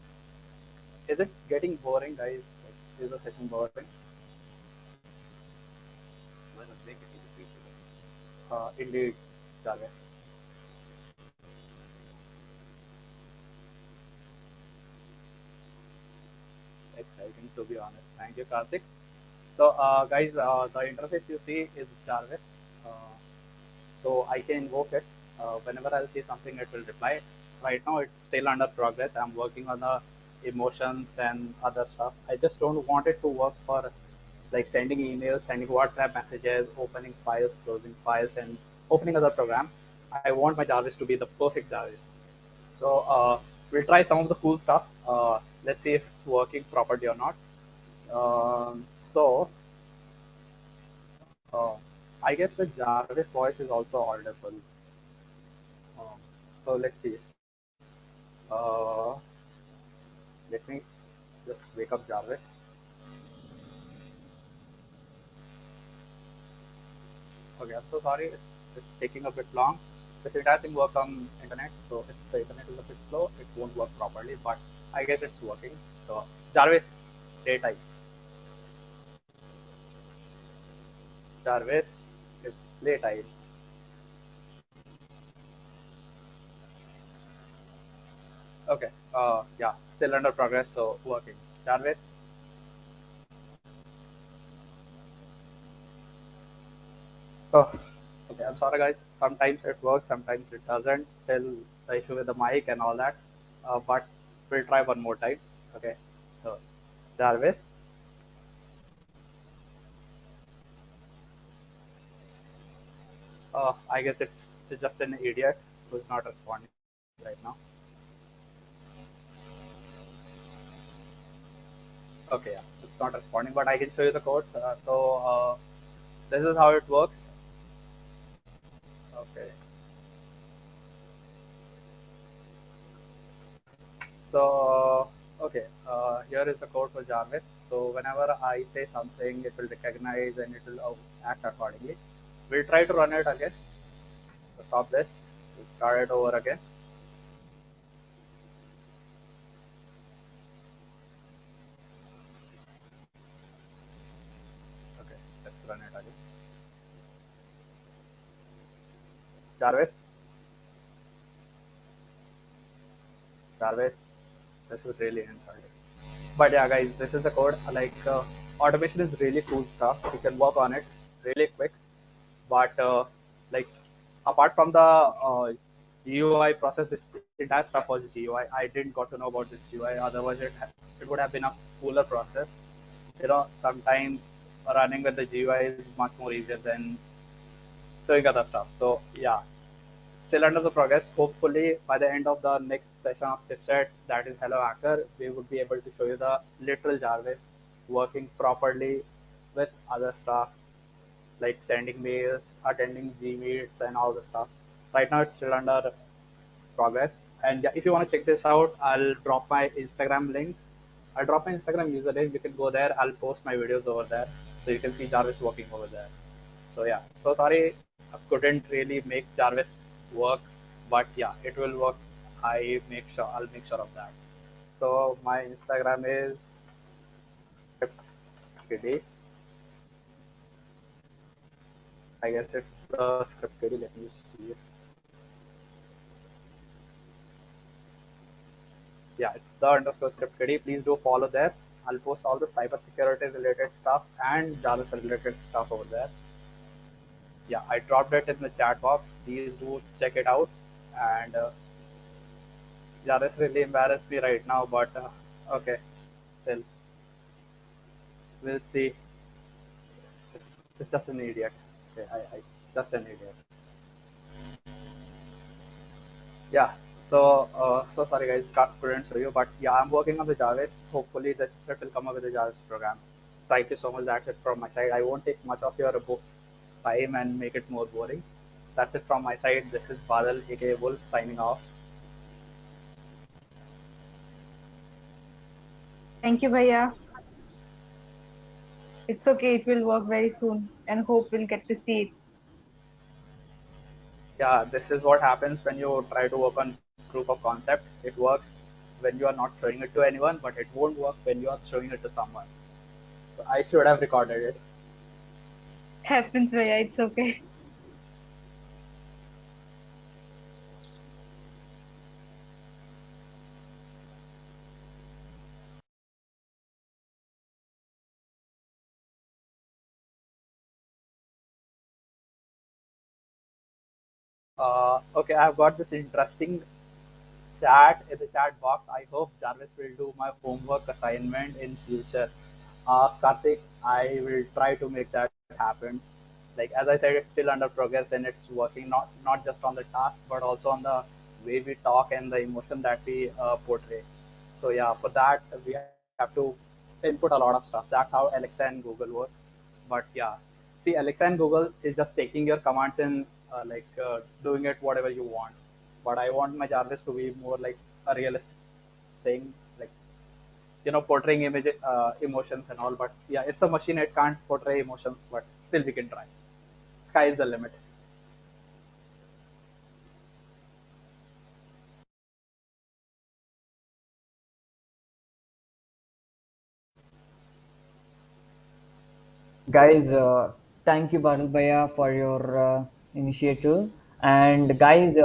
Is it getting boring, guys? Like, is the session boring? Let us make it interesting for them. Indeed, Jarvis. Exciting, to be honest. Thank you, Karthik. So, guys, the interface you see is Jarvis. Uh, so I can invoke it. Whenever I'll see something, it will reply. Right now, it's still under progress. I'm working on the emotions and other stuff. I just don't want it to work for like sending emails, sending WhatsApp messages, opening files, closing files, and opening other programs. I want my Jarvis to be the perfect Jarvis. So we'll try some of the cool stuff. Let's see if it's working properly or not. So uh, I guess the Jarvis voice is also audible. So let's see. Uh, Let me just wake up Jarvis. Okay, I'm so sorry. It's taking a bit long. This entire thing works on internet, so if the internet is a bit slow, it won't work properly. But I guess it's working. So Jarvis, daytime. Jarvis, it's playtime. Okay. Yeah, still under progress, so working. Jarvis. Oh, okay. I'm sorry, guys. Sometimes it works, sometimes it doesn't. Still the issue with the mic and all that. But we'll try one more time. Okay. So, Jarvis. I guess it's just an idiot who's not responding right now. Okay, yeah, it's not responding, but I can show you the codes. This is how it works. Okay. So, okay, here is the code for Jarvis. So whenever I say something, it will recognize and it will act accordingly. We'll try to run it again. So stop this. We'll start it over again. Okay, let's run it again. Jarvis. Jarvis. This is really insulting. But yeah, guys, this is the code. Like automation is really cool stuff. You can work on it really quick. But like apart from the GUI process, this entire stuff was GUI. I didn't got to know about this GUI. Otherwise, it would have been a cooler process. sometimes running with the GUI is much more easier than doing other stuff. So yeah, still under the progress. Hopefully, by the end of the next session of ChipSET, that is Hello Hacker, we would be able to show you the literal Jarvis working properly with other stuff like sending mails, attending G meets, and all the stuff. Right now, it's still under progress. And yeah, if you want to check this out, I'll drop my Instagram link. I'll drop my Instagram username. You can go there. I'll post my videos over there, so you can see Jarvis working over there. So yeah, so sorry I couldn't really make Jarvis work, but yeah, it will work. I'll make sure of that. So my Instagram is script I guess it's the script Let me see. Yeah, it's the underscore script Please do follow there. I'll post all the cybersecurity related stuff and Jarvis related stuff over there. Yeah, I dropped it in the chat box. Please do check it out. And Jarvis really embarrassed me right now, but okay, still, we'll see. It's just an idiot. Okay, I just an idiot. Yeah. So sorry guys, couldn't show you, but yeah, I'm working on the Jarvis. Hopefully that will come up with the Jarvis program. Thank you so much. That's it from my side. I won't take much of your book time and make it more boring. That's it from my side. This is Badal, aka Wolf, signing off. Thank you, Bhaiya. It's okay. It will work very soon, and hope we'll get to see it. Yeah, this is what happens when you try to work on proof of concept. It works when you are not showing it to anyone, but it won't work when you are showing it to someone. So I should have recorded it. Happens, Bhaiya. It's okay. Okay, I've got this interesting chat in the chat box. I hope Jarvis will do my homework assignment in future. Karthik, I will try to make that happen. Like as I said, it's still under progress and it's working not just on the task but also on the way we talk and the emotion that we portray. So yeah, for that we have to input a lot of stuff. That's how Alexa and Google works. But yeah, see, Alexa and Google is just taking your commands and doing it whatever you want. But I want my Jarvis to be more like a realistic thing, like portraying emotions and all. But yeah, it's a machine; it can't portray emotions, but still we can try. Sky is the limit. Guys, thank you, Badal Bhaiya, for your initiative. And guys,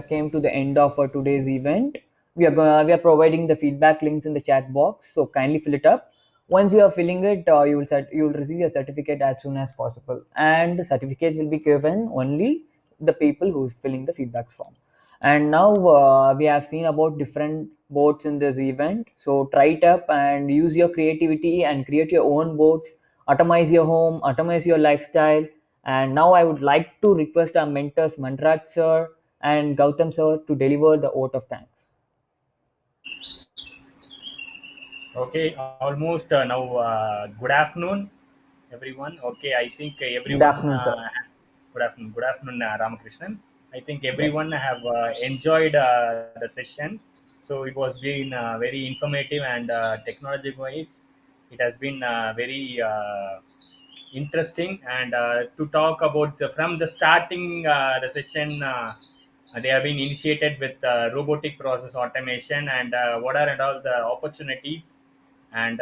came to the end of today's event. We are providing the feedback links in the chat box, so kindly fill it up. Once you are filling it, you will receive your certificate as soon as possible, and the certificate will be given only the people who is filling the feedback form. And now we have seen about different boards in this event, so try it up and use your creativity and create your own boards, atomize your home, atomize your lifestyle. And now I would like to request our mentors Mantraj sir and Gautam sir to deliver the vote of thanks. Okay, almost now. Good afternoon, everyone. Okay, I think Good everyone. afternoon, sir. Good afternoon, Ramakrishnan. I think Yes. everyone have enjoyed the session. So it was been very informative and technology wise, it has been very interesting. And to talk about from the starting the session. They have been initiated with robotic process automation and what are and all the opportunities and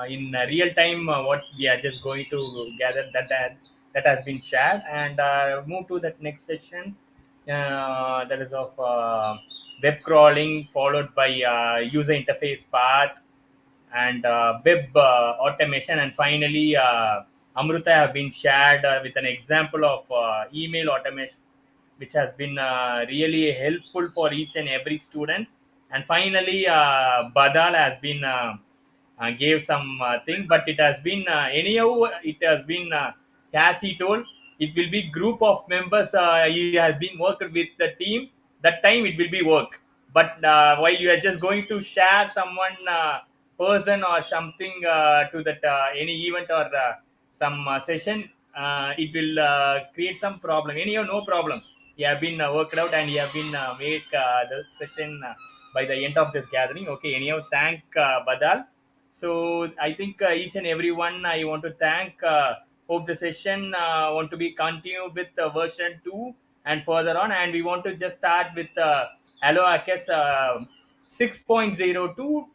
in real time what we are just going to gather that has been shared and move to that next session that is of web crawling followed by user interface path and web automation, and finally Amruta have been shared with an example of email automation which has been really helpful for each and every student. And finally Badal has been gave some thing, but it has been anyhow. It has been as he told, it will be group of members. He has been worked with the team. That time it will be work. But while you are just going to share someone person or something to that any event or some session, it will create some problem. Anyhow, no problem. He have been worked out and he have been made the session by the end of this gathering. Okay. Anyhow, thank Badal. So I think each and everyone I want to thank. Hope the session want to be continued with version 2 and further on, and we want to just start with Hello Akes 6.0 to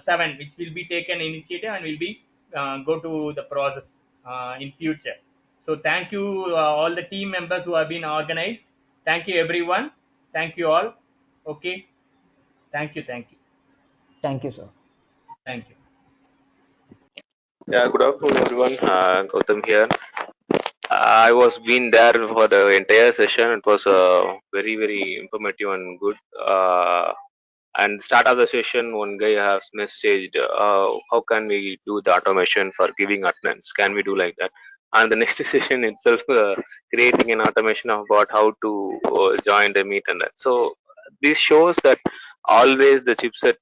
7, which will be taken initiative and will be go to the process in future. So thank you all the team members who have been organized. Thank you everyone. Thank you all. Okay. Thank you. Thank you. Thank you, sir. Thank you. Yeah, good afternoon, everyone. Gautam here. I was been there for the entire session. It was very, very informative and good. And start of the session, one guy has messaged, how can we do the automation for giving attendance? Can we do like that? And the next session itself, creating an automation about how to join the meet and that. So this shows that always the chipset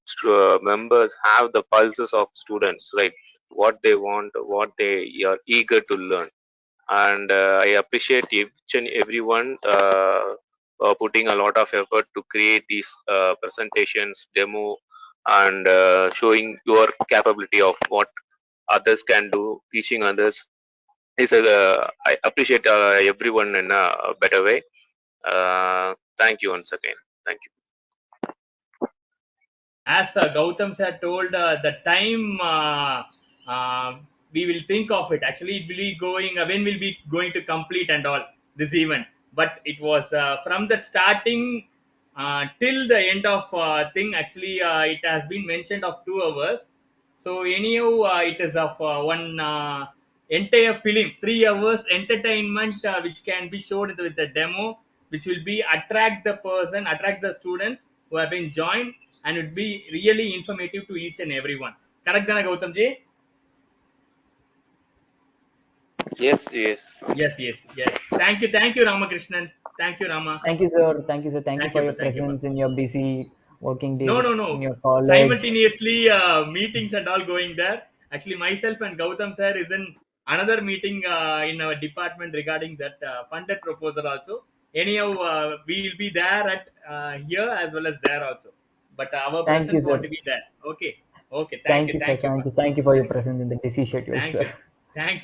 members have the pulses of students, right? What they want, what they are eager to learn. And I appreciate each and everyone putting a lot of effort to create these presentations, demo, and showing your capability of what others can do, teaching others. I appreciate everyone in a better way. Thank you once again. Thank you. As Gautam sir told, the time we will think of it. Actually, it will be going when will be going to complete and all this event. But it was from the starting till the end of thing. Actually, it has been mentioned of 2 hours. So anyhow, it is of one entire film, 3 hours entertainment, which can be showed with the demo, which will be attract the person, attract the students who have been joined, and would be really informative to each and everyone. Correct, Dana Gautam ji? Yes, yes. Yes. Thank you, Ramakrishnan. Thank you, Rama. Thank you, sir. Thank you, sir. Thank you Thank for you, your thank you. presence in your busy working day No. in your college. Simultaneously, meetings and all going there. Actually, myself and Gautam sir is in another meeting in our department regarding that funded proposal also. Anyhow, we will be there at here as well as there also. But our Thank you, presence want sir. to be there. Okay. Okay. Thank you, sir. Thank you. Thank you for your presence in the busy schedule, Thank sir.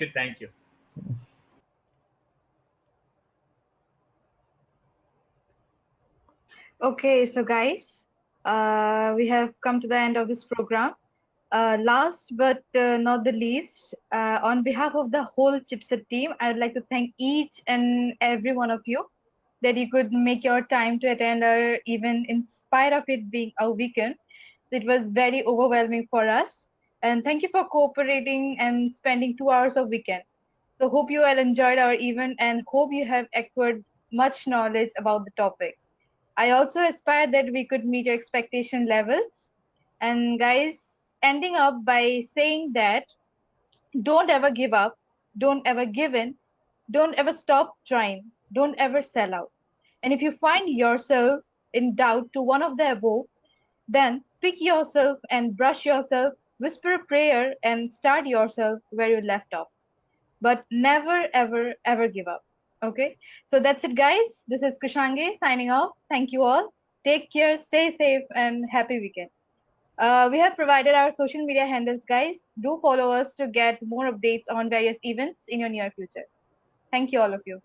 you. Thank you. Okay, so guys, we have come to the end of this program. Last but not the least, on behalf of the whole chipset team, I would like to thank each and every one of you that you could make your time to attend our event in spite of it being a weekend. It was very overwhelming for us. And thank you for cooperating and spending 2 hours of weekend. So hope you all enjoyed our event and hope you have acquired much knowledge about the topic. I also aspire that we could meet your expectation levels. And guys, ending up by saying that don't ever give up, don't ever give in, don't ever stop trying, don't ever sell out. And if you find yourself in doubt to one of the above, then pick yourself and brush yourself, whisper a prayer and start yourself where you left off. But never, ever, ever give up. Okay? So that's it, guys. This is Kushange signing off. Thank you all. Take care, stay safe, and happy weekend. We have provided our social media handles, guys. Do follow us to get more updates on various events in your near future. Thank you, all of you.